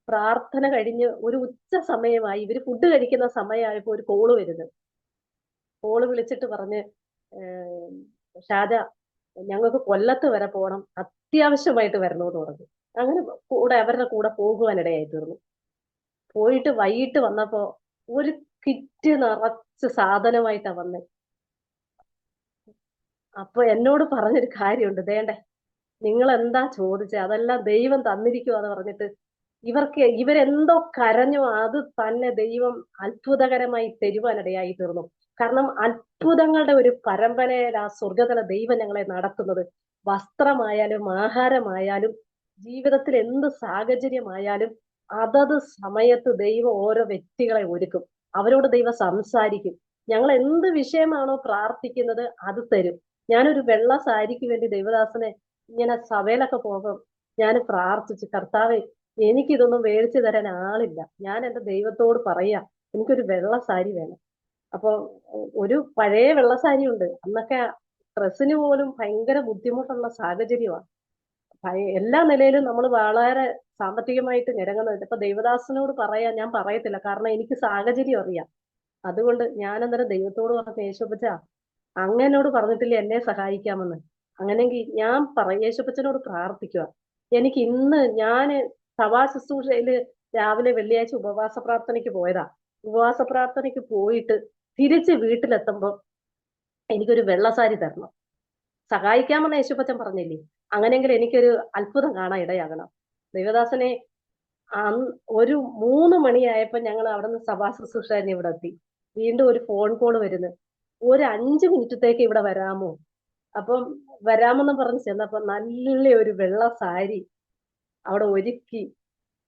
S2: പ്രാർത്ഥന കഴിഞ്ഞ് ഒരു ഉച്ച സമയമായി, ഇവര് ഫുഡ് കഴിക്കുന്ന സമയമായപ്പോ ഒരു കോള് വരുന്നത്. കോള് വിളിച്ചിട്ട് പറഞ്ഞ്, ഷാജ, ഞങ്ങൾക്ക് കൊല്ലത്ത് വരെ പോകണം, അത്യാവശ്യമായിട്ട് വരണമെന്ന് പറഞ്ഞു. അങ്ങനെ അവരുടെ കൂടെ പോകുവാനിടയായി തീർന്നു. പോയിട്ട് വൈകിട്ട് വന്നപ്പോ ഒരു കിറ്റ് നിറച്ച് സാധനമായിട്ടാ വന്നേ. അപ്പൊ എന്നോട് പറഞ്ഞൊരു കാര്യമുണ്ട്, ദേണ്ടേ നിങ്ങൾ എന്താ ചോദിച്ചത് അതെല്ലാം ദൈവം തന്നിരിക്കുവാന്ന് പറഞ്ഞിട്ട് ഇവരെന്തോ കരഞ്ഞോ അത് തന്നെ ദൈവം അത്ഭുതകരമായി തരുവാനിടയായി തീർന്നു. കാരണം അത്ഭുതങ്ങളുടെ ഒരു പരമ്പരയിൽ ആ സ്വർഗത്തിലെ ദൈവം ഞങ്ങളെ നടത്തുന്നത്. വസ്ത്രമായാലും ആഹാരമായാലും ജീവിതത്തിൽ എന്ത് സാഹചര്യമായാലും അതത് സമയത്ത് ദൈവം ഓരോ വ്യക്തികളെ ഒരുക്കും. അവരോട് ദൈവം സംസാരിക്കും. ഞങ്ങൾ എന്ത് വിഷയമാണോ പ്രാർത്ഥിക്കുന്നത് അത് തരും. ഞാനൊരു വെള്ള സാരിക്ക് വേണ്ടി ദൈവദാസനെ ഇങ്ങനെ സഭയിലൊക്കെ പോകും, ഞാൻ പ്രാർത്ഥിച്ചു, കർത്താവെ എനിക്കിതൊന്നും മേടിച്ചു തരാൻ ആളില്ല, ഞാൻ എന്റെ ദൈവത്തോട് പറയാ എനിക്കൊരു വെള്ള സാരി വേണം. അപ്പൊ ഒരു പഴയ വെള്ള സാരി ഉണ്ട്. അന്നൊക്കെ ഡ്രസ്സിന് പോലും ഭയങ്കര ബുദ്ധിമുട്ടുള്ള സാഹചര്യമാണ്. എല്ലാ നിലയിലും നമ്മൾ വളരെ സാമ്പത്തികമായിട്ട് ഞെരങ്ങുന്നത്. ഇപ്പൊ ദൈവദാസനോട് ഞാൻ പറയത്തില്ല, കാരണം എനിക്ക് സാഹചര്യം അറിയാം. അതുകൊണ്ട് ഞാൻ അന്നേരം ദൈവത്തോട് പറഞ്ഞ, യേശുപ്പച്ച അങ്ങനോട് പറഞ്ഞിട്ടില്ല എന്നെ സഹായിക്കാമെന്ന്. അങ്ങനെങ്കിൽ ഞാൻ യേശുപ്പച്ചനോട് പ്രാർത്ഥിക്കുക, എനിക്ക് ഇന്ന് സഭാ ശുശ്രൂഷയില് രാവിലെ വെള്ളിയാഴ്ച ഉപവാസ പ്രാർത്ഥനയ്ക്ക് പോയതാ. ഉപവാസ പ്രാർത്ഥനയ്ക്ക് പോയിട്ട് തിരിച്ച് വീട്ടിലെത്തുമ്പോ എനിക്കൊരു വെള്ള സാരി തരണം, സഹായിക്കാമെന്ന് യേശുപ്പച്ചൻ പറഞ്ഞില്ലേ. അങ്ങനെയെങ്കിൽ എനിക്കൊരു അത്ഭുതം കാണാൻ ഇടയാകണം. ദൈവദാസനെ ഒരു 3 മണിയായപ്പോ ഞങ്ങൾ അവിടെ നിന്ന് സഭാ ശുശ്രൂഷ തന്നെ ഇവിടെ എത്തി. വീണ്ടും ഒരു ഫോൺ കോൾ വരുന്നു, ഒരു 5 മിനിറ്റത്തേക്ക് ഇവിടെ വരാമോ? അപ്പം വരാമെന്ന് പറഞ്ഞ് ചെന്നപ്പോ നല്ല ഒരു വെള്ള സാരി അവിടെ ഒരുക്കി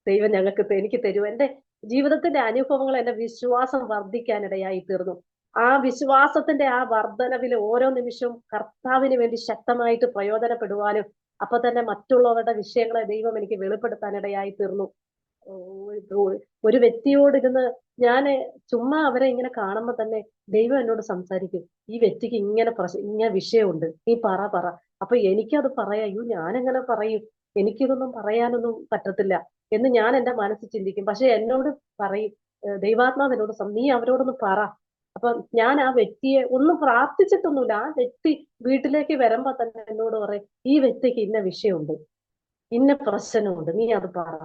S2: ദൈവം എനിക്ക് തരും. എന്റെ ജീവിതത്തിന്റെ അനുഭവങ്ങൾ എന്റെ വിശ്വാസം വർദ്ധിക്കാനിടയായി തീർന്നു. ആ വിശ്വാസത്തിന്റെ ആ വർധനവിൽ ഓരോ നിമിഷവും കർത്താവിന് വേണ്ടി ശക്തമായിട്ട് പ്രയോജനപ്പെടുവാനും അപ്പൊ തന്നെ മറ്റുള്ളവരുടെ വിഷയങ്ങളെ ദൈവം എനിക്ക് വെളിപ്പെടുത്താനിടയായി തീർന്നു. ഒരു വ്യക്തിയോട് ഇരുന്ന് ഞാൻ ചുമ്മാ അവരെ ഇങ്ങനെ കാണുമ്പോ തന്നെ ദൈവം എന്നോട് സംസാരിക്കും, ഈ വ്യക്തിക്ക് ഇങ്ങനെ വിഷയമുണ്ട്, നീ പറ. അപ്പൊ എനിക്കത് പറയാ, അയ്യോ ഞാനെങ്ങനെ പറയും, എനിക്കിതൊന്നും പറയാനൊന്നും പറ്റത്തില്ല എന്ന് ഞാൻ എന്റെ മനസ്സിൽ ചിന്തിക്കും. പക്ഷെ എന്നോട് പറയും, ദൈവാത്മാവ് എന്നോട് നീ അവരോടൊന്ന് പറ. അപ്പൊ ഞാൻ ആ വ്യക്തിയെ ഒന്നും പ്രാർത്ഥിച്ചിട്ടൊന്നുമില്ല, ആ വ്യക്തി വീട്ടിലേക്ക് വരുമ്പോ തന്നെ എന്നോട് പറയും, ഈ വ്യക്തിക്ക് ഇന്ന വിഷയമുണ്ട്, ഇന്ന പ്രശ്നമുണ്ട്, നീ അത് പറ.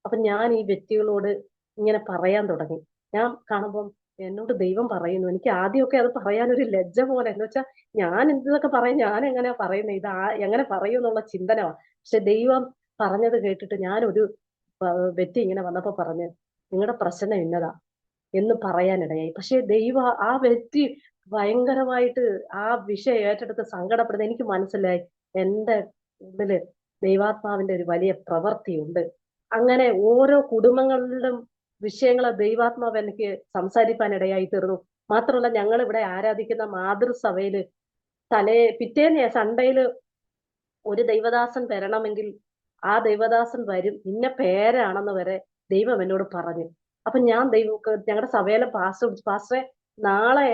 S2: അപ്പൊ ഞാൻ ഈ വ്യക്തികളോട് ഇങ്ങനെ പറയാൻ തുടങ്ങി. ഞാൻ കാണുമ്പം എന്നോട് ദൈവം പറയുന്നു. എനിക്ക് ആദ്യമൊക്കെ അത് പറയാനൊരു ലജ്ജ പോലെ, എന്ന് വെച്ചാൽ ഞാൻ എന്തൊക്കെ പറയും, ഞാൻ എങ്ങനെയാ പറയുന്നത്, എങ്ങനെ പറയൂ എന്നുള്ള ചിന്തനവാ. പക്ഷെ ദൈവം പറഞ്ഞത് കേട്ടിട്ട് ഞാൻ ഒരു വ്യക്തി ഇങ്ങനെ വന്നപ്പോ പറഞ്ഞ്, നിങ്ങളുടെ പ്രശ്നം ഇന്നതാ എന്ന് പറയാനിടയായി. പക്ഷെ ദൈവം ആ വ്യക്തി ഭയങ്കരമായിട്ട് ആ വിഷയം ഏറ്റെടുത്ത് സങ്കടപ്പെടുന്നത് എനിക്ക് മനസ്സിലായി. എന്റെ ഉള്ളില് ദൈവാത്മാവിന്റെ ഒരു വലിയ പ്രവൃത്തിയുണ്ട്. അങ്ങനെ ഓരോ കുടുംബങ്ങളിലും വിഷയങ്ങളെ ദൈവാത്മാവ് എനിക്ക് സംസാരിപ്പാനിടയായി തീർന്നു. മാത്രമല്ല, ഞങ്ങൾ ഇവിടെ ആരാധിക്കുന്ന മാതൃസഭയില് പിറ്റേന്ന് സൺഡേയില് ഒരു ദൈവദാസൻ വരണമെങ്കിൽ ആ ദൈവദാസൻ വരും, ഇന്ന പേരാണെന്ന് വരെ ദൈവം എന്നോട് പറഞ്ഞു. അപ്പൊ ഞാൻ ഞങ്ങളുടെ സഭയിലെ പാസ്റ്ററെ, നാളെ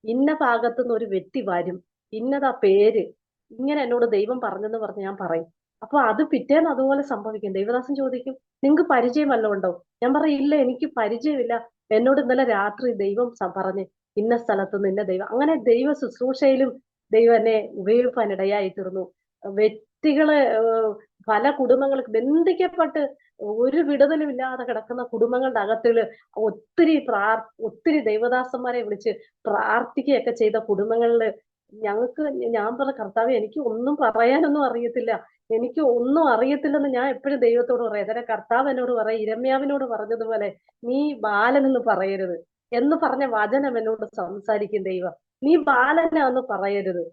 S2: ഇന്ന ഭാഗത്തുനിന്ന് ഒരു വ്യക്തി വരും, ഇന്നതാ പേര്, ഇങ്ങനെ എന്നോട് ദൈവം പറഞ്ഞെന്ന് പറഞ്ഞ് ഞാൻ പറയും. അപ്പൊ അത് പിറ്റേന്ന് അതുപോലെ സംഭവിക്കും. ദൈവദാസൻ ചോദിക്കും, നിങ്ങക്ക് പരിചയം വല്ലതും ഉണ്ടോ? ഞാൻ പറയും, ഇല്ല, എനിക്ക് പരിചയമില്ല, എന്നോട് ഇന്നലെ രാത്രി ദൈവം പറഞ്ഞ് ഇന്ന സ്ഥലത്ത് നിന്ന് ഇന്ന ദൈവം. അങ്ങനെ ദൈവ ശുശ്രൂഷയിലും ദൈവം എന്നെ ഉപയോഗിക്കാനിടയായി തീർന്നു. വ്യക്തികളെ പല കുടുംബങ്ങൾക്ക് ബന്ധിക്കപ്പെട്ട് ഒരു വിടുതലും ഇല്ലാതെ കിടക്കുന്ന കുടുംബങ്ങളുടെ അകത്തില് ഒത്തിരി ദൈവദാസന്മാരെ വിളിച്ച് പ്രാർത്ഥിക്കുകയൊക്കെ ചെയ്ത കുടുംബങ്ങളില് ഞങ്ങൾക്ക്, ഞാൻ പറഞ്ഞ കർത്താവേ, എനിക്ക് ഒന്നും പറയാനൊന്നും അറിയത്തില്ല, എനിക്ക് ഒന്നും അറിയത്തില്ലെന്ന് ഞാൻ എപ്പോഴും ദൈവത്തോട് പറയാം. അതെ, കർത്താവ് എന്നോട് പറയാം, ഇരമ്യാവിനോട് പറഞ്ഞതുപോലെ, നീ ബാലനെന്ന് പറയരുത് എന്ന് പറഞ്ഞ വചനം എന്നോട് സംസാരിക്കും ദൈവം. നീ ബാലനാന്ന് പറയരുത്,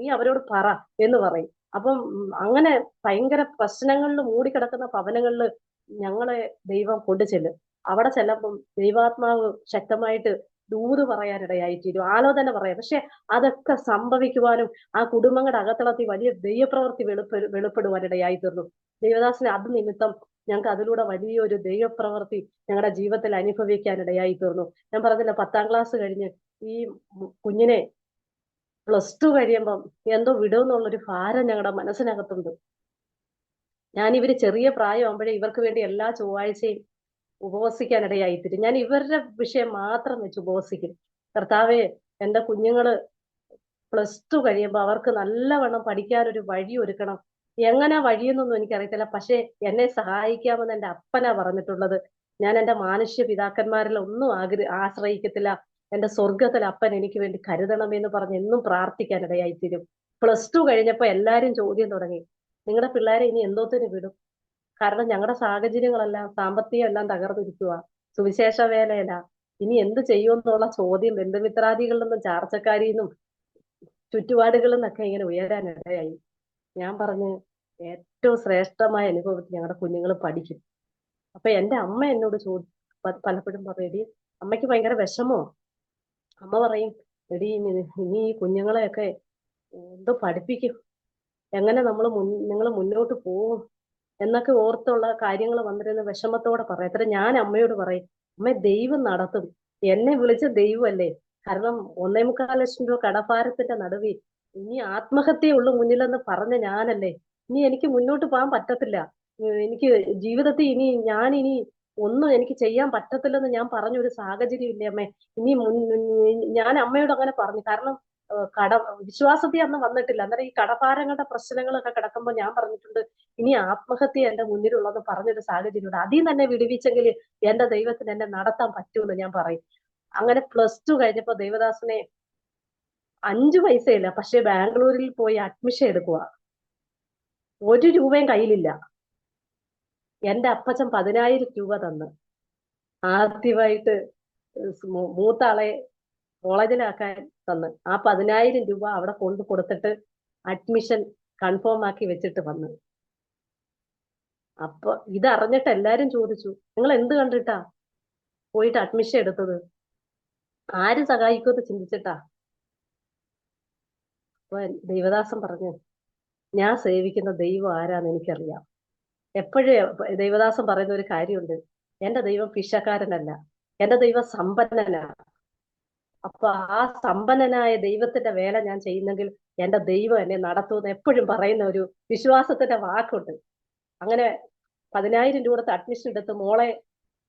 S2: നീ അവരോട് പറ എന്ന് പറയും. അപ്പം അങ്ങനെ ഭയങ്കര പ്രശ്നങ്ങളിൽ മൂടിക്കിടക്കുന്ന ഭവനങ്ങളിൽ ഞങ്ങളെ ദൈവം കൊണ്ടു ചെല്ലും. അവിടെ ചെല്ലുമ്പം ദൈവാത്മാവ് ശക്തമായിട്ട് ദൂത് പറയാനിടയായി തീരും, ആലോചന പറയാം. പക്ഷെ അതൊക്കെ സംഭവിക്കുവാനും ആ കുടുംബങ്ങളുടെ അകത്തളത്തിൽ വലിയ ദൈവപ്രവൃത്തി വെളിപ്പെടുവാനിടയായി തീർന്നു. ദൈവദാസന് അത് നിമിത്തം ഞങ്ങൾക്ക് അതിലൂടെ വലിയൊരു ദൈവപ്രവൃത്തി ഞങ്ങളുടെ ജീവിതത്തിൽ അനുഭവിക്കാനിടയായി തീർന്നു. ഞാൻ പറഞ്ഞില്ല, 10ാം ക്ലാസ് കഴിഞ്ഞ് ഈ കുഞ്ഞിനെ +2 കഴിയുമ്പം എന്തോ വിടുമെന്നുള്ളൊരു ഭാരം ഞങ്ങളുടെ മനസ്സിനകത്തുണ്ട്. ഇവര് ചെറിയ പ്രായമാകുമ്പോഴേ ഇവർക്ക് വേണ്ടി എല്ലാ ചൊവ്വാഴ്ചയും ഉപവസിക്കാനിടയായിത്തീരും. ഞാൻ ഇവരുടെ വിഷയം മാത്രം വെച്ച് ഉപവസിക്കും. കർത്താവെ, എന്റെ കുഞ്ഞുങ്ങള് +2 കഴിയുമ്പോൾ അവർക്ക് നല്ലവണ്ണം പഠിക്കാൻ ഒരു വഴി ഒരുക്കണം. എങ്ങനെ വഴിയെന്നൊന്നും എനിക്കറിയത്തില്ല, പക്ഷെ എന്നെ സഹായിക്കാമെന്ന് എന്റെ അപ്പനാ പറഞ്ഞിട്ടുള്ളത്. ഞാൻ എന്റെ മാനുഷ്യ പിതാക്കന്മാരിൽ ഒന്നും ആശ്രയിക്കത്തില്ല, എന്റെ സ്വർഗത്തിൽ അപ്പൻ എനിക്ക് വേണ്ടി കരുതണമെന്ന് പറഞ്ഞ് എന്നും പ്രാർത്ഥിക്കാനിടയായിത്തീരും. +2 കഴിഞ്ഞപ്പോ എല്ലാരും ചോദ്യം തുടങ്ങി, നിങ്ങളുടെ പിള്ളേരെ ഇനി എന്തോത്തിന് വിടും? കാരണം ഞങ്ങളുടെ സാഹചര്യങ്ങളെല്ലാം സാമ്പത്തികം എല്ലാം തകർന്നിരിക്കുക, സുവിശേഷ വേലയില, ഇനി എന്ത് ചെയ്യുമെന്നുള്ള ചോദ്യം ബന്ധുമിത്രാദികളിൽ നിന്നും ചാർച്ചക്കാരിൽ നിന്നും ചുറ്റുപാടുകളിൽ നിന്നൊക്കെ ഇങ്ങനെ ഉയരാനിടയായി. ഞാൻ പറഞ്ഞ്, ഏറ്റവും ശ്രേഷ്ഠമായ അനുഭവത്തിൽ ഞങ്ങളുടെ കുഞ്ഞുങ്ങൾ പഠിക്കും. അപ്പൊ എന്റെ അമ്മ എന്നോട് പലപ്പോഴും പറയും, എടി, അമ്മയ്ക്ക് ഭയങ്കര വിഷമോ. അമ്മ പറയും, എടി, ഇനി ഈ കുഞ്ഞുങ്ങളെയൊക്കെ എന്തോ പഠിപ്പിക്കും, എങ്ങനെ നിങ്ങൾ മുന്നോട്ട് പോകും എന്നൊക്കെ ഓർത്തുള്ള കാര്യങ്ങൾ വന്നിരുന്ന വിഷമത്തോടെ പറയാം. അത്ര ഞാൻ അമ്മയോട് പറയും, അമ്മ, ദൈവം നടത്തും, എന്നെ വിളിച്ച ദൈവമല്ലേ. കാരണം 1.25 ലക്ഷം രൂപ കടഭാരത്തിന്റെ നടുവിൽ ഇനി ആത്മഹത്യയുള്ളു മുന്നിലെന്ന് പറഞ്ഞ ഞാനല്ലേ. ഇനി എനിക്ക് മുന്നോട്ട് പോകാൻ പറ്റത്തില്ല, എനിക്ക് ജീവിതത്തിൽ ഇനി ഒന്നും എനിക്ക് ചെയ്യാൻ പറ്റത്തില്ലെന്ന് ഞാൻ പറഞ്ഞൊരു സാഹചര്യം ഇല്ലേ അമ്മേ. ഞാൻ അമ്മയോട് അങ്ങനെ പറഞ്ഞു. കാരണം വിശ്വാസത്തിൽ അന്ന് വന്നിട്ടില്ല. അന്നേരം ഈ കടഭാരങ്ങളുടെ പ്രശ്നങ്ങളൊക്കെ കിടക്കുമ്പോൾ ഞാൻ പറഞ്ഞിട്ടുണ്ട്, ഇനി ആത്മഹത്യ എന്റെ മുന്നിലുള്ളത് പറഞ്ഞൊരു സാഹചര്യമുണ്ട്, അതിൽ തന്നെ വിടുവിച്ചെങ്കിൽ എന്റെ ദൈവത്തിന് എന്നെ നടത്താൻ പറ്റുമെന്ന് ഞാൻ പറയും. അങ്ങനെ +2 കഴിഞ്ഞപ്പോ ദൈവദാസനെ 5 പൈസയില്ല, പക്ഷെ ബാംഗ്ലൂരിൽ പോയി അഡ്മിഷൻ എടുക്കുക. 1 രൂപയും കയ്യിലില്ല. എന്റെ അപ്പച്ചൻ 10,000 രൂപ തന്ന് ആദ്യമായിട്ട് മൂത്താളെ കോളേജിലാക്കാൻ തന്ന്. ആ 10,000 രൂപ അവിടെ കൊണ്ടു കൊടുത്തിട്ട് അഡ്മിഷൻ കൺഫേം ആക്കി വെച്ചിട്ട് വന്ന്. അപ്പൊ ഇതറിഞ്ഞിട്ട് എല്ലാരും ചോദിച്ചു, നിങ്ങൾ എന്ത് കണ്ടിട്ടാ പോയിട്ട് അഡ്മിഷൻ എടുത്തത്? ആര് സഹായിക്കുമെന്ന് ചിന്തിച്ചിട്ടാ? അപ്പൊ ദൈവദാസൻ പറഞ്ഞു, ഞാൻ സേവിക്കുന്ന ദൈവം ആരാന്ന് എനിക്കറിയാം. എപ്പോഴും ദൈവദാസൻ പറയുന്ന ഒരു കാര്യമുണ്ട്, എന്റെ ദൈവം ഭിക്ഷക്കാരനല്ല, എന്റെ ദൈവം സമ്പന്നനാ. അപ്പൊ ആ സമ്പന്നനായ ദൈവത്തിന്റെ വേല ഞാൻ ചെയ്യുന്നെങ്കിൽ എന്റെ ദൈവം എന്നെ നടത്തുമെന്ന് എപ്പോഴും പറയുന്ന ഒരു വിശ്വാസത്തിന്റെ വാക്കുണ്ട്. അങ്ങനെ 10,000 രൂപ കൊടുത്ത് അഡ്മിഷൻ എടുത്ത് മോളെ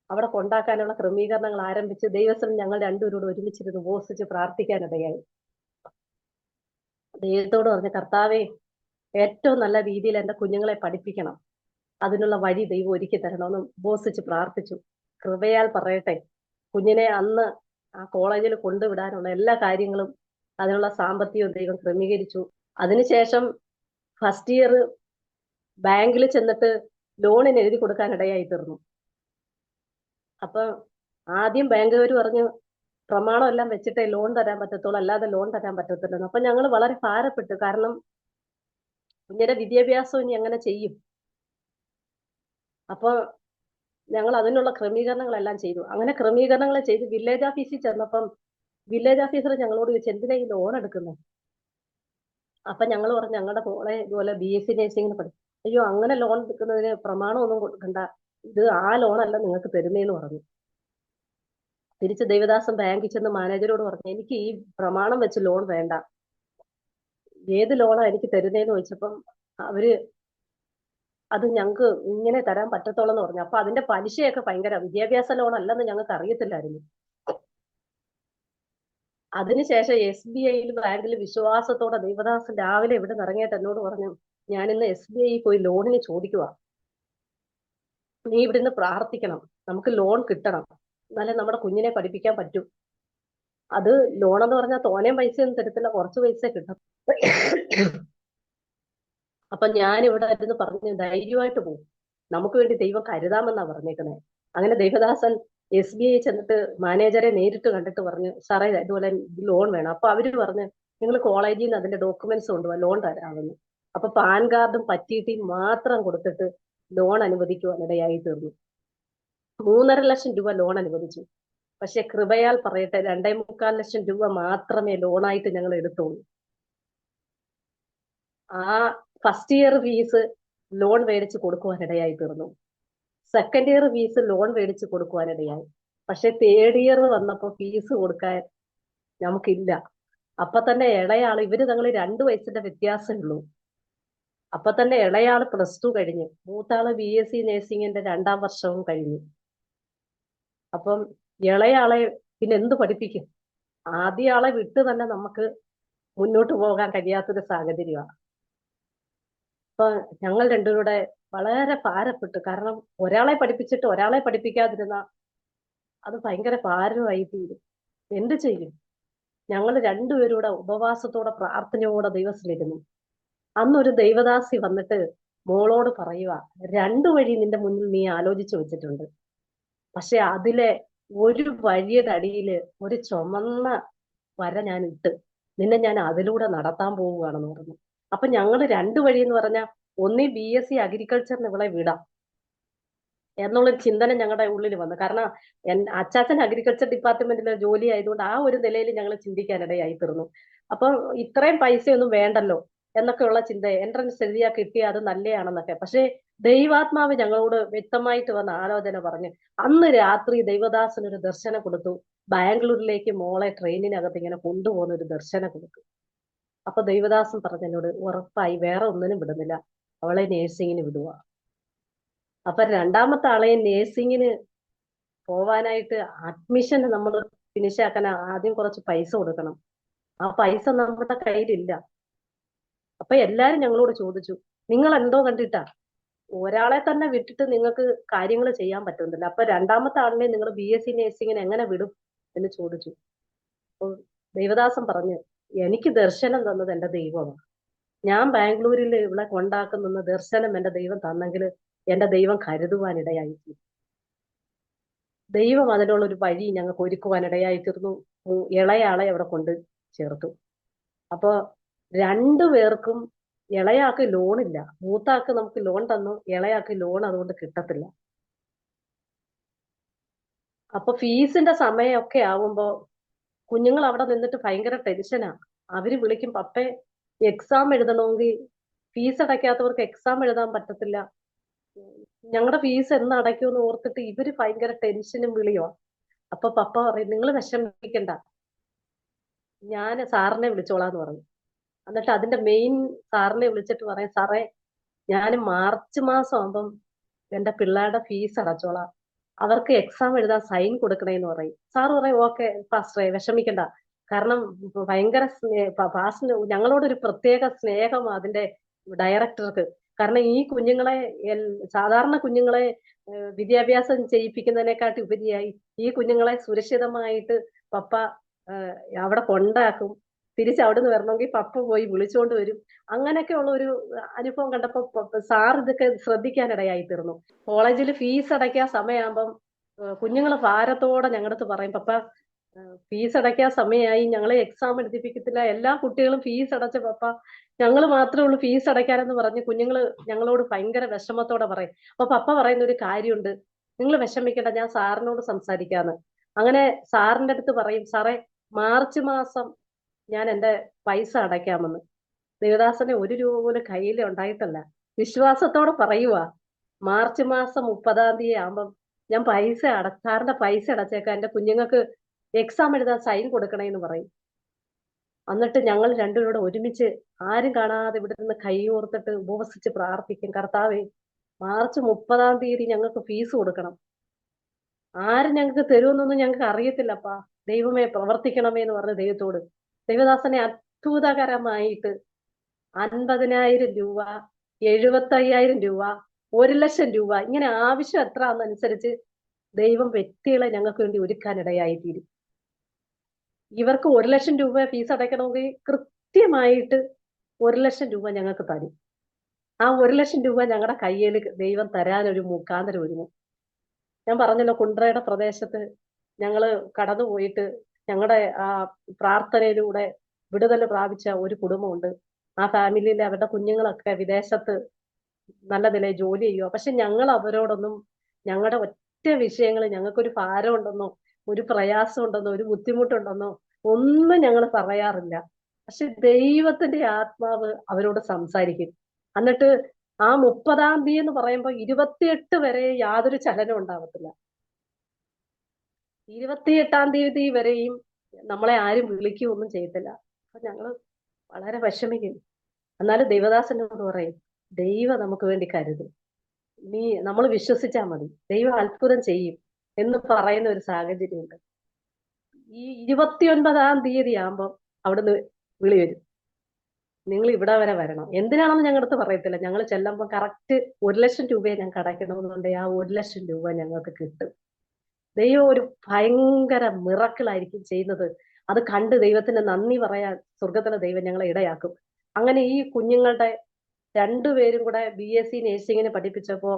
S2: അവിടെ കൊണ്ടാക്കാനുള്ള ക്രമീകരണങ്ങൾ ആരംഭിച്ച് ദൈവസ്ഥലം ഞങ്ങൾ രണ്ടുപേരോട് ഒരുമിച്ചിരുന്ന് ഉപവസിച്ച് പ്രാർത്ഥിക്കാനിടയായി. ദൈവത്തോട് പറഞ്ഞ, കർത്താവേ, ഏറ്റവും നല്ല രീതിയിൽ എന്റെ കുഞ്ഞുങ്ങളെ പഠിപ്പിക്കണം, അതിനുള്ള വഴി ദൈവം ഒരുക്കി തരണമെന്ന് ഉപവസിച്ച് പ്രാർത്ഥിച്ചു. കൃപയാൽ പറയട്ടെ, കുഞ്ഞിനെ അന്ന് ആ കോളേജിൽ കൊണ്ടുവിടാനുള്ള എല്ലാ കാര്യങ്ങളും അതിനുള്ള സാമ്പത്തികവും ദൈവം ക്രമീകരിച്ചു. അതിനുശേഷം ഫസ്റ്റ് ഇയർ ബാങ്കിൽ ചെന്നിട്ട് ലോണിന് എഴുതി കൊടുക്കാൻ ഇടയായി തീർന്നു. അപ്പൊ ആദ്യം ബാങ്കുകാർ പറഞ്ഞു, പ്രമാണം എല്ലാം വെച്ചിട്ടേ ലോൺ തരാൻ പറ്റത്തുള്ളൂ, അല്ലാതെ ലോൺ തരാൻ പറ്റത്തില്ലെന്ന്. അപ്പൊ ഞങ്ങൾ വളരെ ഭാരപ്പെട്ടു. കാരണം കുഞ്ഞിന്റെ വിദ്യാഭ്യാസം ഇനി എങ്ങനെ ചെയ്യും? അപ്പൊ ഞങ്ങൾ അതിനുള്ള ക്രമീകരണങ്ങളെല്ലാം ചെയ്തു. അങ്ങനെ ക്രമീകരണങ്ങൾ ചെയ്ത് വില്ലേജ് ഓഫീസിൽ ചെന്നപ്പം വില്ലേജ് ഓഫീസർ ഞങ്ങളോട് ചോദിച്ചു, എന്തിനാ ഈ ലോൺ എടുക്കുന്നത്? അപ്പൊ ഞങ്ങൾ പറഞ്ഞു, ഞങ്ങളുടെ മോളെ ഇതുപോലെ BSc നഴ്സിംഗിന് പഠിക്കും. അയ്യോ, അങ്ങനെ ലോൺ എടുക്കുന്നതിന് പ്രമാണമൊന്നും കൊടുക്കണ്ട, ഇത് ആ ലോണല്ല നിങ്ങൾക്ക് തരുന്നേന്ന് പറഞ്ഞു. തിരിച്ച് ദേവദാസൻ ബാങ്കിൽ ചെന്ന് മാനേജരോട് പറഞ്ഞു, എനിക്ക് ഈ പ്രമാണം വെച്ച് ലോൺ വേണ്ട, ഏത് ലോണാ എനിക്ക് തരുന്നേന്ന് ചോദിച്ചപ്പം അവര് അത് ഞങ്ങൾക്ക് ഇങ്ങനെ തരാൻ പറ്റത്തോളെന്ന് പറഞ്ഞു. അപ്പൊ അതിന്റെ പലിശയൊക്കെ ഭയങ്കര, വിദ്യാഭ്യാസ ലോൺ അല്ലെന്ന് ഞങ്ങൾക്ക് അറിയത്തില്ലായിരുന്നു. അതിനുശേഷം SBI ബാങ്കിൽ വിശ്വാസത്തോടെ ദേവദാസൻ രാവിലെ ഇവിടെ ഇറങ്ങിയിട്ട് എന്നോട് പറഞ്ഞു, ഞാൻ ഇന്ന് SBI പോയി ലോണിന് ചോദിക്കുക, നീ ഇവിടുന്ന് പ്രാർത്ഥിക്കണം, നമുക്ക് ലോൺ കിട്ടണം, എന്നാലേ നമ്മുടെ കുഞ്ഞിനെ പഠിപ്പിക്കാൻ പറ്റൂ. അത് ലോൺ എന്ന് പറഞ്ഞാൽ തോനെ പൈസയൊന്നും തരത്തില്ല, കുറച്ച് പൈസ കിട്ടും. അപ്പൊ ഞാൻ ഇവിടെ ഇരുന്ന് പറഞ്ഞു, ധൈര്യമായിട്ട് പോകും, നമുക്ക് വേണ്ടി ദൈവം കരുതാമെന്നാ പറഞ്ഞേക്കുന്നത്. അങ്ങനെ ദേവദാസൻ SBI ചെന്നിട്ട് മാനേജറെ നേരിട്ട് കണ്ടിട്ട് പറഞ്ഞു, സാറേ ഇതുപോലെ ലോൺ വേണം. അപ്പൊ അവര് പറഞ്ഞു, നിങ്ങൾ കോളേജിൽ നിന്ന് അതിന്റെ ഡോക്യുമെന്റ്സ് കൊണ്ടുപോകാൻ ലോൺ തരാമെന്ന്. അപ്പൊ പാൻ കാർഡും പറ്റിയിട്ടും മാത്രം കൊടുത്തിട്ട് ലോൺ അനുവദിക്കുവാൻ ഇടയായി തീർന്നു. 3.5 ലക്ഷം രൂപ ലോൺ അനുവദിച്ചു. പക്ഷെ കൃപയാൽ പറയട്ടെ, 2.25 ലക്ഷം രൂപ മാത്രമേ ലോണായിട്ട് ഞങ്ങൾ എടുത്തുള്ളൂ. ആ ഫസ്റ്റ് ഇയർ ഫീസ് ലോൺ മേടിച്ച് കൊടുക്കുവാനിടയായി തീർന്നു. സെക്കൻഡ് ഇയർ ഫീസ് ലോൺ മേടിച്ച് കൊടുക്കുവാനിടയായി. പക്ഷെ തേർഡ് ഇയർ വന്നപ്പോൾ ഫീസ് കൊടുക്കാൻ നമുക്കില്ല. അപ്പൊ തന്നെ ഇളയാള്, ഇവര് തങ്ങൾ 2 വയസ്സിന്റെ വ്യത്യാസമേ ഉള്ളൂ. അപ്പൊ തന്നെ ഇളയാള് +2 കഴിഞ്ഞു, മൂത്താള് BSc നഴ്സിംഗിന്റെ 2ാം വർഷവും കഴിഞ്ഞു. അപ്പം ഇളയാളെ പിന്നെ എന്ത് പഠിപ്പിക്കും? ആദ്യ ആളെ വിട്ട് തന്നെ നമുക്ക് മുന്നോട്ട് പോകാൻ കഴിയാത്തൊരു സാഹചര്യമാണ്. അപ്പൊ ഞങ്ങൾ രണ്ടുപേരുടെ വളരെ ഭാരപ്പെട്ടു. കാരണം ഒരാളെ പഠിപ്പിച്ചിട്ട് ഒരാളെ പഠിപ്പിക്കാതിരുന്ന അത് ഭയങ്കര ഭാരമായി തീരും. എന്ത് ചെയ്യും? ഞങ്ങൾ രണ്ടുപേരൂടെ ഉപവാസത്തോടെ പ്രാർത്ഥനയോടെ ദൈവത്തിലിരുന്നു. അന്നൊരു ദൈവദാസി വന്നിട്ട് മോളോട് പറയുക, 2 വഴി നിന്റെ മുന്നിൽ നീ ആലോചിച്ചു വെച്ചിട്ടുണ്ട്, പക്ഷെ അതിലെ ഒരു വഴിയുടെ അടിയില് ഒരു ചുമന്ന വര ഞാൻ ഇട്ട് നിന്നെ ഞാൻ അതിലൂടെ നടത്താൻ പോവുകയാണെന്ന് പറഞ്ഞു. അപ്പൊ ഞങ്ങൾ 2 വഴി എന്ന് പറഞ്ഞാൽ, ഒന്നീ BSc അഗ്രികൾച്ചറിന് ഇവളെ വിടാം എന്നുള്ളൊരു ചിന്തന ഞങ്ങളുടെ ഉള്ളിൽ വന്നു. കാരണം അച്ചാച്ചൻ അഗ്രികൾച്ചർ ഡിപ്പാർട്ട്മെന്റിലെ ജോലി ആയതുകൊണ്ട് ആ ഒരു നിലയിൽ ഞങ്ങൾ ചിന്തിക്കാനിടയായി തീർന്നു. അപ്പൊ ഇത്രയും പൈസയൊന്നും വേണ്ടല്ലോ എന്നൊക്കെയുള്ള ചിന്ത, എൻട്രൻസ് എഴുതിയാ കിട്ടിയ അത് നല്ലതാണെന്നൊക്കെ. പക്ഷെ ദൈവാത്മാവ് ഞങ്ങളോട് വ്യക്തമായിട്ട് വന്ന ആലോചന പറഞ്ഞ് അന്ന് രാത്രി ദൈവദാസന് ഒരു ദർശനം കൊടുത്തു. ബാംഗ്ലൂരിലേക്ക് മോളെ ട്രെയിനിനകത്ത് ഇങ്ങനെ കൊണ്ടുപോകുന്ന ഒരു ദർശനം കൊടുത്തു. അപ്പൊ ദൈവദാസൻ പറഞ്ഞെന്നോട്, ഉറപ്പായി വേറെ ഒന്നിനും വിടുന്നില്ല, അവളെ നേഴ്സിങ്ങിന് വിടുക. അപ്പൊ 2ാമത്തെ ആളെ നേഴ്സിങ്ങിന് പോവാനായിട്ട് അഡ്മിഷൻ നമ്മൾ ഫിനിഷ് ആക്കാൻ ആദ്യം കുറച്ച് പൈസ കൊടുക്കണം. ആ പൈസ നമ്മുടെ കയ്യിലില്ല. അപ്പൊ എല്ലാരും ഞങ്ങളോട് ചോദിച്ചു, നിങ്ങൾ എന്തോ കണ്ടിട്ടാ ഒരാളെ തന്നെ വിട്ടിട്ട് നിങ്ങൾക്ക് കാര്യങ്ങൾ ചെയ്യാൻ പറ്റുന്നില്ല, അപ്പൊ 2ാമത്തെ ആളിനെ നിങ്ങൾ BSc നഴ്സിങ്ങിന് എങ്ങനെ വിടും എന്ന് ചോദിച്ചു. അപ്പൊ ദൈവദാസൻ പറഞ്ഞു, എനിക്ക് ദർശനം തന്നത് എന്റെ ദൈവമാണ്. ഞാൻ ബാംഗ്ലൂരിൽ ഇവിടെ കൊണ്ടാക്കുന്ന ദർശനം എന്റെ ദൈവം തന്നെങ്കിൽ എന്റെ ദൈവം കരുതുവാനിടയായി. ദൈവം അതിനുള്ള ഒരു വഴി ഞങ്ങൾക്ക് ഒരുക്കുവാനിടയായി തീർന്നു. ഇളയാളെ അവിടെ കൊണ്ട് ചേർത്തു. അപ്പൊ 2 പേർക്കും, ഇളയാൾക്ക് ലോണില്ല, മൂത്താൾക്ക് നമുക്ക് ലോൺ തന്നു, ഇളയാൾക്ക് ലോൺ അതുകൊണ്ട് കിട്ടത്തില്ല. അപ്പൊ ഫീസിന്റെ സമയമൊക്കെ ആവുമ്പോ കുഞ്ഞുങ്ങൾ അവിടെ നിന്നിട്ട് ഭയങ്കര ടെൻഷനാ. അവര് വിളിക്കും, പപ്പേ എക്സാം എഴുതണമെങ്കിൽ ഫീസ് അടയ്ക്കാത്തവർക്ക് എക്സാം എഴുതാൻ പറ്റത്തില്ല, ഞങ്ങളുടെ ഫീസ് എന്ന് അടയ്ക്കുമെന്ന് ഓർത്തിട്ട് ഇവര് ഭയങ്കര ടെൻഷനും വിളിയോ. അപ്പൊ പപ്പ പറയും, നിങ്ങൾ വിഷമിക്കണ്ട, ഞാൻ സാറിനെ വിളിച്ചോളാന്ന് പറഞ്ഞു. എന്നിട്ട് അതിന്റെ മെയിൻ സാറിനെ വിളിച്ചിട്ട് പറയും, സാറേ ഞാൻ മാർച്ച് മാസം ആകുമ്പം എന്റെ പിള്ളേരുടെ ഫീസ് അടച്ചോളാം, അവർക്ക് എക്സാം എഴുതാൻ സൈൻ കൊടുക്കണേന്ന് പറയും. സാറ് പറയും, ഓക്കെ പാസ്റ്ററെ വിഷമിക്കണ്ട, കാരണം ഭയങ്കര പാസ്റ്റിന് ഞങ്ങളോടൊരു പ്രത്യേക സ്നേഹം അതിന്റെ ഡയറക്ടർക്ക്. കാരണം ഈ കുഞ്ഞുങ്ങളെ സാധാരണ കുഞ്ഞുങ്ങളെ വിദ്യാഭ്യാസം ചെയ്യിപ്പിക്കുന്നതിനെക്കാട്ടി ഉപരിയായി ഈ കുഞ്ഞുങ്ങളെ സുരക്ഷിതമായിട്ട് പപ്പ അവിടെ കൊണ്ടാക്കും, തിരിച്ച് അവിടുന്ന് വരണമെങ്കിൽ പപ്പ പോയി വിളിച്ചുകൊണ്ട് വരും. അങ്ങനെയൊക്കെ ഉള്ള ഒരു അനുഭവം കണ്ടപ്പോ സാർ ഇതൊക്കെ ശ്രദ്ധിക്കാനിടയായി തീർന്നു. കോളേജിൽ ഫീസ് അടയ്ക്കാൻ സമയമാകുമ്പം കുഞ്ഞുങ്ങൾ ഭാരത്തോടെ ഞങ്ങളുടെ അടുത്ത് പറയും, പപ്പ ഫീസ് അടയ്ക്കാൻ സമയമായി, ഞങ്ങളെ എക്സാം എഴുതിപ്പിക്കത്തില്ല, എല്ലാ കുട്ടികളും ഫീസ് അടച്ച പപ്പ, ഞങ്ങൾ മാത്രമേ ഉള്ളൂ ഫീസ് അടയ്ക്കാനെന്ന് പറഞ്ഞ് കുഞ്ഞുങ്ങള് ഞങ്ങളോട് ഭയങ്കര വിഷമത്തോടെ പറയും. അപ്പൊ പപ്പ പറയുന്ന ഒരു കാര്യമുണ്ട്, നിങ്ങൾ വിഷമിക്കണ്ട, ഞാൻ സാറിനോട് സംസാരിക്കാന്ന്. അങ്ങനെ സാറിന്റെ അടുത്ത് പറയും, സാറേ മാർച്ച് മാസം ഞാൻ എന്റെ പൈസ അടയ്ക്കാമെന്ന്. ദേവദാസനെ 1 രൂപ പോലും കയ്യിൽ ഉണ്ടായിട്ടല്ല, വിശ്വാസത്തോടെ പറയുവാ, മാർച്ച് മാസം 30-ാം തീയതി ആകുമ്പം ഞാൻ സാറിന്റെ പൈസ അടച്ചേക്കാം, എന്റെ കുഞ്ഞുങ്ങൾക്ക് എക്സാം എഴുതാൻ സൈൻ കൊടുക്കണേന്ന് പറയും. എന്നിട്ട് ഞങ്ങൾ രണ്ടുപേരോട് ഒരുമിച്ച് ആരും കാണാതെ ഇവിടെ നിന്ന് കൈ ഓർത്തിട്ട് ഉപവസിച്ച് പ്രാർത്ഥിക്കും, കർത്താവേ മാർച്ച് 30-ാം തീയതി ഞങ്ങൾക്ക് ഫീസ് കൊടുക്കണം, ആരും ഞങ്ങൾക്ക് തരുമെന്നൊന്നും ഞങ്ങൾക്ക് അറിയത്തില്ലപ്പാ, ദൈവമേ പ്രവർത്തിക്കണമേ എന്ന് പറഞ്ഞ് ദൈവത്തോട്. ദൈവദാസനെ അത്ഭുതകരമായിട്ട് 50,000 രൂപ, 75,000 രൂപ, 1,00,000 രൂപ, ഇങ്ങനെ ആവശ്യം എത്ര എന്നനുസരിച്ച് ദൈവം വ്യക്തികളെ ഞങ്ങൾക്ക് വേണ്ടി ഒരുക്കാനിടയായി തീരും. ഇവർക്ക് 1,00,000 രൂപ ഫീസ് അടയ്ക്കണമെങ്കിൽ കൃത്യമായിട്ട് 1,00,000 രൂപ ഞങ്ങൾക്ക് തരും. ആ 1,00,000 രൂപ ഞങ്ങളുടെ കയ്യിൽ ദൈവം തരാനൊരു മുഖാന്തരം ഒരുങ്ങും. ഞാൻ പറഞ്ഞല്ലോ, കുണ്ട്രയുടെ പ്രദേശത്ത് ഞങ്ങള് കടന്നുപോയിട്ട് ഞങ്ങളുടെ ആ പ്രാർത്ഥനയിലൂടെ വിടുതൽ പ്രാപിച്ച ഒരു കുടുംബമുണ്ട്. ആ ഫാമിലിയിലെ അവരുടെ കുഞ്ഞുങ്ങളൊക്കെ വിദേശത്ത് നല്ല നിലയിൽ ജോലി ചെയ്യുക. പക്ഷെ ഞങ്ങൾ അവരോടൊന്നും ഞങ്ങളുടെ ഒറ്റ വിഷയങ്ങൾ, ഞങ്ങൾക്കൊരു ഭാരം ഉണ്ടെന്നോ ഒരു പ്രയാസം ഉണ്ടെന്നോ ഒരു ബുദ്ധിമുട്ടുണ്ടെന്നോ ഒന്നും ഞങ്ങൾ പറയാറില്ല. പക്ഷെ ദൈവത്തിന്റെ ആത്മാവ് അവരോട് സംസാരിക്കും. എന്നിട്ട് ആ 30-ാം തീയതി എന്ന് പറയുമ്പോൾ 28 വരെ യാതൊരു ചലനം ഉണ്ടാവത്തില്ല. 28-ാം തീയതി വരെയും നമ്മളെ ആരും വിളിക്കുകയൊന്നും ചെയ്യത്തില്ല. അപ്പൊ ഞങ്ങള് വളരെ വിഷമിക്കും. എന്നാലും ദൈവദാസനോട് പറയും, ദൈവം നമുക്ക് വേണ്ടി കരുതും, നമ്മൾ വിശ്വസിച്ചാൽ മതി, ദൈവം അത്ഭുതം ചെയ്യും എന്ന് പറയുന്ന ഒരു സാഹചര്യമുണ്ട്. ഈ 29-ാം തീയതി ആകുമ്പോൾ അവിടുന്ന് വിളി വരും, നിങ്ങൾ ഇവിടെ വരെ വരണം. എന്തിനാണെന്ന് ഞങ്ങളുടെ അടുത്ത് പറയത്തില്ല. ഞങ്ങൾ ചെല്ലുമ്പോൾ കറക്റ്റ് 1,00,000 രൂപയെ ഞങ്ങൾക്ക് അടയ്ക്കണമെന്നുണ്ടെങ്കിൽ ആ 1,00,000 രൂപ ഞങ്ങൾക്ക് കിട്ടും. ദൈവം ഒരു ഭയങ്കര മിറക്കിളായിരിക്കും ചെയ്യുന്നത്. അത് കണ്ട് ദൈവത്തിന് നന്ദി പറയാൻ സ്വർഗത്തിലെ ദൈവം ഞങ്ങളെ ഇടയാക്കും. അങ്ങനെ ഈ കുഞ്ഞുങ്ങളുടെ രണ്ടുപേരും കൂടെ BSc നേഴ്സിങ്ങിന് പഠിപ്പിച്ചപ്പോ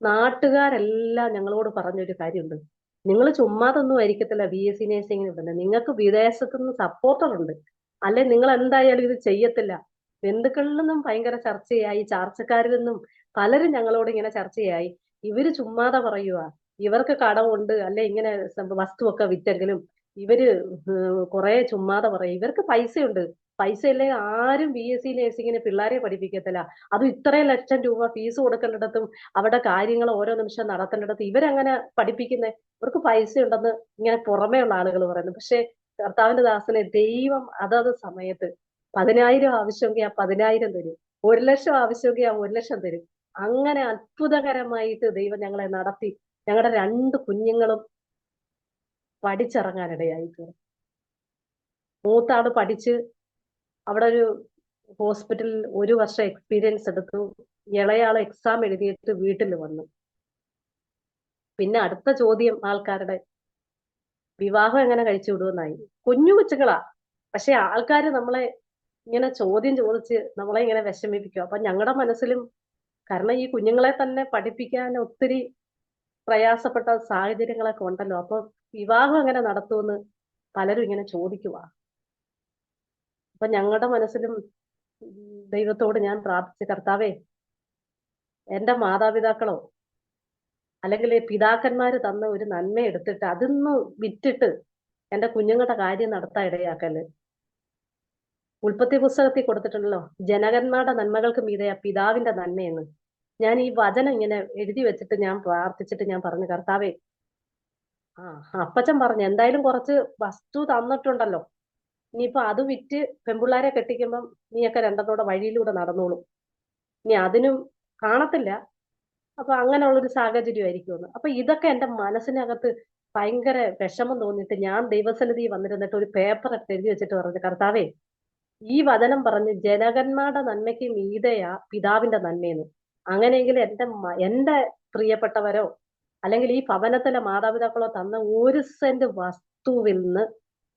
S2: നാട്ടുകാരെല്ലാം ഞങ്ങളോട് പറഞ്ഞൊരു കാര്യമുണ്ട്, നിങ്ങൾ ചുമ്മാതൊന്നും ആയിരിക്കത്തില്ല BSc നേഴ്സിങ്ങിന് വിടുന്നത്, നിങ്ങൾക്ക് വിദേശത്തുനിന്ന് സപ്പോർട്ടർ ഉണ്ട്, അല്ലെ നിങ്ങൾ എന്തായാലും ഇത് ചെയ്യത്തില്ല. ബന്ധുക്കളിൽ നിന്നും ഭയങ്കര ചർച്ചയായി, ചാർച്ചക്കാരിൽ നിന്നും പലരും ഞങ്ങളോട് ഇങ്ങനെ ചർച്ചയായി, ഇവര് ചുമ്മാതെ പറയുക, ഇവർക്ക് കടമുണ്ട്, അല്ലെ ഇങ്ങനെ വസ്തുവൊക്കെ വിറ്റെങ്കിലും ഇവര് കുറെ ചുമ്മാതെ പറയും, ഇവർക്ക് പൈസയുണ്ട്, പൈസയില്ലേ ആരും BSc നേഴ്സിങ്ങിന് പിള്ളേരെ പഠിപ്പിക്കത്തില്ല, അതും ഇത്രയും ലക്ഷം രൂപ ഫീസ് കൊടുക്കേണ്ടിടത്തും അവിടെ കാര്യങ്ങൾ ഓരോ നിമിഷം നടത്തേണ്ടിടത്തും ഇവരങ്ങനെ പഠിപ്പിക്കുന്നേ, ഇവർക്ക് പൈസ ഉണ്ടെന്ന് ഇങ്ങനെ പുറമേ ഉള്ള ആളുകൾ പറയുന്നു. പക്ഷെ കർത്താവിന്റെ ദാസനെ ദൈവം അതത് സമയത്ത് 10,000 ആവശ്യമെങ്കിൽ ആ 10,000 തരും, 1,00,000 ആവശ്യമെങ്കിൽ ആ 1,00,000 തരും. അങ്ങനെ അത്ഭുതകരമായിട്ട് ദൈവം ഞങ്ങളെ നടത്തി. ഞങ്ങളുടെ 2 കുഞ്ഞുങ്ങളും പഠിച്ചിറങ്ങാനിടയായി തീർന്നു. മൂത്താള് പഠിച്ച് അവിടെ ഒരു ഹോസ്പിറ്റലിൽ 1 വർഷം എക്സ്പീരിയൻസ് എടുത്തു. ഇളയാള് എക്സാം എഴുതിയിട്ട് വീട്ടിൽ വന്നു. പിന്നെ അടുത്ത ചോദ്യം ആൾക്കാരുടെ, വിവാഹം എങ്ങനെ കഴിച്ചു വിടുമെന്നായി. കുഞ്ഞു കൊച്ചുങ്ങളാ, പക്ഷെ ആൾക്കാര് നമ്മളെ ഇങ്ങനെ ചോദ്യം ചോദിച്ച് നമ്മളെ ഇങ്ങനെ വിഷമിപ്പിക്കും. അപ്പൊ ഞങ്ങളുടെ മനസ്സിലും, കാരണം ഈ കുഞ്ഞുങ്ങളെ തന്നെ പഠിപ്പിക്കാൻ ഒത്തിരി പ്രയാസപ്പെട്ട സാഹചര്യങ്ങളൊക്കെ ഉണ്ടല്ലോ, അപ്പൊ വിവാഹം എങ്ങനെ നടത്തുമെന്ന് പലരും ഇങ്ങനെ ചോദിക്കുക. അപ്പൊ ഞങ്ങളുടെ മനസ്സിലും ദൈവത്തോട് ഞാൻ പ്രാർത്ഥിച്ച, കർത്താവേ എന്റെ മാതാപിതാക്കളോ അല്ലെങ്കിൽ പിതാക്കന്മാര് തന്ന ഒരു നന്മ എടുത്തിട്ട് അതൊന്ന് വിറ്റിട്ട് എന്റെ കുഞ്ഞുങ്ങളുടെ കാര്യം നടത്താൻ ഇടയാക്കല്. ഉൽപ്പത്തി പുസ്തകത്തിൽ കൊടുത്തിട്ടുണ്ടല്ലോ, ജനകന്മാരുടെ നന്മകൾക്ക് മീതെ പിതാവിന്റെ നന്മയെന്ന്. ഞാൻ ഈ വചനം ഇങ്ങനെ എഴുതി വെച്ചിട്ട് ഞാൻ പ്രാർത്ഥിച്ചിട്ട് ഞാൻ പറഞ്ഞു, കർത്താവേ, ആ അപ്പച്ചൻ പറഞ്ഞു എന്തായാലും കുറച്ച് വസ്തു തന്നിട്ടുണ്ടല്ലോ, ഇനിയിപ്പൊ അത് വിറ്റ് പെൺപിള്ളാരെ കെട്ടിക്കുമ്പം നീയൊക്കെ രണ്ടത്തോടെ വഴിയിലൂടെ നടന്നോളും, ഇനി അതിനും കാണത്തില്ല. അപ്പൊ അങ്ങനെയുള്ളൊരു സാഹചര്യമായിരിക്കുമെന്ന്. അപ്പൊ ഇതൊക്കെ എന്റെ മനസ്സിനകത്ത് ഭയങ്കര വിഷമം തോന്നിയിട്ട് ഞാൻ ദൈവസന്നിധി വന്നിരുന്നിട്ട് ഒരു പേപ്പർ എടുത്ത് എഴുതി വെച്ചിട്ട് പറഞ്ഞു, കർത്താവേ, ഈ വചനം പറഞ്ഞ് ജനകന്മാരുടെ നന്മയ്ക്ക് മീതെയാ പിതാവിന്റെ നന്മയെന്ന്. അങ്ങനെയെങ്കിൽ എന്റെ പ്രിയപ്പെട്ടവരോ അല്ലെങ്കിൽ ഈ ഭവനത്തിലെ മാതാപിതാക്കളോ തന്ന 1 സെന്റ് വസ്തുവിൽ നിന്ന്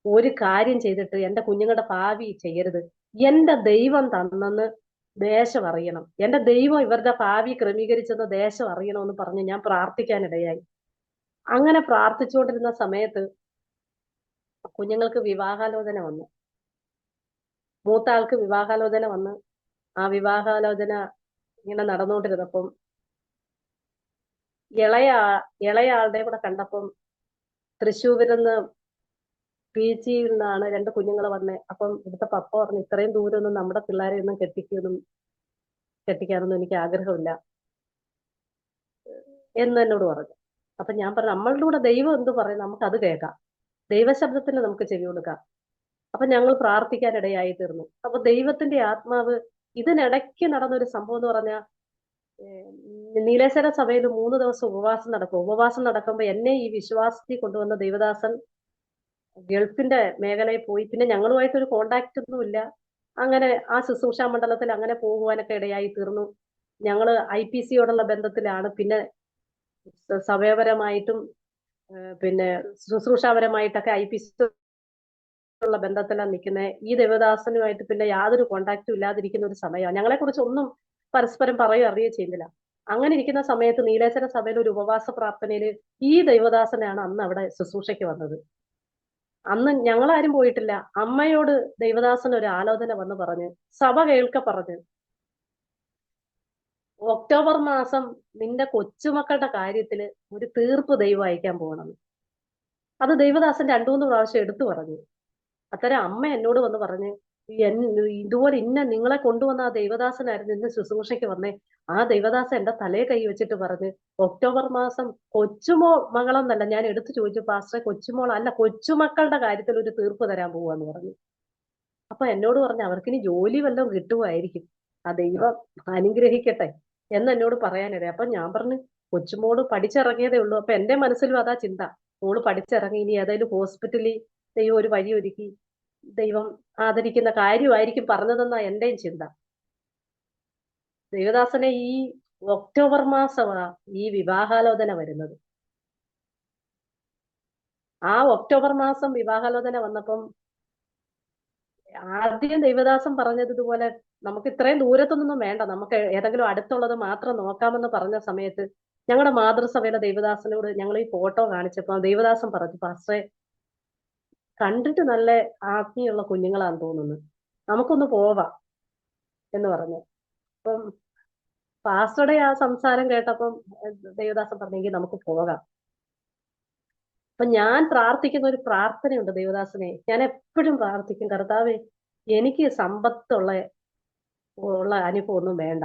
S2: ഒരു കാര്യം ചെയ്തിട്ട് എന്റെ കുഞ്ഞുങ്ങളുടെ ഭാവി ചെയ്യരുത്. എന്റെ ദൈവം തന്നെന്ന് ദേശം അറിയണം, എന്റെ ദൈവം ഇവരുടെ ഭാവി ക്രമീകരിച്ചെന്ന് ദേശം അറിയണമെന്ന് പറഞ്ഞ് ഞാൻ പ്രാർത്ഥിക്കാനിടയായി. അങ്ങനെ പ്രാർത്ഥിച്ചുകൊണ്ടിരുന്ന സമയത്ത് കുഞ്ഞുങ്ങൾക്ക് വിവാഹാലോചന വന്നു. മൂത്ത ആൾക്ക് വിവാഹാലോചന വന്ന് ആ വിവാഹാലോചന ഇങ്ങനെ നടന്നുകൊണ്ടിരുന്നപ്പം ഇളയ ഇളയാളുടെ കൂടെ കണ്ടപ്പം തൃശ്ശൂരിൽ നിന്ന് പീച്ചിയിൽ നിന്നാണ് 2 കുഞ്ഞുങ്ങൾ വന്നേ. അപ്പം ഇവിടുത്തെ പപ്പ പറഞ്ഞു, ഇത്രയും ദൂരമൊന്നും നമ്മുടെ പിള്ളേരെ ഒന്നും കെട്ടിക്കാനൊന്നും എനിക്ക് ആഗ്രഹമില്ല എന്ന് എന്നോട് പറഞ്ഞു. അപ്പൊ ഞാൻ പറഞ്ഞു, നമ്മളുടെ കൂടെ ദൈവം എന്ത് പറയും നമുക്ക് അത് കേൾക്കാം, ദൈവശബ്ദത്തിന് നമുക്ക് ചെവി കൊടുക്കാം. അപ്പൊ ഞങ്ങൾ പ്രാർത്ഥിക്കാനിടയായി തീർന്നു. അപ്പൊ ദൈവത്തിന്റെ ആത്മാവ് ഇതിനിടയ്ക്ക് നടന്നൊരു സംഭവം എന്ന് പറഞ്ഞാൽ, നീലേശ്വര സഭയിൽ 3 ദിവസം ഉപവാസം നടക്കും. ഉപവാസം നടക്കുമ്പോ എന്നെ ഈ വിശ്വാസത്തിൽ കൊണ്ടുവന്ന ദൈവദാസൻ ഗൾഫിന്റെ മേഖലയിൽ പോയി. പിന്നെ ഞങ്ങളുമായിട്ട് ഒരു കോണ്ടാക്ട് ഒന്നും ഇല്ല. അങ്ങനെ ആ ശുശ്രൂഷ മണ്ഡലത്തിൽ അങ്ങനെ പോകുവാനൊക്കെ ഇടയായി തീർന്നു. ഞങ്ങള് IPCയോടുള്ള ബന്ധത്തിലാണ്. പിന്നെ സമയപരമായിട്ടും പിന്നെ ശുശ്രൂഷാപരമായിട്ടൊക്കെ IPC ഉള്ള ബന്ധത്തിലാണ് നിൽക്കുന്നത്. ഈ ദേവദാസനുമായിട്ട് പിന്നെ യാതൊരു കോണ്ടാക്റ്റും ഇല്ലാതിരിക്കുന്ന ഒരു സമയമാണ്. ഞങ്ങളെ കുറിച്ച് ഒന്നും പരസ്പരം പറയുകയോ അറിയുകയോ ചെയ്യുന്നില്ല. അങ്ങനെ ഇരിക്കുന്ന സമയത്ത് നീലേശ്വര സഭയിൽ ഒരു ഉപവാസ പ്രാർത്ഥനയില് ഈ ദൈവദാസനാണ് അന്ന് അവിടെ ശുശ്രൂഷയ്ക്ക് വന്നത്. അന്ന് ഞങ്ങളാരും പോയിട്ടില്ല. അമ്മയോട് ദൈവദാസൻ ഒരു ആലോചന വന്ന് പറഞ്ഞ്, സഭ കേൾക്ക പറഞ്ഞ്, ഒക്ടോബർ മാസം നിന്റെ കൊച്ചുമക്കളുടെ കാര്യത്തില് ഒരു തീർപ്പ് ദൈവം അയക്കാൻ പോകണം. അത് ദൈവദാസൻ 2-3 പ്രാവശ്യം എടുത്തു പറഞ്ഞു. അത്തരം അമ്മ എന്നോട് വന്ന് പറഞ്ഞ്, ഇതുപോലെ നിങ്ങളെ കൊണ്ടുവന്ന ആ ദൈവദാസനായിരുന്നു ഇന്ന് ശുശ്രൂഷയ്ക്ക് വന്നേ. ആ ദൈവദാസൻ എന്റെ തലയെ കൈ വെച്ചിട്ട് പറഞ്ഞ്, ഒക്ടോബർ മാസം മകളെന്നല്ല, ഞാൻ എടുത്തു ചോദിച്ചു, പാസ്റ്ററെ കൊച്ചുമോൾ അല്ല, കൊച്ചുമക്കളുടെ കാര്യത്തിൽ ഒരു തീർപ്പ് തരാൻ പോവാന്ന് പറഞ്ഞു. അപ്പൊ എന്നോട് പറഞ്ഞു, അവർക്കിനി ജോലി വല്ലതും കിട്ടുമായിരിക്കും, ആ ദൈവം അനുഗ്രഹിക്കട്ടെ എന്ന് എന്നോട് പറയാനിടയായി. അപ്പൊ ഞാൻ പറഞ്ഞു, കൊച്ചുമോള് പഠിച്ചിറങ്ങിയതേ ഉള്ളൂ. അപ്പൊ എന്റെ മനസ്സിലും അതാ ചിന്ത, മോള് പഠിച്ചിറങ്ങി, ഇനി ഏതായാലും ഹോസ്പിറ്റലിൽ ദൈവം ഒരു വഴി ഒരുക്കി ദൈവം ആദരിക്കുന്ന കാര്യമായിരിക്കും പറഞ്ഞതെന്നാ എന്റെയും ചിന്ത. ദേവദാസനെ ഈ ഒക്ടോബർ മാസമാ ഈ വിവാഹാലോചന വരുന്നത്. ആ ഒക്ടോബർ മാസം വിവാഹാലോചന വന്നപ്പം ആദ്യം ദൈവദാസൻ പറഞ്ഞത് ഇതുപോലെ, നമുക്ക് ഇത്രയും ദൂരത്തൊന്നും വേണ്ട, നമുക്ക് ഏതെങ്കിലും അടുത്തുള്ളത് മാത്രം നോക്കാമെന്ന് പറഞ്ഞ സമയത്ത് ഞങ്ങളുടെ മാതൃസഭയിലെ ദൈവദാസനോട് ഞങ്ങൾ ഈ ഫോട്ടോ കാണിച്ചപ്പോ ദൈവദാസൻ പറഞ്ഞു, പാസ്റ്ററെ, കണ്ടിട്ട് നല്ല ആത്മീയുള്ള കുഞ്ഞുങ്ങളാന്ന് തോന്നുന്നു, നമുക്കൊന്ന് പോവാം എന്ന് പറഞ്ഞു. അപ്പം പാസ്റ്ററുടെ ആ സംസാരം കേട്ടപ്പം ദൈവദാസൻ പറഞ്ഞെങ്കിൽ നമുക്ക് പോകാം. അപ്പൊ ഞാൻ പ്രാർത്ഥിക്കുന്ന ഒരു പ്രാർത്ഥനയുണ്ട് ദൈവദാസനെ, ഞാൻ എപ്പോഴും പ്രാർത്ഥിക്കും, കർത്താവേ, എനിക്ക് ഉള്ള അനുഭവം ഒന്നും വേണ്ട,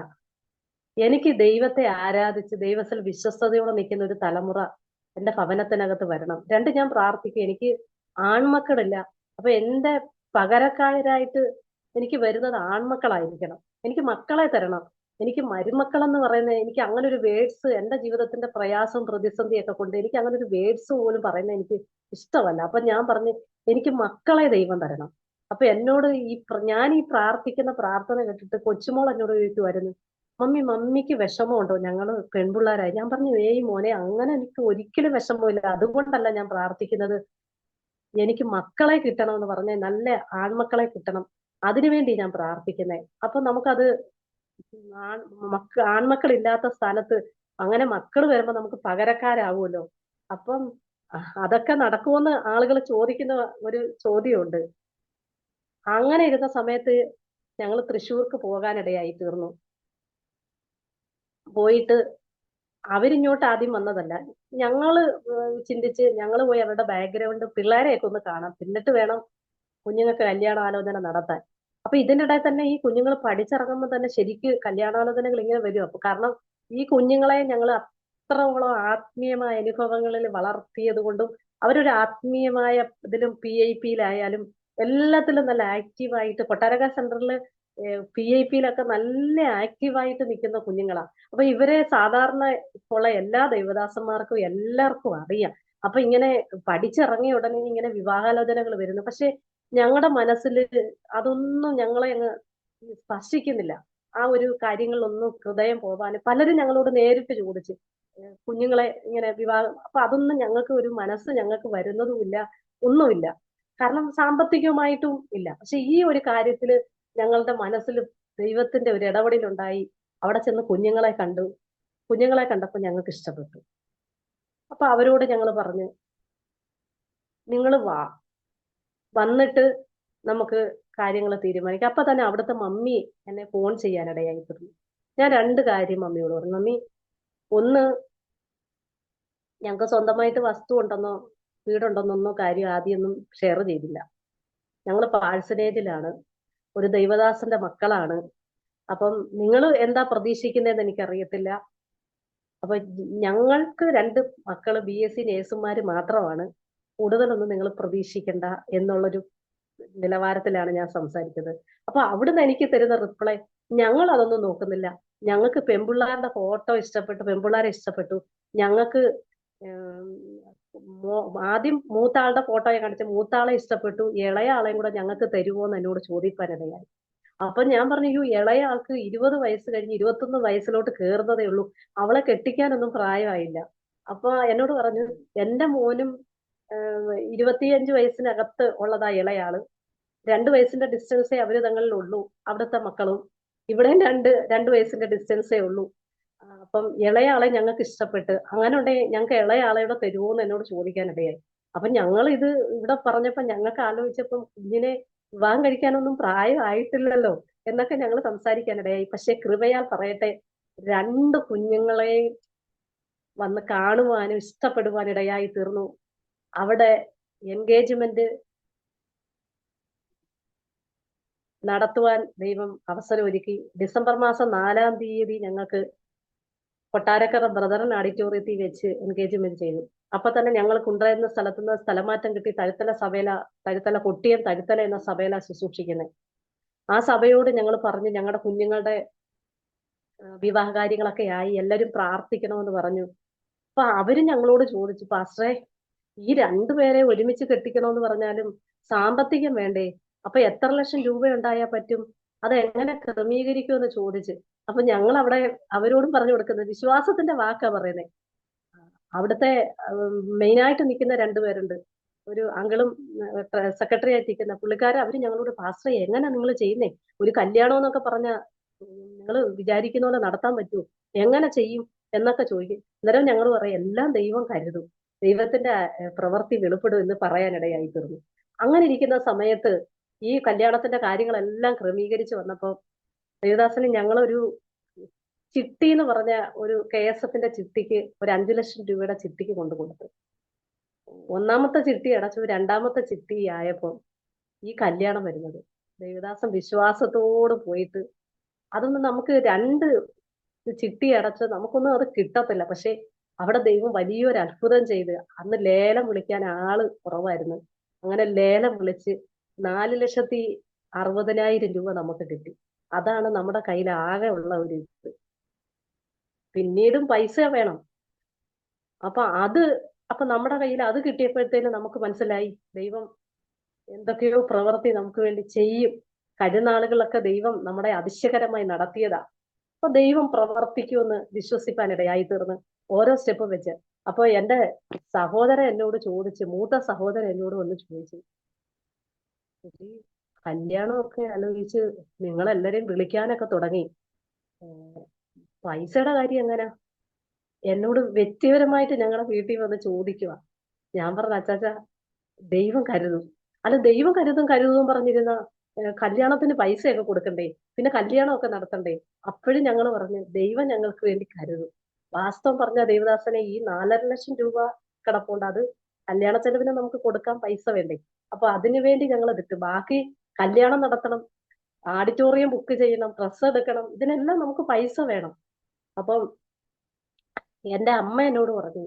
S2: എനിക്ക് ദൈവത്തെ ആരാധിച്ച് ദൈവത്തിൽ വിശ്വസ്തയോടെ നിൽക്കുന്ന ഒരു തലമുറ എന്റെ ഭവനത്തിനകത്ത് വരണം. ഞാൻ പ്രാർത്ഥിക്കും, എനിക്ക് ആൺമക്കളില്ല. അപ്പൊ എന്റെ പകരക്കാരായിട്ട് എനിക്ക് വരുന്നത് ആൺമക്കളായിരിക്കണം. എനിക്ക് മക്കളെ തരണം. എനിക്ക് മരുമക്കൾ എന്ന് പറയുന്നത്, എനിക്ക് അങ്ങനെ ഒരു വേർഡ്സ് എന്റെ ജീവിതത്തിന്റെ പ്രയാസവും പ്രതിസന്ധിയൊക്കെ കൊണ്ട് എനിക്ക് അങ്ങനെ ഒരു വേർഡ്സ് പോലും പറയുന്നത് എനിക്ക് ഇഷ്ടമല്ല. അപ്പൊ ഞാൻ പറഞ്ഞു, എനിക്ക് മക്കളെ ദൈവം തരണം. അപ്പൊ എന്നോട് ഞാൻ ഈ പ്രാർത്ഥിക്കുന്ന പ്രാർത്ഥന കേട്ടിട്ട് കൊച്ചുമോൾ എന്നോട് ചോദിക്കുമായിരുന്നു, മമ്മിക്ക് വിഷമമുണ്ടോ, ഞങ്ങള് പെൺപിള്ളേരായി. ഞാൻ പറഞ്ഞു, മോനെ, അങ്ങനെ എനിക്ക് ഒരിക്കലും വിഷമമില്ല, അതുകൊണ്ടല്ല ഞാൻ പ്രാർത്ഥിക്കുന്നത്, എനിക്ക് മക്കളെ കിട്ടണമെന്ന് പറഞ്ഞ നല്ല ആൺമക്കളെ കിട്ടണം, അതിനുവേണ്ടി ഞാൻ പ്രാർത്ഥിക്കുന്നേ. അപ്പൊ നമുക്കത് ആൺമക്കളില്ലാത്ത സ്ഥാനത്ത് അങ്ങനെ മക്കൾ വരുമ്പോ നമുക്ക് പകരക്കാരാവുമല്ലോ. അപ്പം അതൊക്കെ നടക്കുമെന്ന് ആളുകൾ ചോദിക്കുന്ന ഒരു ചോദ്യമുണ്ട്. അങ്ങനെ ഇരുന്ന സമയത്ത് ഞങ്ങൾ തൃശ്ശൂർക്ക് പോകാനിടയായി തീർന്നു. പോയിട്ട് അവരിങ്ങോട്ട് ആദ്യം വന്നതല്ല, ഞങ്ങള് ചിന്തിച്ച് ഞങ്ങൾ പോയി അവരുടെ ബാക്ക്ഗ്രൗണ്ട് പിള്ളേരെയൊക്കെ ഒന്ന് കാണാം, എന്നിട്ട് വേണം കുഞ്ഞുങ്ങൾക്ക് കല്യാണ ആലോചന നടത്താൻ. അപ്പൊ ഇതിനിടെ തന്നെ ഈ കുഞ്ഞുങ്ങൾ പഠിച്ചിറങ്ങുമ്പോൾ തന്നെ ശരിക്ക് കല്യാണാലോചനകൾ ഇങ്ങനെ വരും. അപ്പൊ കാരണം ഈ കുഞ്ഞുങ്ങളെ ഞങ്ങൾ അത്രോളം ആത്മീയമായ അനുഭവങ്ങളിൽ വളർത്തിയത് കൊണ്ടും അവരൊരു ആത്മീയമായ ഇതിലും PIP-യിലായാലും എല്ലാത്തിലും നല്ല ആക്റ്റീവായിട്ട് കൊട്ടാരക്ക സെന്ററിൽ PIP-യിലൊക്കെ നല്ല ആക്റ്റീവായിട്ട് നിൽക്കുന്ന കുഞ്ഞുങ്ങളാ. അപ്പൊ ഇവരെ സാധാരണ ഉള്ള എല്ലാ ദൈവദാസന്മാർക്കും എല്ലാവർക്കും അറിയാം. അപ്പൊ ഇങ്ങനെ പഠിച്ചിറങ്ങിയ ഉടനെ ഇങ്ങനെ വിവാഹാലോചനകൾ വരുന്നു. പക്ഷെ ഞങ്ങളുടെ മനസ്സിൽ അതൊന്നും ഞങ്ങളെ അങ്ങ് സ്പർശിക്കുന്നില്ല. ആ ഒരു കാര്യങ്ങളിലൊന്നും ഹൃദയം പോവാൻ പലരും ഞങ്ങളോട് നേരിട്ട് ചോദിച്ചു കുഞ്ഞുങ്ങളെ ഇങ്ങനെ വിവാഹം. അപ്പൊ അതൊന്നും ഞങ്ങൾക്ക് ഒരു മനസ്സ് ഞങ്ങൾക്ക് വരുന്നതുമില്ല, ഒന്നുമില്ല. കാരണം സാമ്പത്തികമായിട്ടും ഇല്ല. പക്ഷെ ഈ ഒരു കാര്യത്തില് ഞങ്ങളുടെ മനസ്സിൽ ദൈവത്തിന്റെ ഒരു ഇടപെടലുണ്ടായി. അവിടെ ചെന്ന് കുഞ്ഞുങ്ങളെ കണ്ടു. കുഞ്ഞുങ്ങളെ കണ്ടപ്പോൾ ഞങ്ങൾക്ക് ഇഷ്ടപ്പെട്ടു. അപ്പൊ അവരോട് ഞങ്ങൾ പറഞ്ഞു, നിങ്ങൾ വന്നിട്ട് നമുക്ക് കാര്യങ്ങൾ തീരുമാനിക്കാം. അപ്പൊ തന്നെ അവിടുത്തെ മമ്മി എന്നെ ഫോൺ ചെയ്യാനിടയായി തീർന്നു. ഞാൻ രണ്ട് കാര്യം മമ്മിയോട് പറഞ്ഞു. മമ്മി, ഒന്ന്, ഞങ്ങൾക്ക് സ്വന്തമായിട്ട് വസ്തു ഉണ്ടെന്നോ വീടുണ്ടെന്നോ കാര്യം ആദ്യമൊന്നും ഷെയർ ചെയ്തില്ല. ഞങ്ങൾ പാഴ്സനേജിലാണ്, ഒരു ദൈവദാസന്റെ മക്കളാണ്. അപ്പം നിങ്ങൾ എന്താ പ്രതീക്ഷിക്കുന്നതെന്ന് എനിക്കറിയത്തില്ല. അപ്പൊ ഞങ്ങൾക്ക് രണ്ട് മക്കള് BSc നേഴ്സുമാര് മാത്രമാണ്, കൂടുതലൊന്നും നിങ്ങൾ പ്രതീക്ഷിക്കണ്ട എന്നുള്ളൊരു നിലവാരത്തിലാണ് ഞാൻ സംസാരിച്ചത്. അപ്പൊ അവിടുന്ന് എനിക്ക് തരുന്ന റിപ്ലൈ, ഞങ്ങൾ അതൊന്നും നോക്കുന്നില്ല, ഞങ്ങൾക്ക് പെൺപിള്ളാരുടെ ഫോട്ടോ ഇഷ്ടപ്പെട്ടു, പെൺപിള്ളാരെ ഇഷ്ടപ്പെട്ടു, ഞങ്ങൾക്ക് ആദ്യം മൂത്ത ആളുടെ ഫോട്ടോയെ കാണിച്ച് മൂത്താളെ ഇഷ്ടപ്പെട്ടു, ഇളയ ആളെയും കൂടെ ഞങ്ങൾക്ക് തരുമോ എന്ന് എന്നോട് ചോദിക്കാനിടയായി. അപ്പൊ ഞാൻ പറഞ്ഞു, ഇളയ ആൾക്ക് 20 വയസ്സ് കഴിഞ്ഞ് 21 വയസ്സിലോട്ട് കേറുന്നതേ ഉള്ളൂ, അവളെ കെട്ടിക്കാനൊന്നും പ്രായമായില്ല. അപ്പൊ എന്നോട് പറഞ്ഞു, എന്റെ മോനും 25 വയസ്സിനകത്ത് ഉള്ളതാ ഇളയാള്, 2 വയസ്സിന്റെ ഡിസ്റ്റൻസേ അവര് തങ്ങളിലുള്ളൂ, അവിടുത്തെ മക്കളും ഇവിടെയും രണ്ട് വയസ്സിന്റെ ഡിസ്റ്റൻസേ ഉള്ളൂ. അപ്പം ഇളയാളെ ഞങ്ങൾക്ക് ഇഷ്ടപ്പെട്ട്, അങ്ങനെ ഉണ്ടെങ്കിൽ ഞങ്ങൾക്ക് ഇളയാളെയുടെ തരുമോ എന്ന് എന്നോട് ചോദിക്കാനിടയായി. അപ്പൊ ഞങ്ങൾ ഇത് ഇവിടെ പറഞ്ഞപ്പോ ഞങ്ങൾക്ക് ആലോചിച്ചപ്പം കുഞ്ഞിനെ വിവാഹം കഴിക്കാനൊന്നും പ്രായമായിട്ടില്ലല്ലോ എന്നൊക്കെ ഞങ്ങൾ സംസാരിക്കാനിടയായി. പക്ഷെ കൃപയാൽ പറയട്ടെ, 2 കുഞ്ഞുങ്ങളെ വന്ന് കാണുവാനും ഇഷ്ടപ്പെടുവാനിടയായി തീർന്നു. അവിടെ എൻഗേജ്മെന്റ് നടത്തുവാൻ ദൈവം അവസരം ഒരുക്കി. ഡിസംബർ മാസം 4-ാം തീയതി ഞങ്ങൾക്ക് കൊട്ടാരക്കര ബ്രദറൻ ഓഡിറ്റോറിയത്തിൽ വെച്ച് എൻഗേജ്മെന്റ് ചെയ്തു. അപ്പൊ തന്നെ ഞങ്ങൾ കൊണ്ടുവരുന്ന സ്ഥലത്തുനിന്ന് സ്ഥലമാറ്റം കിട്ടി തഴുത്തല കൊട്ടിയം തഴുത്തല എന്ന സഭയില ശുശ്രൂഷിക്കുന്നത്. ആ സഭയോട് ഞങ്ങൾ പറഞ്ഞു, ഞങ്ങളുടെ കുഞ്ഞുങ്ങളുടെ വിവാഹ കാര്യങ്ങളൊക്കെ ആയി, എല്ലാവരും പ്രാർത്ഥിക്കണമെന്ന് പറഞ്ഞു. അപ്പൊ അവര് ഞങ്ങളോട് ചോദിച്ചു, പാസ്റ്ററെ, ഈ 2 പേരെ ഒരുമിച്ച് കെട്ടിക്കണമെന്ന് പറഞ്ഞാലും സാമ്പത്തികം വേണ്ടേ? അപ്പൊ എത്ര ലക്ഷം രൂപ ഉണ്ടായാൽ പറ്റും? അത് എങ്ങനെ ക്രമീകരിക്കുമെന്ന് ചോദിച്ച്. അപ്പൊ ഞങ്ങൾ അവിടെ അവരോടും പറഞ്ഞു കൊടുക്കുന്നത് വിശ്വാസത്തിന്റെ വാക്കാ പറയുന്നത്. അവിടുത്തെ മെയിനായിട്ട് നിൽക്കുന്ന 2 പേരുണ്ട്. ഒരു അങ്കിളും സെക്രട്ടറി ആയിട്ട് നിൽക്കുന്ന പുള്ളിക്കാരെ അവര് ഞങ്ങളോട്, പാസ്റ്റർ എങ്ങനെ നിങ്ങൾ ചെയ്യുന്നേ? ഒരു കല്യാണം എന്നൊക്കെ പറഞ്ഞ നിങ്ങൾ വിചാരിക്കുന്ന പോലെ നടത്താൻ പറ്റുമോ? എങ്ങനെ ചെയ്യും എന്നൊക്കെ ചോദിക്കും. അന്നേരം ഞങ്ങൾ പറയും, എല്ലാം ദൈവം കരുതും, ദൈവത്തിന്റെ പ്രവൃത്തി വെളിപ്പെടും എന്ന് പറയാനിടയായി തീർന്നു. അങ്ങനെ ഇരിക്കുന്ന സമയത്ത് ഈ കല്യാണത്തിന്റെ കാര്യങ്ങളെല്ലാം ക്രമീകരിച്ച് വന്നപ്പോ ദേവദാസന് ഞങ്ങളൊരു ചിട്ടി എന്ന് പറഞ്ഞ ഒരു KSFന്റെ ചിട്ടിക്ക് ഒരു 5 ലക്ഷം രൂപയുടെ ചിട്ടിക്ക് കൊണ്ടു കൊടുത്തു. 1-ാമത്തെ ചിട്ടി അടച്ചു. 2-ാമത്തെ ചിട്ടി ആയപ്പോ ഈ കല്യാണം വരുന്നത്. ദേവദാസൻ വിശ്വാസത്തോട് പോയിട്ട്, അതൊന്നും നമുക്ക് 2 ചിട്ടി അടച്ച് നമുക്കൊന്നും അത് കിട്ടത്തില്ല. പക്ഷെ അവിടെ ദൈവം വലിയൊരു അത്ഭുതം ചെയ്ത്, അന്ന് ലേലം വിളിക്കാൻ ആള് കുറവായിരുന്നു. അങ്ങനെ ലേലം വിളിച്ച് 4,60,000 രൂപ നമുക്ക് കിട്ടി. അതാണ് നമ്മുടെ കയ്യിൽ ആകെ ഉള്ള ഒരു ഇത്. പിന്നീടും പൈസ വേണം. അപ്പൊ നമ്മുടെ കയ്യിൽ അത് കിട്ടിയപ്പോഴത്തേന് നമുക്ക് മനസ്സിലായി, ദൈവം എന്തൊക്കെയോ പ്രവൃത്തി നമുക്ക് വേണ്ടി ചെയ്യും. കരുനാളുകളൊക്കെ ദൈവം നമ്മുടെ അതിശയകരമായി നടത്തിയതാ. അപ്പൊ ദൈവം പ്രവർത്തിക്കുമെന്ന് വിശ്വസിപ്പാനിടയായി തീർന്ന് ഓരോ സ്റ്റെപ്പും വെച്ച്. അപ്പൊ എന്റെ സഹോദരൻ എന്നോട് ചോദിച്ചു, മൂത്ത സഹോദരൻ എന്നോട് വന്ന് ചോദിച്ചു, ഈ കല്യാണമൊക്കെ ആലോചിച്ച് നിങ്ങളെല്ലാരെയും വിളിക്കാനൊക്കെ തുടങ്ങി, പൈസയുടെ കാര്യം എങ്ങനാ? എന്നോട് വ്യക്തിപരമായിട്ട് ഞങ്ങളുടെ വീട്ടിൽ വന്ന് ചോദിക്കുക. ഞാൻ പറഞ്ഞ, അച്ചാച്ച, ദൈവം കരുതും. അല്ല, ദൈവം കരുതും പറഞ്ഞിരുന്ന കല്യാണത്തിന് പൈസയൊക്കെ കൊടുക്കണ്ടേ, പിന്നെ കല്യാണമൊക്കെ നടത്തണ്ടേ? അപ്പോഴും ഞങ്ങൾ പറഞ്ഞു, ദൈവം ഞങ്ങൾക്ക് വേണ്ടി കരുതും. വാസ്തവം പറഞ്ഞ ദേവദാസനെ, ഈ 4.5 ലക്ഷം രൂപ കിടപ്പുണ്ട്, അത് കല്യാണ ചെലവിന് നമുക്ക് കൊടുക്കാൻ പൈസ വേണ്ടേ? അപ്പൊ അതിനു വേണ്ടി ഞങ്ങൾ ഇതിട്ട് ബാക്കി കല്യാണം നടത്തണം. ഓഡിറ്റോറിയം ബുക്ക് ചെയ്യണം, ഡ്രസ്സ് എടുക്കണം, ഇതിനെല്ലാം നമുക്ക് പൈസ വേണം. അപ്പം എന്റെ അമ്മ എന്നോട് പറഞ്ഞു,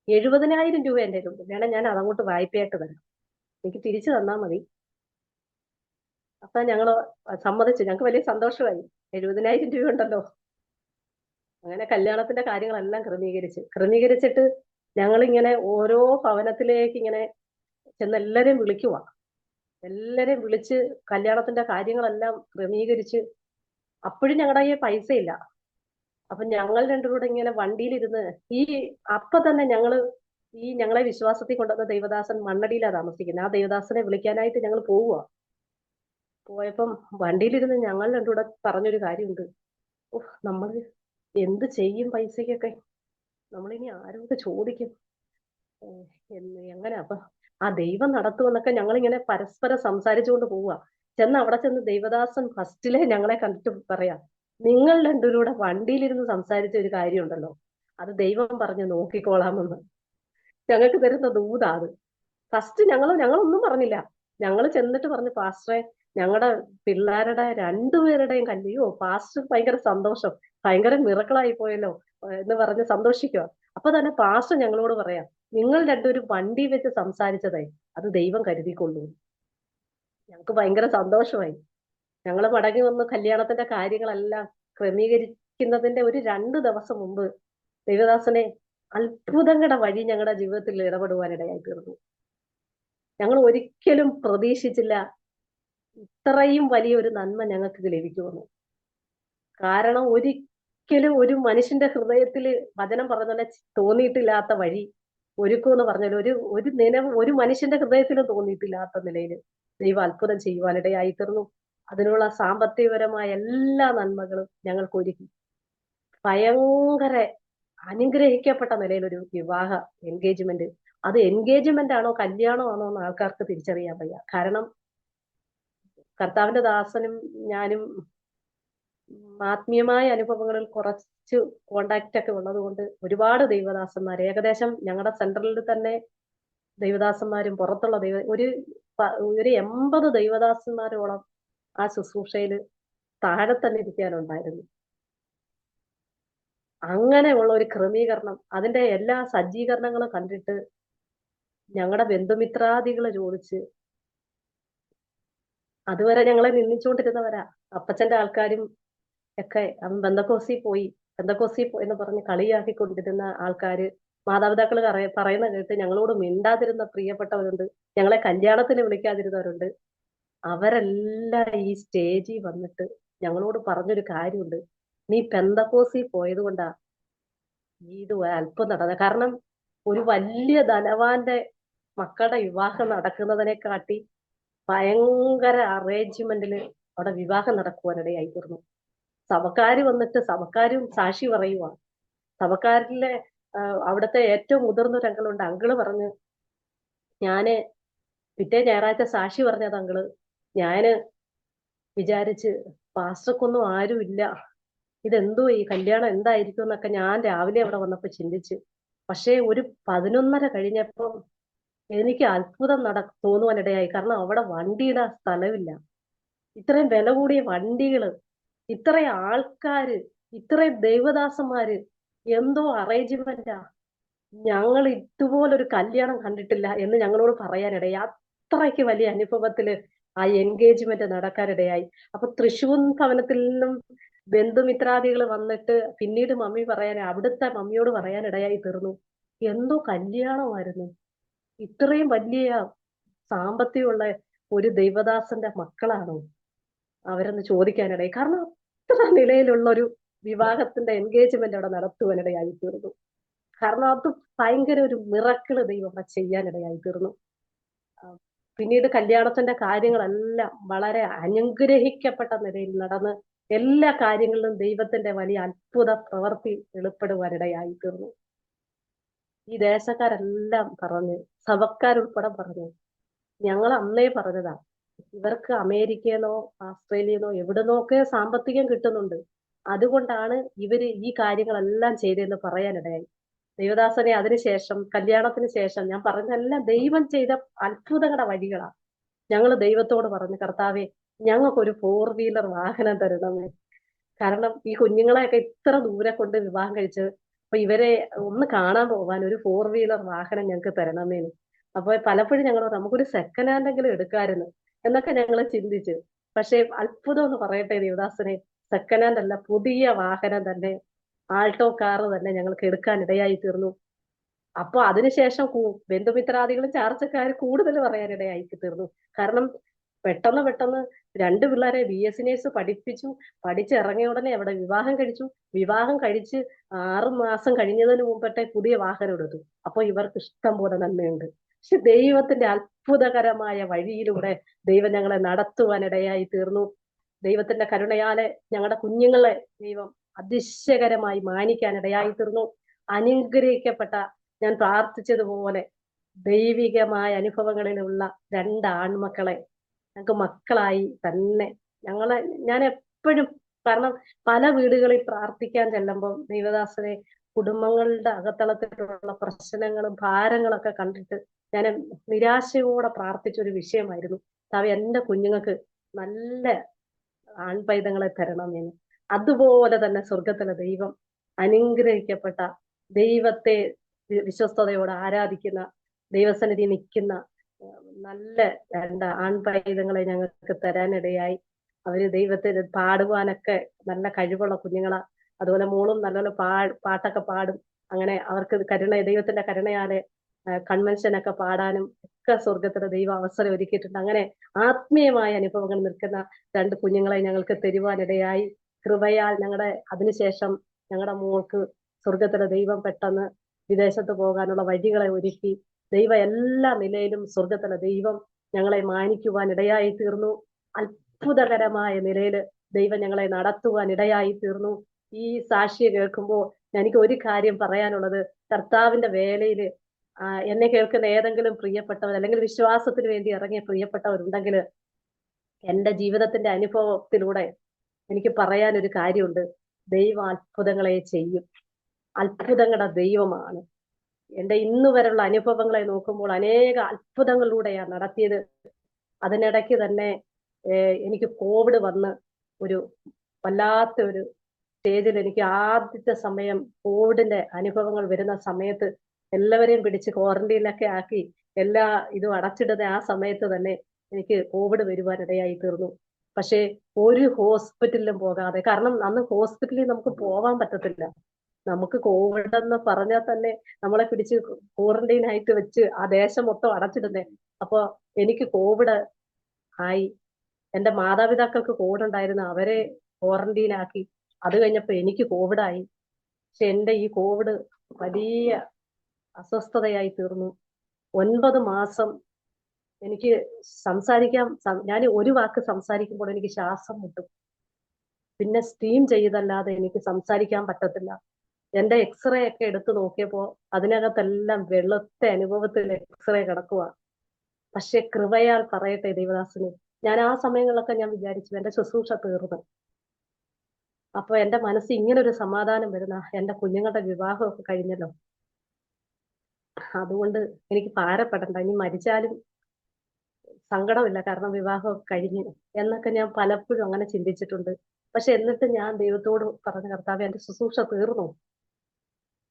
S2: 70,000 രൂപ എന്റെ കയ്യിലുണ്ട്, വേണം ഞാൻ അതങ്ങോട്ട് വായ്പയായിട്ട് തരാം, എനിക്ക് തിരിച്ചു തന്നാൽ മതി. അപ്പൊ ഞങ്ങള് സമ്മതിച്ചു. ഞങ്ങൾക്ക് വലിയ സന്തോഷമായി, 70,000 രൂപ ഉണ്ടല്ലോ. അങ്ങനെ കല്യാണത്തിന്റെ കാര്യങ്ങളെല്ലാം ക്രമീകരിച്ചിട്ട് ഞങ്ങളിങ്ങനെ ഓരോ ഭവനത്തിലേക്ക് ഇങ്ങനെ ചെന്ന് എല്ലാരെയും വിളിക്കുക. എല്ലാരെയും വിളിച്ച് കല്യാണത്തിന്റെ കാര്യങ്ങളെല്ലാം ക്രമീകരിച്ച്. അപ്പോഴും ഞങ്ങളുടെ കയ്യിൽ പൈസ ഇല്ല. അപ്പൊ ഞങ്ങൾ രണ്ടുകൂടെ ഇങ്ങനെ വണ്ടിയിലിരുന്ന് ഈ അപ്പൊ തന്നെ ഞങ്ങളെ വിശ്വാസത്തിൽ കൊണ്ടുവന്ന ദൈവദാസൻ മണ്ണടിയിലാണ് താമസിക്കുന്നത്. ആ ദൈവദാസനെ വിളിക്കാനായിട്ട് ഞങ്ങൾ പോവുക. പോയപ്പം വണ്ടിയിലിരുന്ന് ഞങ്ങൾ രണ്ടുകൂടെ പറഞ്ഞൊരു കാര്യമുണ്ട്. ഓഹ്, നമ്മൾ എന്ത് ചെയ്യും പൈസക്കൊക്കെ? നമ്മളിനി ആരോട് ചോദിക്കും? എങ്ങനെ? അപ്പൊ ആ ദൈവം നടത്തുമെന്നൊക്കെ ഞങ്ങളിങ്ങനെ പരസ്പരം സംസാരിച്ചുകൊണ്ട് പോവുക. അവിടെ ചെന്ന് ദൈവദാസൻ ഫസ്റ്റിലെ ഞങ്ങളെ കണ്ടിട്ട് പറയാ, നിങ്ങൾ രണ്ടുപേരുടെ വണ്ടിയിലിരുന്ന് സംസാരിച്ച ഒരു കാര്യമുണ്ടല്ലോ, അത് ദൈവം പറഞ്ഞു നോക്കിക്കോളാമെന്ന് ഞങ്ങൾക്ക് തരുന്ന ദൂതാ അത്. ഫസ്റ്റ് ഞങ്ങളൊന്നും പറഞ്ഞില്ല. ഞങ്ങൾ ചെന്നിട്ട് പറഞ്ഞു, പാസ്റ്ററെ, ഞങ്ങളുടെ പിള്ളേരുടെ രണ്ടുപേരുടെയും കല്യാണോ, പാസ്റ്റർ ഭയങ്കര സന്തോഷം, ഭയങ്കര മിറക്കിളായി പോയല്ലോ എന്ന് പറഞ്ഞ് സന്തോഷിക്കുക. അപ്പൊ തന്നെ പാസ്റ്റർ ഞങ്ങളോട് പറയാം, നിങ്ങൾ രണ്ടുപേരും വണ്ടി വെച്ച് സംസാരിച്ചതേ അത് ദൈവം കരുതിക്കൊള്ളൂ. ഞങ്ങൾക്ക് ഭയങ്കര സന്തോഷമായി. ഞങ്ങൾ മടങ്ങി വന്ന് കല്യാണത്തിന്റെ കാര്യങ്ങളെല്ലാം ക്രമീകരിക്കുന്നതിന്റെ ഒരു 2 ദിവസം മുമ്പ് ദേവദാസനെ അത്ഭുതങ്ങളുടെ വഴി ഞങ്ങളുടെ ജീവിതത്തിൽ ഇടപെടുവാനിടയായി തീർന്നു. ഞങ്ങൾ ഒരിക്കലും പ്രതീക്ഷിച്ചില്ല ഇത്രയും വലിയൊരു നന്മ ഞങ്ങൾക്ക് ലഭിക്കുമെന്ന്. കാരണം ഒരിക്കലും ഒരു മനുഷ്യന്റെ ഹൃദയത്തിൽ വചനം പറഞ്ഞ തോന്നിയിട്ടില്ലാത്ത വഴി ഒരുക്കുമെന്ന് പറഞ്ഞാൽ ഒരു മനുഷ്യന്റെ ഹൃദയത്തിലും തോന്നിയിട്ടില്ലാത്ത നിലയിൽ ദൈവം അത്ഭുതം ചെയ്യുവാനിടയായി തീർന്നു. അതിനുള്ള സാമ്പത്തികപരമായ എല്ലാ നന്മകളും ഞങ്ങൾക്ക് ഒരുക്കി. ഭയങ്കര അനുഗ്രഹിക്കപ്പെട്ട നിലയിലൊരു വിവാഹ എൻഗേജ്മെന്റ്. അത് എൻഗേജ്മെന്റ് ആണോ കല്യാണം ആണോ എന്ന് ആൾക്കാർക്ക് തിരിച്ചറിയാൻ വയ്യ. കാരണം കർത്താവിന്റെ ദാസനും ഞാനും ആത്മീയമായ അനുഭവങ്ങളിൽ കുറച്ച് കോണ്ടാക്ട് ഒക്കെ ഉള്ളത് കൊണ്ട് ഒരുപാട് ദൈവദാസന്മാർ, ഏകദേശം ഞങ്ങളുടെ സെന്ററിൽ തന്നെ ദൈവദാസന്മാരും പുറത്തുള്ള ഒരു 80 ദൈവദാസന്മാരോളം ആ ശുശ്രൂഷയിൽ താഴെ തന്നെ ഇരിക്കാനുണ്ടായിരുന്നു. അങ്ങനെയുള്ള ഒരു ക്രമീകരണം, അതിന്റെ എല്ലാ സജ്ജീകരണങ്ങളും കണ്ടിട്ട് ഞങ്ങളുടെ ബന്ധുമിത്രാദികളെ ചോദിച്ച്, അതുവരെ ഞങ്ങളെ നിന്ദിച്ചുകൊണ്ടിരുന്നവരാ, അപ്പച്ചന്റെ ആൾക്കാരും ഒക്കെ, അവൻ ബന്ധക്കോസി പോയി എന്ന് പറഞ്ഞ് കളിയാക്കിക്കൊണ്ടിരുന്ന ആൾക്കാര്, മാതാപിതാക്കൾ പറയുന്ന കേട്ട് ഞങ്ങളോട് മിണ്ടാതിരുന്ന പ്രിയപ്പെട്ടവരുണ്ട്, ഞങ്ങളെ കല്യാണത്തിന് വിളിക്കാതിരുന്നവരുണ്ട്. അവരെല്ലാം ഈ സ്റ്റേജിൽ വന്നിട്ട് ഞങ്ങളോട് പറഞ്ഞൊരു കാര്യമുണ്ട്, നീ പെന്തക്കോസി പോയത് കൊണ്ടാ ഇത് അല്പം നടന്നത്. കാരണം ഒരു വലിയ ധനവാന്റെ മക്കളുടെ വിവാഹം നടക്കുന്നതിനെക്കാട്ടി ഭയങ്കര അറേഞ്ച്മെന്റില് അവിടെ വിവാഹം നടക്കുവാനിടയായി തീർന്നു. സഭക്കാര് വന്നിട്ട് സഭക്കാരും സാക്ഷി പറയുക. സഭക്കാരിലെ അവിടുത്തെ ഏറ്റവും മുതിർന്ന ഒരു അങ്കിളുണ്ട്. അങ്കിള് പറഞ്ഞു, ഞാന് പിറ്റേ ഞായറാഴ്ച സാക്ഷി പറഞ്ഞത് അങ്കിള്, ഞാന് വിചാരിച്ച് പാസ്റ്റർക്കൊന്നും ആരും ഇല്ല, ഇതെന്തോ ഈ കല്യാണം എന്തായിരിക്കും എന്നൊക്കെ ഞാൻ രാവിലെ അവിടെ വന്നപ്പോ ചിന്തിച്ച്. പക്ഷേ ഒരു 11:30 കഴിഞ്ഞപ്പോ എനിക്ക് അത്ഭുതം തോന്നുവാനിടയായി. കാരണം അവിടെ വണ്ടിയുടെ സ്ഥലമില്ല. ഇത്രയും വില കൂടിയ വണ്ടികള്, ഇത്രയും ആൾക്കാര്, ഇത്രയും ദൈവദാസന്മാര്, എന്തോ അറേഞ്ച്മെന്റാ, ഞങ്ങൾ ഇതുപോലൊരു കല്യാണം കണ്ടിട്ടില്ല എന്ന് ഞങ്ങളോട് പറയാനിടയായി. അത്രയ്ക്ക് വലിയ അനുഭവത്തില് ആ എൻഗേജ്മെന്റ് നടക്കാനിടയായി. അപ്പൊ തൃശ്ശൂർ ഭവനത്തിൽ നിന്നും ബന്ധുമിത്രാദികൾ വന്നിട്ട് പിന്നീട് അവിടുത്തെ മമ്മിയോട് പറയാനിടയായി തീർന്നു, എന്തോ കല്യാണമായിരുന്നു, ഇത്രയും വലിയ സാമ്പത്തികമുള്ള ഒരു ദൈവദാസന്റെ മക്കളാണോ അവരെന്ന് ചോദിക്കാനിടയായി. കാരണം അത്ര നിലയിലുള്ള ഒരു വിവാഹത്തിന്റെ എൻഗേജ്മെന്റ് അവിടെ നടത്തുവാനിടയായി തീർന്നു. കാരണം അത് ഭയങ്കര ഒരു മിറക്കിള് ദൈവം അവിടെ ചെയ്യാനിടയായി തീർന്നു. പിന്നീട് കല്യാണത്തിന്റെ കാര്യങ്ങളെല്ലാം വളരെ അനുഗ്രഹിക്കപ്പെട്ട നിലയിൽ നടന്ന് എല്ലാ കാര്യങ്ങളിലും ദൈവത്തിന്റെ വലിയ അത്ഭുത പ്രവൃത്തി വെളിപ്പെടുവാനിടയായി തീർന്നു. ഈ ദേശക്കാരെല്ലാം പറഞ്ഞു, സഭക്കാരുൾപ്പെടെ പറഞ്ഞു, ഞങ്ങൾ അന്നേ പറഞ്ഞതാ, ഇവർക്ക് അമേരിക്കയെന്നോ ആസ്ട്രേലിയന്നോ എവിടുന്നൊക്കെ സാമ്പത്തികം കിട്ടുന്നുണ്ട്, അതുകൊണ്ടാണ് ഇവര് ഈ കാര്യങ്ങളെല്ലാം ചെയ്തതെന്ന് പറയാനിടയായി. ദൈവദാസനെ അതിനുശേഷം, കല്യാണത്തിന് ശേഷം ഞാൻ പറഞ്ഞതെല്ലാം ദൈവം ചെയ്ത അത്ഭുതങ്ങളുടെ വഴികളാ. ഞങ്ങൾ ദൈവത്തോട് പറഞ്ഞു, കർത്താവെ, ഞങ്ങൾക്കൊരു 4 വീലർ വാഹനം തരണമേ. കാരണം ഈ കുഞ്ഞുങ്ങളെയൊക്കെ ഇത്ര ദൂരെ കൊണ്ട് വിവാഹം കഴിച്ച് അപ്പൊ ഇവരെ ഒന്ന് കാണാൻ പോവാൻ ഒരു 4 വീലർ വാഹനം ഞങ്ങൾക്ക് തരണമേന്ന്. അപ്പൊ പലപ്പോഴും ഞങ്ങൾ നമുക്കൊരു സെക്കൻഡ് ഹാൻഡ് എങ്കിലും എടുക്കാമായിരുന്നു എന്നൊക്കെ ഞങ്ങൾ ചിന്തിച്ചു. പക്ഷെ അത്ഭുതം എന്ന് പറയട്ടെ ദേവദാസനെ, സെക്കൻഡ് ഹാൻഡ് അല്ല, പുതിയ വാഹനം തന്നെ, ആൾട്ടോ കാറ് തന്നെ ഞങ്ങൾക്ക് എടുക്കാൻ ഇടയായി തീർന്നു. അപ്പൊ അതിനുശേഷം ബന്ധുമിത്രാദികളും ചാർച്ചക്കാർ കൂടുതൽ പറയാനിടയായി തീർന്നു. കാരണം പെട്ടെന്ന് പെട്ടെന്ന് 2 പിള്ളേരെ BS നേഴ്സ് പഠിപ്പിച്ചു. പഠിച്ചിറങ്ങിയ ഉടനെ അവിടെ വിവാഹം കഴിച്ചു. വിവാഹം കഴിച്ച് 6 മാസം കഴിഞ്ഞതിന് മുമ്പത്തെ പുതിയ വാഹനം എടുത്തു. അപ്പൊ ഇവർക്ക് ഇഷ്ടം പോലെ നന്മയുണ്ട്. പക്ഷെ ദൈവത്തിന്റെ അത്ഭുതകരമായ വഴിയിലൂടെ ദൈവം ഞങ്ങളെ നടത്തുവാനിടയായി തീർന്നു. ദൈവത്തിന്റെ കരുണയാലെ ഞങ്ങളുടെ കുഞ്ഞുങ്ങളെ ദൈവം അതിശയകരമായി മാനിക്കാനിടയായി തീർന്നു. അനുഗ്രഹിക്കപ്പെട്ട, ഞാൻ പ്രാർത്ഥിച്ചതുപോലെ ദൈവികമായ അനുഭവങ്ങളിലുള്ള 2 ആൺമക്കളെ ഞങ്ങൾക്ക് മക്കളായി തന്നെ ഞാൻ എപ്പോഴും, കാരണം പല വീടുകളിൽ പ്രാർത്ഥിക്കാൻ ചെല്ലുമ്പോൾ ദൈവദാസനെ കുടുംബങ്ങളുടെ അകത്തളത്തിലുള്ള പ്രശ്നങ്ങളും ഭാരങ്ങളൊക്കെ കണ്ടിട്ട് ഞാൻ നിരാശയോടെ പ്രാർത്ഥിച്ച ഒരു വിഷയമായിരുന്നു, എന്റെ കുഞ്ഞുങ്ങൾക്ക് നല്ല ആൺപൈതങ്ങളെ തരണം എന്ന്. അതുപോലെ തന്നെ സ്വർഗത്തിലെ ദൈവം അനുഗ്രഹിക്കപ്പെട്ട, ദൈവത്തെ വിശ്വസ്തയോടെ ആരാധിക്കുന്ന, ദൈവസന്നിധി നിൽക്കുന്ന നല്ല 2 ആൺപൈതങ്ങളെ ഞങ്ങൾക്ക് തരാനിടയായി. അവര് ദൈവത്തിന് പാടുവാനൊക്കെ നല്ല കഴിവുള്ള കുഞ്ഞുങ്ങളാ. അതുപോലെ മോളും നല്ലോണം പാട്ടൊക്കെ പാടും. അങ്ങനെ അവർക്ക് ദൈവത്തിന്റെ കരുണയാലെ കൺവെൻഷനൊക്കെ പാടാനും ഒക്കെ സ്വർഗത്തിലെ ദൈവം അവസരം ഒരുക്കിയിട്ടുണ്ട്. അങ്ങനെ ആത്മീയമായ അനുഭവങ്ങൾ നിൽക്കുന്ന 2 കുഞ്ഞുങ്ങളെ ഞങ്ങൾക്ക് തരുവാനിടയായി. കൃപയാൽ അതിനുശേഷം ഞങ്ങളുടെ മോൾക്ക് സ്വർഗത്തിലെ ദൈവം പെട്ടെന്ന് വിദേശത്ത് പോകാനുള്ള വഴികളെ ഒരുക്കി. ദൈവം എല്ലാ നിലയിലും, സ്വർഗത്തിലെ ദൈവം ഞങ്ങളെ മാനിക്കുവാൻ ഇടയായി തീർന്നു. അത്ഭുതകരമായ നിലയിൽ ദൈവം ഞങ്ങളെ നടത്തുവാൻ ഇടയായി തീർന്നു. ഈ സാക്ഷിയെ കേൾക്കുമ്പോൾ എനിക്ക് ഒരു കാര്യം പറയാനുള്ളത്, കർത്താവിന്റെ വേലയിൽ എന്നെ കേൾക്കുന്ന ഏതെങ്കിലും പ്രിയപ്പെട്ടവർ അല്ലെങ്കിൽ വിശ്വാസത്തിന് വേണ്ടി ഇറങ്ങിയ പ്രിയപ്പെട്ടവരുണ്ടെങ്കിൽ എന്റെ ജീവിതത്തിന്റെ അനുഭവത്തിലൂടെ എനിക്ക് പറയാൻ ഒരു കാര്യമുണ്ട്. ദൈവം അത്ഭുതങ്ങളെ ചെയ്യും. അത്ഭുതങ്ങളുടെ ദൈവമാണ്. എന്റെ ഇന്ന് വരെയുള്ള അനുഭവങ്ങളെ നോക്കുമ്പോൾ അനേക അത്ഭുതങ്ങളിലൂടെയാണ് നടത്തിയത്. അതിനിടയ്ക്ക് തന്നെ എനിക്ക് കോവിഡ് വന്ന് ഒരു വല്ലാത്ത ഒരു സ്റ്റേജിൽ, എനിക്ക് ആദ്യത്തെ സമയം കോവിഡിന്റെ അനുഭവങ്ങൾ വരുന്ന സമയത്ത് എല്ലാവരെയും പിടിച്ച് ക്വാറന്റീനിലൊക്കെ ആക്കി എല്ലാ ഇതും അടച്ചിടുന്ന ആ സമയത്ത് തന്നെ എനിക്ക് കോവിഡ് വരുവാനിടയായി തീർന്നു. പക്ഷേ ഒരു ഹോസ്പിറ്റലിലും പോകാതെ, കാരണം അന്ന് ഹോസ്പിറ്റലിൽ നമുക്ക് പോവാൻ പറ്റത്തില്ല. നമുക്ക് കോവിഡ് എന്ന് പറഞ്ഞാൽ തന്നെ നമ്മളെ പിടിച്ച് ക്വാറന്റൈൻ ആയിട്ട് വെച്ച് ആ ദേശം മൊത്തം അടച്ചിടുന്നേ. അപ്പൊ എനിക്ക് കോവിഡ് ആയി. എന്റെ മാതാപിതാക്കൾക്ക് കോവിഡ് ഉണ്ടായിരുന്നു, അവരെ ക്വാറന്റൈൻ ആക്കി. അത് കഴിഞ്ഞപ്പോ എനിക്ക് കോവിഡായി. പക്ഷെ എന്റെ ഈ കോവിഡ് വലിയ അസ്വസ്ഥതയായി തീർന്നു. 9 മാസം എനിക്ക് ഞാൻ ഒരു വാക്ക് സംസാരിക്കുമ്പോൾ എനിക്ക് ശ്വാസം മുട്ടും. പിന്നെ സ്റ്റീം ചെയ്തല്ലാതെ എനിക്ക് സംസാരിക്കാൻ പറ്റത്തില്ല. എന്റെ എക്സ്റേ ഒക്കെ എടുത്തു നോക്കിയപ്പോ അതിനകത്തെല്ലാം വെളുത്ത അനുഭവത്തിൽ എക്സ്റേ കിടക്കുക. പക്ഷെ കൃപയാൽ പറയട്ടെ ദൈവദാസന്, ഞാൻ ആ സമയങ്ങളിലൊക്കെ ഞാൻ വിചാരിച്ചു എന്റെ ശുശ്രൂഷ തീർന്നു. അപ്പൊ എന്റെ മനസ്സിൽ ഇങ്ങനെ ഒരു സമാധാനം വരുന്ന, എന്റെ കുഞ്ഞുങ്ങളുടെ വിവാഹമൊക്കെ കഴിഞ്ഞല്ലോ, അതുകൊണ്ട് എനിക്ക് ഭാരപ്പെടണ്ട, ഇനി മരിച്ചാലും സങ്കടമില്ല, കാരണം വിവാഹമൊക്കെ കഴിഞ്ഞു എന്നൊക്കെ ഞാൻ പലപ്പോഴും അങ്ങനെ ചിന്തിച്ചിട്ടുണ്ട്. പക്ഷെ എന്നിട്ട് ഞാൻ ദൈവത്തോട് പറഞ്ഞ, കർത്താവേ എന്റെ ശുശ്രൂഷ തീർന്നു.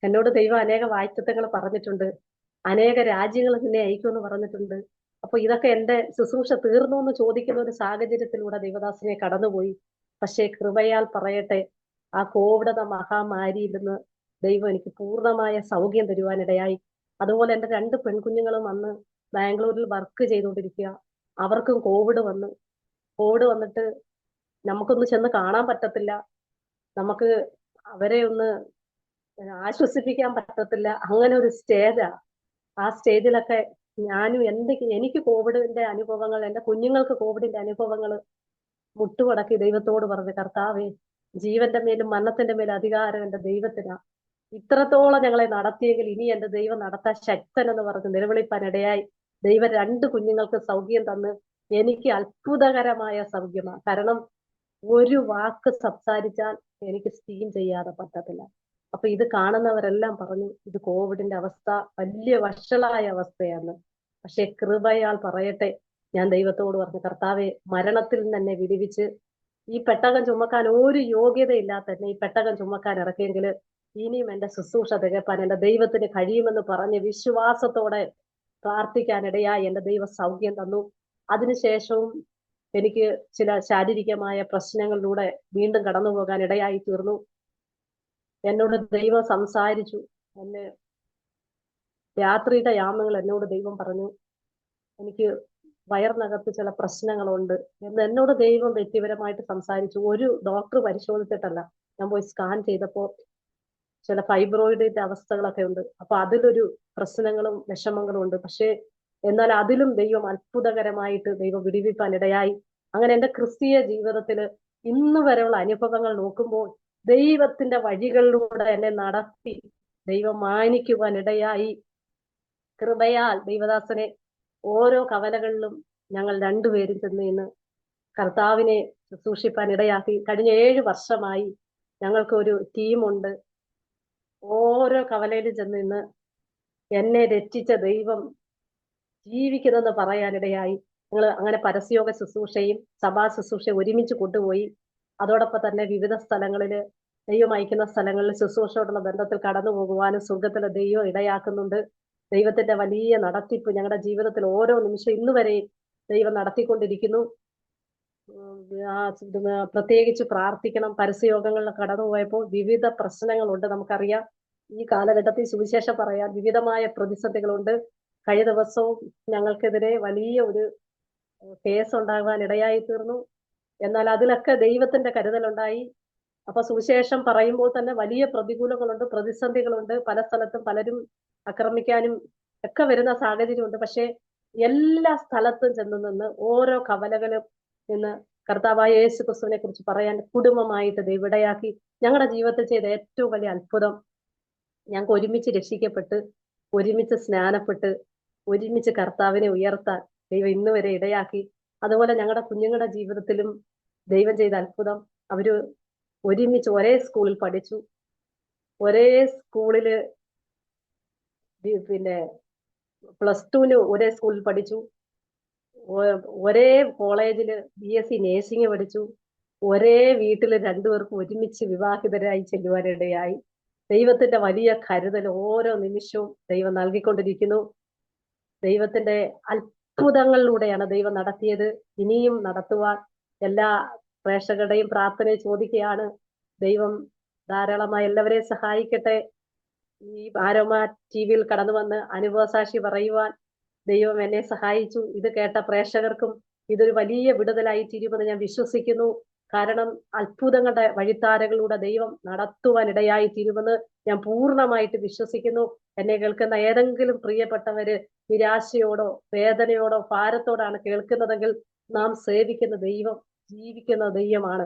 S2: എന്നോട് ദൈവം അനേക വാഗ്ദത്തങ്ങൾ പറഞ്ഞിട്ടുണ്ട്, അനേക രാജ്യങ്ങൾ നിന്നെ അയക്കുമെന്ന് പറഞ്ഞിട്ടുണ്ട്. അപ്പൊ ഇതൊക്കെ എന്റെ ശുശ്രൂഷ തീർന്നു എന്ന് ചോദിക്കുന്ന ഒരു സാഹചര്യത്തിലൂടെ ദൈവദാസനെ കടന്നുപോയി. പക്ഷേ കൃപയാൽ പറയട്ടെ, ആ കോവിഡ് എന്ന മഹാമാരിയിൽ നിന്ന് ദൈവം എനിക്ക് പൂർണ്ണമായ സൗഖ്യം തരുവാനിടയായി. അതുപോലെ എന്റെ 2 പെൺകുഞ്ഞുങ്ങളും അന്ന് ബാംഗ്ലൂരിൽ വർക്ക് ചെയ്തുകൊണ്ടിരിക്കുക. അവർക്കും കോവിഡ് വന്നിട്ട് നമുക്കൊന്ന് ചെന്ന് കാണാൻ പറ്റത്തില്ല, നമുക്ക് അവരെ ഒന്ന് ആശ്വസിപ്പിക്കാൻ പറ്റത്തില്ല. അങ്ങനെ ഒരു സ്റ്റേജാ. ആ സ്റ്റേജിലൊക്കെ ഞാനും എനിക്ക് കോവിഡിന്റെ അനുഭവങ്ങൾ, എന്റെ കുഞ്ഞുങ്ങൾക്ക് കോവിഡിന്റെ അനുഭവങ്ങൾ മുട്ടുമടക്കി ദൈവത്തോട് പറഞ്ഞു, കർത്താവേ ജീവന്റെ മേലും മരണത്തിന്റെ മേലും അധികാരം എന്റെ ദൈവത്തിനാ. ഇത്രത്തോളം ഞങ്ങളെ നടത്തിയെങ്കിൽ ഇനി എന്റെ ദൈവം നടത്താൻ ശക്തൻ എന്ന് പറഞ്ഞ് നിലവിളിപ്പാനിടയായി. ദൈവം 2 കുഞ്ഞുങ്ങൾക്ക് സൗഖ്യം തന്ന് എനിക്ക് അത്ഭുതകരമായ സൗഖ്യമാണ്. കാരണം ഒരു വാക്ക് സംസാരിച്ചാൽ എനിക്ക് സ്റ്റീം ചെയ്യാതെ പറ്റത്തില്ല. അപ്പൊ ഇത് കാണുന്നവരെല്ലാം പറഞ്ഞു, ഇത് കോവിഡിന്റെ അവസ്ഥ വലിയ വഷളായ അവസ്ഥയാണ്. പക്ഷെ കൃപയാൽ പറയട്ടെ, ഞാൻ ദൈവത്തോട് പറഞ്ഞു, കർത്താവെ, മരണത്തിൽ നിന്ന് എന്നെ വിടുവിച്ച് ഈ പെട്ടകം ചുമക്കാൻ ഒരു യോഗ്യതയില്ലാത്ത എന്നെ ഈ പെട്ടകം ചുമക്കാൻ ഇറക്കിയെങ്കിൽ ഇനിയും എന്റെ ശുശ്രൂഷ തികപ്പാൻ എന്റെ ദൈവത്തിന് കഴിയുമെന്ന് പറഞ്ഞ് വിശ്വാസത്തോടെ പ്രാർത്ഥിക്കാനിടയായി എന്റെ ദൈവം സൗഖ്യം തന്നു. അതിനുശേഷവും എനിക്ക് ചില ശാരീരികമായ പ്രശ്നങ്ങളിലൂടെ വീണ്ടും കടന്നു പോകാൻ ഇടയായി തീർന്നു. എന്നോട് ദൈവം സംസാരിച്ചു. എന്നെ രാത്രിയുടെ യാമങ്ങൾ എന്നോട് ദൈവം പറഞ്ഞു, എനിക്ക് വയറിനകത്ത് ചില പ്രശ്നങ്ങളുണ്ട് എന്ന് എന്നോട് ദൈവം വ്യക്തിപരമായിട്ട് സംസാരിച്ചു. ഒരു ഡോക്ടർ പരിശോധിച്ചിട്ടല്ല. ഞാൻ പോയി സ്കാൻ ചെയ്തപ്പോൾ ചില ഫൈബ്രോയിഡിന്റെ അവസ്ഥകളൊക്കെ ഉണ്ട്. അപ്പൊ അതിലൊരു പ്രശ്നങ്ങളും വിഷമങ്ങളും ഉണ്ട്. പക്ഷേ എന്നാൽ അതിലും ദൈവം അത്ഭുതകരമായിട്ട് ദൈവം വിടുവിപ്പാൻ ഇടയായി. അങ്ങനെ എന്റെ ക്രിസ്തീയ ജീവിതത്തില് ഇന്ന് വരെയുള്ള അനുഭവങ്ങൾ നോക്കുമ്പോൾ ദൈവത്തിന്റെ വഴികളിലൂടെ എന്നെ നടത്തി ദൈവം മാനിക്കുവാൻ ഇടയായി. കൃപയാൽ ദൈവദാസനെ ഓരോ കവലകളിലും ഞങ്ങൾ രണ്ടുപേരും ചെന്ന് ഇന്ന് കർത്താവിനെ ശുശ്രൂഷിപ്പാൻ ഇടയാക്കി. കഴിഞ്ഞ 7 വർഷമായി ഞങ്ങൾക്ക് ഒരു ടീമുണ്ട്. ഓരോ കവലയിലും ചെന്ന് ഇന്ന് എന്നെ രക്ഷിച്ച ദൈവം ജീവിക്കുന്നെന്ന് പറയാനിടയായി. ഞങ്ങൾ അങ്ങനെ പരസ്യോഗ ശുശ്രൂഷയും സഭാ ശുശ്രൂഷയും ഒരുമിച്ച് കൊണ്ടുപോയി. അതോടൊപ്പം തന്നെ വിവിധ സ്ഥലങ്ങളിൽ ദൈവം അയക്കുന്ന സ്ഥലങ്ങളിൽ ശുശ്രൂഷയോടുള്ള ബന്ധത്തിൽ കടന്നു പോകുവാനും സ്വർഗത്തിലെ ദൈവം ഇടയാക്കുന്നുണ്ട്. ദൈവത്തിന്റെ വലിയ നടത്തിപ്പ് ഞങ്ങളുടെ ജീവിതത്തിൽ ഓരോ നിമിഷം ഇന്ന് വരെ ദൈവം നടത്തിക്കൊണ്ടിരിക്കുന്നു. പ്രത്യേകിച്ച് പ്രാർത്ഥിക്കണം. പരസ്യയോഗങ്ങളിൽ കടന്നു പോയപ്പോൾ വിവിധ പ്രശ്നങ്ങളുണ്ട്. നമുക്കറിയാം, ഈ കാലഘട്ടത്തിൽ സുവിശേഷം പറയാൻ വിവിധമായ പ്രതിസന്ധികളുണ്ട്. കഴിഞ്ഞ ദിവസവും ഞങ്ങൾക്കെതിരെ വലിയ ഒരു കേസ് ഉണ്ടാകാൻ ഇടയായി തീർന്നു. എന്നാൽ അതിലൊക്കെ ദൈവത്തിന്റെ കരുതലുണ്ടായി. അപ്പൊ സുവിശേഷം പറയുമ്പോൾ തന്നെ വലിയ പ്രതികൂലങ്ങളുണ്ട്, പ്രതിസന്ധികളുണ്ട്. പല സ്ഥലത്തും പലരും ആക്രമിക്കാനും ഒക്കെ വരുന്ന സാഹചര്യമുണ്ട്. പക്ഷെ എല്ലാ സ്ഥലത്തും ചെന്ന് നിന്ന് ഓരോ കവലകളും നിന്ന് കർത്താവായ യേശു ക്രിസ്തുവിനെ കുറിച്ച് പറയാൻ കുടുംബമായിട്ട് ദൈവം ഇടയാക്കി. ഞങ്ങളുടെ ജീവിതത്തിൽ ചെയ്ത ഏറ്റവും വലിയ അത്ഭുതം, ഞങ്ങൾക്ക് ഒരുമിച്ച് രക്ഷിക്കപ്പെട്ട്, ഒരുമിച്ച് സ്നാനപ്പെട്ട്, ഒരുമിച്ച് കർത്താവിനെ ഉയർത്താൻ ദൈവം ഇന്ന് വരെ ഇടയാക്കി. അതുപോലെ ഞങ്ങളുടെ കുഞ്ഞുങ്ങളുടെ ജീവിതത്തിലും ദൈവം ചെയ്ത അത്ഭുതം, അവര് ഒരുമിച്ച് ഒരേ സ്കൂളിൽ പഠിച്ചു, ഒരേ സ്കൂളില് പിന്നെ +2 ഒരേ സ്കൂളിൽ പഠിച്ചു, ഒരേ കോളേജില് BSc നേഴ്സിംഗ് പഠിച്ചു, ഒരേ വീട്ടില് രണ്ടുപേർക്കും ഒരുമിച്ച് വിവാഹിതരായി ചെല്ലുവാനിടയായി. ദൈവത്തിന്റെ വലിയ കരുതൽ ഓരോ നിമിഷവും ദൈവം നൽകിക്കൊണ്ടിരിക്കുന്നു. ദൈവത്തിന്റെ അത്ഭുതങ്ങളിലൂടെയാണ് ദൈവം നടത്തിയത്. ഇനിയും നടത്തുവാൻ എല്ലാ പ്രേക്ഷകരുടെയും പ്രാർത്ഥനയെ ചോദിക്കുകയാണ്. ദൈവം ധാരാളമായി എല്ലാവരെയും സഹായിക്കട്ടെ. ഈ ആരോമ TV-യിൽ കടന്നു വന്ന് അനുഭവസാക്ഷി പറയുവാൻ ദൈവം എന്നെ സഹായിച്ചു. ഇത് കേട്ട പ്രേക്ഷകർക്കും ഇതൊരു വലിയ വിടുതലായി തീരുമെന്ന് ഞാൻ വിശ്വസിക്കുന്നു. കാരണം അത്ഭുതങ്ങളുടെ വഴിത്താരകളിലൂടെ ദൈവം നടത്തുവാൻ ഇടയായി തീരുമെന്ന് ഞാൻ പൂർണ്ണമായിട്ട് വിശ്വസിക്കുന്നു. എന്നെ കേൾക്കുന്ന ഏതെങ്കിലും പ്രിയപ്പെട്ടവര് നിരാശയോടോ വേദനയോടോ ഭാരത്തോടാണ് കേൾക്കുന്നതെങ്കിൽ, നാം സേവിക്കുന്ന ദൈവം ജീവിക്കുന്ന ദൈവമാണ്.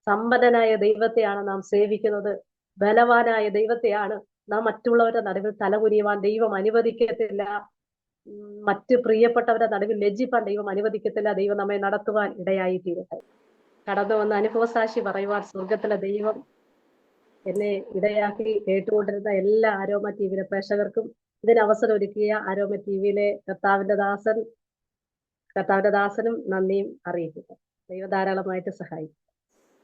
S2: സമ്പന്നനായ ദൈവത്തെയാണ് നാം സേവിക്കുന്നത്. ബലവാനായ ദൈവത്തെയാണ് നാം മറ്റുള്ളവരുടെ നടുവിൽ തലകുനിയുവാൻ ദൈവം അനുവദിക്കത്തില്ല. മറ്റ് പ്രിയപ്പെട്ടവരുടെ നടുവിൽ ലജ്ജിപ്പാൻ ദൈവം അനുവദിക്കത്തില്ല. ദൈവം നമ്മെ നടത്തുവാൻ ഇടയായി തീരട്ടെ. കടന്നു വന്ന അനുഭവസാക്ഷി പറയുവാൻ സ്വർഗത്തിലെ ദൈവം എന്നെ ഇടയാക്കി. കേട്ടുകൊണ്ടിരുന്ന എല്ലാ ആരോമ TV-യിലെ പ്രേക്ഷകർക്കും ഇതിന് അവസരം ഒരുക്കിയ ആരോമ TV-യിലെ കർത്താവിന്റെ ദാസനും നന്ദിയും അറിയിക്കുക. ദൈവം ധാരാളമായിട്ട് സഹായിക്കും.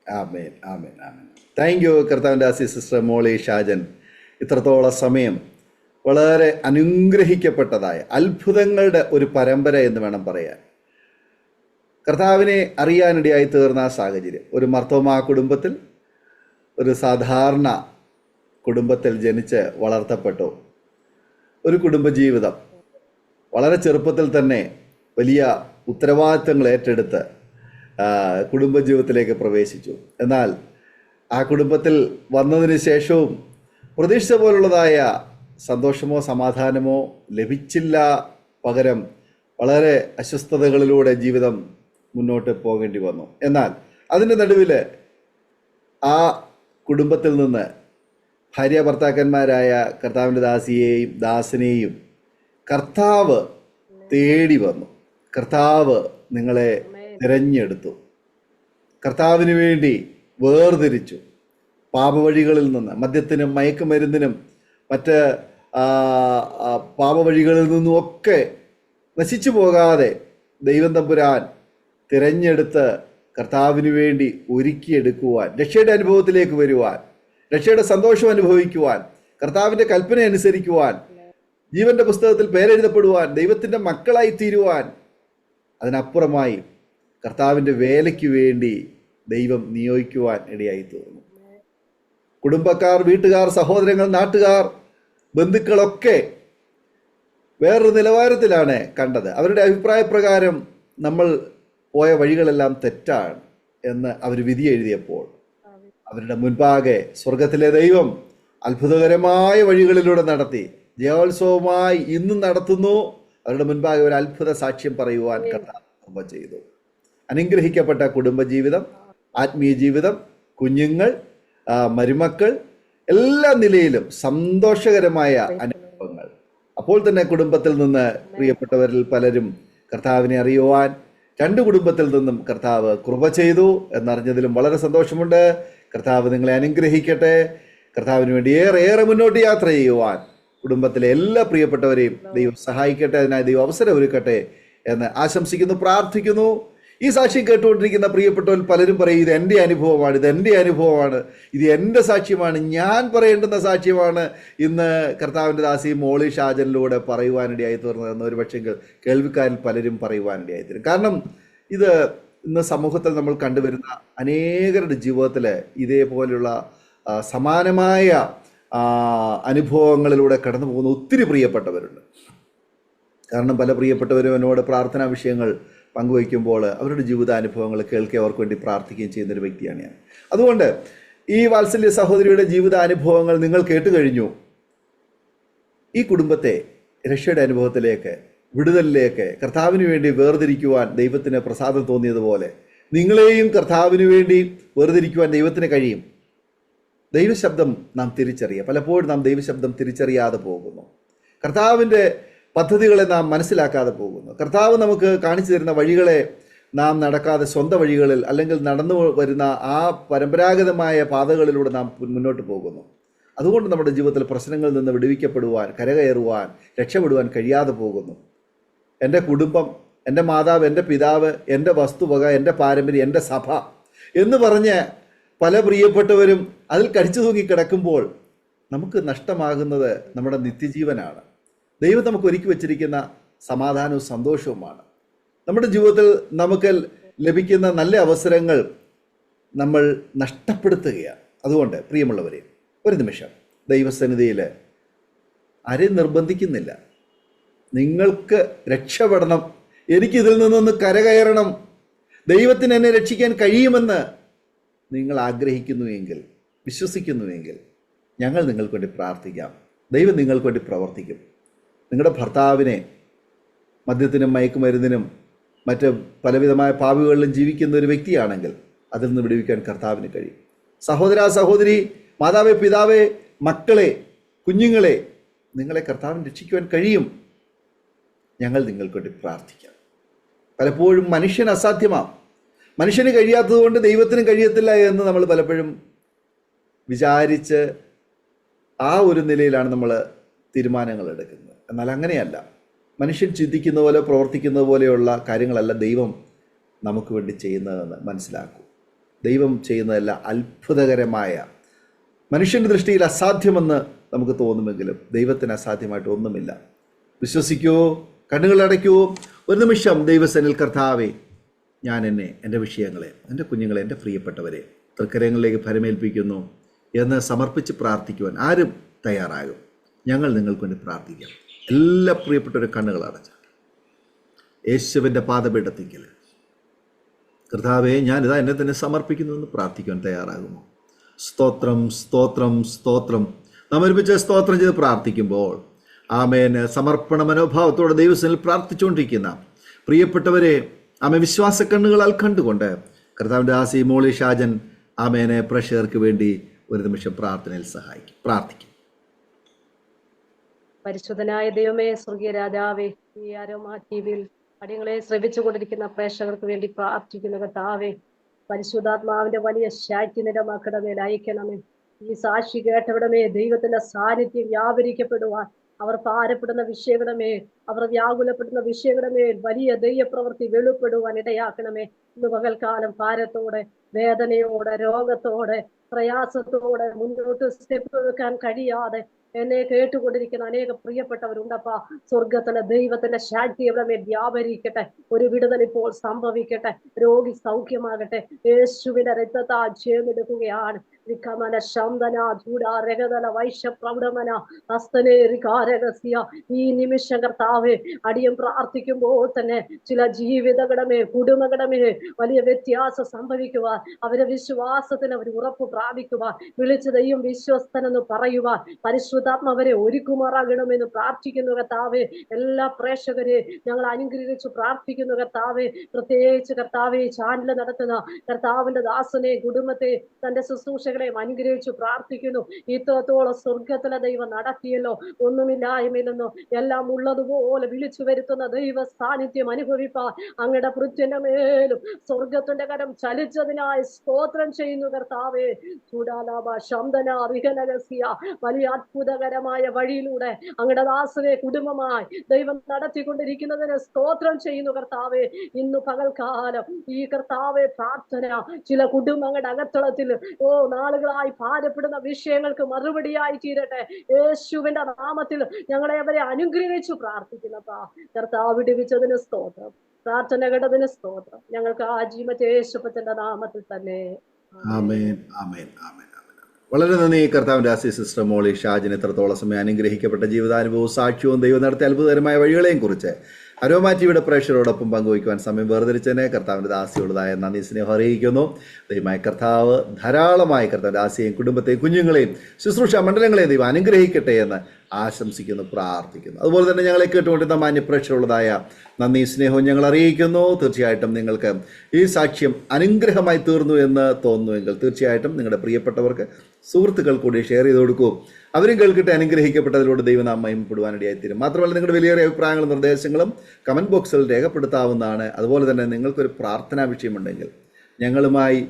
S1: ആമേൻ, ആമേൻ, ആമേൻ. താങ്ക് യു കർത്താവിൻ്റെ ദാസി സിസ്റ്റർ മോളി ഷാജൻ. ഇത്രത്തോളം സമയം വളരെ അനുഗ്രഹിക്കപ്പെട്ടതായ അത്ഭുതങ്ങളുടെ ഒരു പരമ്പര എന്ന് വേണം പറയാൻ. കർത്താവിനെ അറിയാനിടയായി തീർന്ന ആ സാഹചര്യം, ഒരു മർത്തോമാ കുടുംബത്തിൽ, ഒരു സാധാരണ കുടുംബത്തിൽ ജനിച്ച് വളർത്തപ്പെട്ടു. ഒരു കുടുംബജീവിതം വളരെ ചെറുപ്പത്തിൽ തന്നെ വലിയ ഉത്തരവാദിത്തങ്ങൾ ഏറ്റെടുത്ത് കുടുംബജീവിതത്തിലേക്ക് പ്രവേശിച്ചു. എന്നാൽ ആ കുടുംബത്തിൽ വന്നതിന് ശേഷവും പ്രതീക്ഷിച്ച പോലുള്ളതായ സന്തോഷമോ സമാധാനമോ ലഭിച്ചില്ല. പകരം വളരെ അസ്വസ്ഥതകളിലൂടെ ജീവിതം മുന്നോട്ട് പോകേണ്ടി വന്നു. എന്നാൽ അതിൻ്റെ നടുവിൽ ആ കുടുംബത്തിൽ നിന്ന് ഭാര്യ ഭർത്താക്കന്മാരായ കർത്താവിൻ്റെ ദാസനെയും കർത്താവ് തേടി വന്നു. കർത്താവ് നിങ്ങളെ തിരഞ്ഞെടുത്തു. കർത്താവിന് വേണ്ടി വേർതിരിച്ചു. പാപവഴികളിൽ നിന്ന്, മദ്യത്തിനും മയക്കുമരുന്നിനും മറ്റ് പാപവഴികളിൽ നിന്നുമൊക്കെ നശിച്ചു പോകാതെ ദൈവം തമ്പുരാൻ തിരഞ്ഞെടുത്ത് കർത്താവിന് വേണ്ടി ഒരുക്കിയെടുക്കുവാൻ, രക്ഷയുടെ അനുഭവത്തിലേക്ക് വരുവാൻ, രക്ഷയുടെ സന്തോഷം അനുഭവിക്കുവാൻ, കർത്താവിൻ്റെ കൽപ്പന അനുസരിക്കുവാൻ, ജീവന്റെ പുസ്തകത്തിൽ പേരെഴുതപ്പെടുവാൻ, ദൈവത്തിൻ്റെ മക്കളായി തീരുവാൻ, അതിനപ്പുറമായി കർത്താവിൻ്റെ വേലയ്ക്ക് വേണ്ടി ദൈവം നിയോഗിക്കുവാൻ ഇടയായി തീർന്നു. കുടുംബക്കാർ, വീട്ടുകാർ, സഹോദരങ്ങൾ, നാട്ടുകാർ, ബന്ധുക്കളൊക്കെ വേറൊരു നിലവാരത്തിലാണ് കണ്ടത്. അവരുടെ അഭിപ്രായ പ്രകാരം നമ്മൾ പോയ വഴികളെല്ലാം തെറ്റാണ് എന്ന് അവർ വിധി എഴുതിയപ്പോൾ അവരുടെ മുൻപാകെ സ്വർഗത്തിലെ ദൈവം അത്ഭുതകരമായ വഴികളിലൂടെ നടത്തി, ജയോത്സവമായി ഇന്നും നടത്തുന്നു. അവരുടെ മുൻപാകെ ഒരു അത്ഭുത സാക്ഷ്യം പറയുവാൻ കർത്താവ് ചെയ്തു. അനുഗ്രഹിക്കപ്പെട്ട കുടുംബജീവിതം, ആത്മീയ ജീവിതം, കുഞ്ഞുങ്ങൾ, മരുമക്കൾ, എല്ലാ നിലയിലും സന്തോഷകരമായ അനുഭവങ്ങൾ. അപ്പോൾ തന്നെ കുടുംബത്തിൽ നിന്ന് പ്രിയപ്പെട്ടവരിൽ പലരും കർത്താവിനെ അറിയുവാൻ, രണ്ട് കുടുംബത്തിൽ നിന്നും കർത്താവ് കൃപ ചെയ്തു എന്നറിഞ്ഞതിലും വളരെ സന്തോഷമുണ്ട്. കർത്താവ് നിങ്ങളെ അനുഗ്രഹിക്കട്ടെ. കർത്താവിന് വേണ്ടി ഏറെ മുന്നോട്ട് യാത്ര ചെയ്യുവാൻ കുടുംബത്തിലെ എല്ലാ പ്രിയപ്പെട്ടവരെയും ദൈവം സഹായിക്കട്ടെ. അതിനായി ദൈവം അവസരം ഒരുക്കട്ടെ എന്ന് ആശംസിക്കുന്നു, പ്രാർത്ഥിക്കുന്നു. ഈ സാക്ഷ്യം കേട്ടുകൊണ്ടിരിക്കുന്ന പ്രിയപ്പെട്ടവർ പലരും പറയും, ഇത് എൻ്റെ അനുഭവമാണ്, ഇത് എൻ്റെ അനുഭവമാണ്, ഇത് എൻ്റെ സാക്ഷ്യമാണ്, ഞാൻ പറയേണ്ടുന്ന സാക്ഷ്യമാണ് ഇന്ന് കർത്താവിൻ്റെ ദാസി മോളി ഷാജനിലൂടെ പറയുവാനിടയായി തീർന്നതെന്ന് ഒരു പക്ഷേ കേൾവിക്കാരിൽ പലരും പറയുവാനിടയായി തീരും. കാരണം ഇത് ഇന്ന് സമൂഹത്തിൽ നമ്മൾ കണ്ടുവരുന്ന അനേകരുടെ ജീവിതത്തിൽ ഇതേപോലെയുള്ള സമാനമായ അനുഭവങ്ങളിലൂടെ കടന്നു പോകുന്ന ഒത്തിരി പ്രിയപ്പെട്ടവരുണ്ട്. കാരണം പല പ്രിയപ്പെട്ടവരും എന്നോട് പ്രാർത്ഥനാ വിഷയങ്ങൾ പങ്കുവയ്ക്കുമ്പോൾ അവരുടെ ജീവിതാനുഭവങ്ങൾ കേൾക്കെ അവർക്ക് വേണ്ടി പ്രാർത്ഥിക്കുകയും ചെയ്യുന്നൊരു വ്യക്തിയാണ് ഞാൻ. അതുകൊണ്ട് ഈ വാത്സല്യ സഹോദരിയുടെ ജീവിതാനുഭവങ്ങൾ നിങ്ങൾ കേട്ട് കഴിഞ്ഞു. ഈ കുടുംബത്തെ രക്ഷയുടെ അനുഭവത്തിലേക്ക്, വിടുതലിലേക്ക്, കർത്താവിന് വേണ്ടി വേർതിരിക്കുവാൻ ദൈവത്തിന് പ്രസാദം തോന്നിയതുപോലെ നിങ്ങളെയും കർത്താവിന് വേണ്ടി വേർതിരിക്കുവാൻ ദൈവത്തിന് കഴിയും. ദൈവശബ്ദം നാം തിരിച്ചറിയുക. പലപ്പോഴും നാം ദൈവശബ്ദം തിരിച്ചറിയാതെ പോകുന്നു. കർത്താവിൻ്റെ പദ്ധതികളെ നാം മനസ്സിലാക്കാതെ പോകുന്നു. കർത്താവ് നമുക്ക് കാണിച്ചു തരുന്ന വഴികളെ നാം നടക്കാതെ സ്വന്തം വഴികളിൽ അല്ലെങ്കിൽ നടന്നു വരുന്ന ആ പരമ്പരാഗതമായ പാതകളിലൂടെ നാം മുന്നോട്ട് പോകുന്നു. അതുകൊണ്ട് നമ്മുടെ ജീവിതത്തിൽ പ്രശ്നങ്ങളിൽ നിന്ന് വിടുവിക്കപ്പെടുവാൻ, കരകയറുവാൻ, രക്ഷപ്പെടുവാൻ കഴിയാതെ പോകുന്നു. എൻ്റെ കുടുംബം, എൻ്റെ മാതാവ്, എൻ്റെ പിതാവ്, എൻ്റെ വസ്തുവക, എൻ്റെ പാരമ്പര്യം, എൻ്റെ സഭ എന്ന് പറഞ്ഞ് പല പ്രിയപ്പെട്ടവരും അതിൽ കടിച്ചു തൂങ്ങി കിടക്കുമ്പോൾ നമുക്ക് നഷ്ടമാകുന്നത് നമ്മുടെ നിത്യജീവനാണ്. ദൈവം നമുക്ക് ഒരുക്കി വച്ചിരിക്കുന്ന സമാധാനവും സന്തോഷവുമാണ്. നമ്മുടെ ജീവിതത്തിൽ നമുക്ക് ലഭിക്കുന്ന നല്ല അവസരങ്ങൾ നമ്മൾ നഷ്ടപ്പെടുത്തുകയാണ്. അതുകൊണ്ട് പ്രിയമുള്ളവരെ, ഒരു നിമിഷം ദൈവസന്നിധിയിൽ ആരെയും നിർബന്ധിക്കുന്നില്ല. നിങ്ങൾക്ക് രക്ഷപ്പെടണം, എനിക്കിതിൽ നിന്നൊന്ന് കരകയറണം, ദൈവത്തിന് എന്നെ രക്ഷിക്കാൻ കഴിയുമെന്ന് നിങ്ങൾ ആഗ്രഹിക്കുന്നുവെങ്കിൽ, വിശ്വസിക്കുന്നുവെങ്കിൽ ഞങ്ങൾ നിങ്ങൾക്ക് വേണ്ടി പ്രാർത്ഥിക്കാം. ദൈവം നിങ്ങൾക്ക് വേണ്ടി പ്രവർത്തിക്കും. നിങ്ങളുടെ ഭർത്താവിനെ മദ്യത്തിനും മയക്കുമരുന്നിനും മറ്റ് പലവിധമായ പാപികളിലും ജീവിക്കുന്ന ഒരു വ്യക്തിയാണെങ്കിൽ അതിൽ നിന്ന് വിടുവിക്കാൻ കർത്താവിന് കഴിയും. സഹോദര, സഹോദരി, മാതാവേ, പിതാവേ, മക്കളെ, കുഞ്ഞുങ്ങളെ, നിങ്ങളെ കർത്താവിന് രക്ഷിക്കുവാൻ കഴിയും. ഞങ്ങൾ നിങ്ങൾക്ക് വേണ്ടി പ്രാർത്ഥിക്കാം. പലപ്പോഴും മനുഷ്യന് അസാധ്യമാണ്. മനുഷ്യന് കഴിയാത്തത് കൊണ്ട് ദൈവത്തിന് കഴിയത്തില്ല എന്ന് നമ്മൾ പലപ്പോഴും വിചാരിച്ച് ആ ഒരു നിലയിലാണ് നമ്മൾ തീരുമാനങ്ങൾ എടുക്കുന്നത്. എന്നാൽ അങ്ങനെയല്ല. മനുഷ്യൻ ചിന്തിക്കുന്ന പോലെ, പ്രവർത്തിക്കുന്നത് പോലെയുള്ള കാര്യങ്ങളല്ല ദൈവം നമുക്ക് വേണ്ടി ചെയ്യുന്നതെന്ന് മനസ്സിലാക്കൂ. ദൈവം ചെയ്യുന്നതെല്ലാം അത്ഭുതകരമായ, മനുഷ്യൻ്റെ ദൃഷ്ടിയിൽ അസാധ്യമെന്ന് നമുക്ക് തോന്നുമെങ്കിലും ദൈവത്തിന് അസാധ്യമായിട്ട് ഒന്നുമില്ല. വിശ്വസിക്കൂ, കണ്ണുകളടയ്ക്കൂ. ഒരു നിമിഷം ദൈവസന്നിധിയിൽ കർത്താവേ, ഞാൻ എൻ്റെ വിഷയങ്ങളെ, എൻ്റെ കുഞ്ഞുങ്ങളെ, എൻ്റെ പ്രിയപ്പെട്ടവരെ തൃക്കരങ്ങളിലേക്ക് ഫലമേൽപ്പിക്കുന്നു എന്ന് സമർപ്പിച്ച് പ്രാർത്ഥിക്കുവാൻ ആരും തയ്യാറാകും. ഞങ്ങൾ നിങ്ങൾക്ക് വേണ്ടി പ്രാർത്ഥിക്കാം. എല്ലാ പ്രിയപ്പെട്ടവരും കണ്ണുകൾ അടച്ച യേശുവിൻ്റെ പാദപീഠത്തിങ്കിൽ കർത്താവേ, ഞാനിതാ എന്നെ തന്നെ സമർപ്പിക്കുന്നു എന്ന് പ്രാർത്ഥിക്കുവാൻ തയ്യാറാകുമോ? സ്തോത്രം, സ്തോത്രം, സ്തോത്രം. നാം ഒരുമിച്ച് സ്തോത്രം ചെയ്ത് പ്രാർത്ഥിക്കുമ്പോൾ ആമേൻ സമർപ്പണ മനോഭാവത്തോടെ ദൈവസന്നിധിയിൽ പ്രാർത്ഥിച്ചുകൊണ്ടിരിക്കുന്ന പ്രിയപ്പെട്ടവരെ ആമേ വിശ്വാസ കണ്ണുകളാൽ കണ്ടുകൊണ്ട് കർത്താവിൻ്റെ ദാസി മോളി ഷാജൻ ആമേനെ പ്രേക്ഷകർക്ക് വേണ്ടി ഒരു നിമിഷം പ്രാർത്ഥനയിൽ സഹായിക്കും, പ്രാർത്ഥിക്കും.
S2: പരിശുദ്ധനായ ദൈവമേ, സ്വർഗീയ രാജാവേ, ഈ ആരോമ ടിവിയിൽ അടിയങ്ങളെ ശ്രമിച്ചുകൊണ്ടിരിക്കുന്ന പ്രേക്ഷകർക്ക് വേണ്ടി പ്രാർത്ഥിക്കുന്ന കർത്താവേ, പരിശുദ്ധാത്മാവിന്റെ വലിയ ശാക്തി നിരമാക്കണമേ, അയക്കണമേ. ഈ സാക്ഷി കേട്ടവിടമേ ദൈവത്തിന്റെ സാന്നിധ്യം വ്യാപരിക്കപ്പെടുവാൻ അവർ ഭാരപ്പെടുന്ന വിഷയങ്ങളുടെ മേൽ, അവർ വ്യാകുലപ്പെടുന്ന വിഷയങ്ങളുടെ മേൽ വലിയ ദൈവപ്രവൃത്തി വെളിപ്പെടുവാൻ ഇടയാക്കണമേ. ഇന്ന് പകൽക്കാലം ഭാരത്തോടെ, വേദനയോടെ, രോഗത്തോടെ, പ്രയാസത്തോടെ മുന്നോട്ട് സ്റ്റെപ്പ് വെക്കാൻ കഴിയാതെ എന്നെ കേട്ടുകൊണ്ടിരിക്കുന്ന അനേക പ്രിയപ്പെട്ടവരുണ്ടപ്പാ. സ്വർഗത്തിലെ ദൈവത്തിന്റെ ശാന്തി അവരുടെ മേൽ വ്യാപരിക്കട്ടെ. ഒരു വിടുതൽ ഇപ്പോൾ സംഭവിക്കട്ടെ. രോഗി സൗഖ്യമാകട്ടെ. യേശുവിന്റെ രക്തത്താൽ ചേർന്നെടുക്കുകയാണ്. രിക്കമന ശന്തന ചൂടാരകതല വൈശ്യപ്രൗഢമന ഹസ്തനേരികാരകസ്യ. ഈ നിമിഷം കർത്താവേ, അടിയൻ പ്രാർത്ഥിക്കുമ്പോൾ തന്നെ ചില ജീവിതകടമേ, കുടുംബകടമേ വലിയ വ്യത്യാസം സംഭവിക്കുവാൻ, അവരുടെ വിശ്വാസത്തിന് അവർ ഉറപ്പ് പ്രാപിക്കുവാൻ, വിളിച്ച ദൈവം വിശ്വസ്തനെന്ന് പറയുവാൻ പരിശുദ്ധാത്മാവരെ ഒരുക്കുമാറാകണമെന്ന് പ്രാർത്ഥിക്കുന്നു കർത്താവേ. എല്ലാ പ്രേക്ഷകരെ ഞങ്ങൾ അനുഗ്രഹിച്ചു പ്രാർത്ഥിക്കുന്നു കർത്താവേ. പ്രത്യേകിച്ച് കർത്താവെ, ചാനൽ നടത്തുന്ന കർത്താവിന്റെ ദാസനെ, കുടുംബത്തെ, തന്റെ ശുശ്രൂഷകളെയും അനുഗ്രഹിച്ചു പ്രാർത്ഥിക്കുന്നു. ഇത്രത്തോളം സ്വർഗത്തിലെ ദൈവം നടത്തിയല്ലോ. ഒന്നുമില്ലായ്മയിൽ നിന്നോ എല്ലാം ഉള്ളതുപോലെ വിളിച്ചു വരുത്തുന്ന ദൈവ സാന്നിധ്യം അനുഭവിപ്പാൻ അങ്ങയുടെ പൃഥ്വിന്റെ മേലും സ്വർഗത്തിന്റെ കരം ചലിച്ചതിനായി സ്തോത്രം ചെയ്യുന്നു കർത്താവേ. ചൂടാലാഭ ശബ്ദന റിഹനരസ്യ. വലിയ അത്ഭുതകരമായ വഴിയിലൂടെ അങ്ങയുടെ ദാസനെ കുടുംബമായി ദൈവം നടത്തിക്കൊണ്ടിരിക്കുന്നതിന് സ്തോത്രം ചെയ്യുന്നു കർത്താവേ. ഇന്ന് പകൽക്കാലം ഈ കർത്താവെ പ്രാർത്ഥന ചില കുടുംബങ്ങളുടെ അകത്തളത്തിൽ നാളുകളായി ഭാരപ്പെടുന്ന വിഷയങ്ങൾക്ക് മറുപടിയായി തീരട്ടെ. യേശുവിന്റെ നാമത്തിൽ ഞങ്ങളെ അവരെ അനുഗ്രഹിച്ചു പ്രാർത്ഥിക്കുന്നപ്പാ. കർത്താവ് വിടുവിച്ചതിന് സ്തോത്രം, പ്രാർത്ഥന കേട്ടതിന് സ്തോത്രം. ഞങ്ങൾക്ക് ആജീവത്തെ യേശുപ്പത്തിന്റെ നാമത്തിൽ തന്നെ.
S1: ആമേൻ, ആമേൻ, ആമേൻ, ആമേൻ. വളരെ നന്ദി കർത്താവിന്റെ ആസി സിസ്റ്റർ മോളി ഷാജിന് ഇത്രത്തോളം സമയം അനുഗ്രഹിക്കപ്പെട്ട ജീവിതാനുഭവവും സാക്ഷ്യവും ദൈവം നടത്തിയ അത്ഭുതകരമായ വഴികളെയും കുറിച്ച് അരോമ ടിവിയുടെ പ്രേക്ഷകരോടൊപ്പം പങ്കുവയ്ക്കുവാൻ സമയം വേർതിരിച്ചതിനെ കർത്താവിൻ്റെ ദാസിയുള്ളതായ നന്ദി സ്നേഹം അറിയിക്കുന്നു. ദൈവമായ കർത്താവ് ധാരാളമായി കർത്താവിൻ്റെ ദാസിയെയും കുടുംബത്തെയും കുഞ്ഞുങ്ങളെയും ശുശ്രൂഷ മണ്ഡലങ്ങളെയും ദൈവം അനുഗ്രഹിക്കട്ടെ എന്ന് ആശംസിക്കുന്നു, പ്രാർത്ഥിക്കുന്നു. അതുപോലെ തന്നെ ഞങ്ങളെ കേട്ടുകൊണ്ടിരുന്ന മാന്യപ്രേക്ഷകരുള്ളതായ നന്ദി സ്നേഹവും ഞങ്ങൾ അറിയിക്കുന്നു. തീർച്ചയായിട്ടും നിങ്ങൾക്ക് ഈ സാക്ഷ്യം അനുഗ്രഹമായി തീർന്നു എന്ന് തോന്നുന്നുവെങ്കിൽ തീർച്ചയായിട്ടും നിങ്ങളുടെ പ്രിയപ്പെട്ടവർക്ക്, സുഹൃത്തുക്കൾ കൂടി ഷെയർ ചെയ്ത് കൊടുക്കൂ. അവരും കേൾക്കട്ടെ, അനുഗ്രഹിക്കപ്പെട്ടതിലൂടെ ദൈവനാമം മഹിമപ്പെടുവാനിടയായിത്തീരും. മാത്രമല്ല നിങ്ങളുടെ വലിയേറെ അഭിപ്രായങ്ങളും നിർദ്ദേശങ്ങളും കമൻറ്റ് ബോക്സിൽ രേഖപ്പെടുത്താവുന്നതാണ്. അതുപോലെ തന്നെ നിങ്ങൾക്കൊരു പ്രാർത്ഥനാ വിഷയമുണ്ടെങ്കിൽ ഞങ്ങളുമായി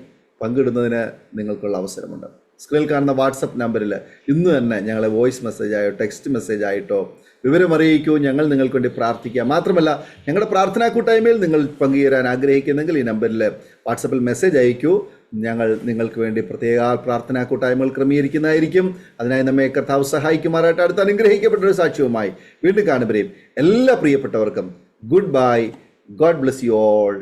S1: പങ്കിടുന്നതിന് നിങ്ങൾക്കുള്ള അവസരമുണ്ട്. സ്ക്രീനിൽ കാണുന്ന വാട്സപ്പ് നമ്പറിൽ ഇന്ന് തന്നെ ഞങ്ങളെ വോയിസ് മെസ്സേജായോ ടെക്സ്റ്റ് മെസ്സേജായിട്ടോ വിവരം അറിയിക്കൂ. ഞങ്ങൾ നിങ്ങൾക്ക് വേണ്ടി പ്രാർത്ഥിക്കുക. മാത്രമല്ല ഞങ്ങളുടെ പ്രാർത്ഥനാ കൂട്ടായ്മയിൽ നിങ്ങൾ പങ്കുചേരാൻ ആഗ്രഹിക്കുന്നെങ്കിൽ ഈ നമ്പറിൽ വാട്സപ്പിൽ മെസ്സേജ് അയക്കൂ. ഞങ്ങൾ നിങ്ങൾക്ക് വേണ്ടി പ്രത്യേക പ്രാർത്ഥനാ കൂട്ടായ്മകൾ ക്രമീകരിക്കുന്നതായിരിക്കും. അതിനായി നമ്മെ കർത്താവ് സഹായിക്കുമാറായിട്ട്. അടുത്ത അനുഗ്രഹിക്കപ്പെട്ട ഒരു സാക്ഷ്യവുമായി വീണ്ടും കാണുമ്പോഴേയും എല്ലാ പ്രിയപ്പെട്ടവർക്കും good bye. God bless you all.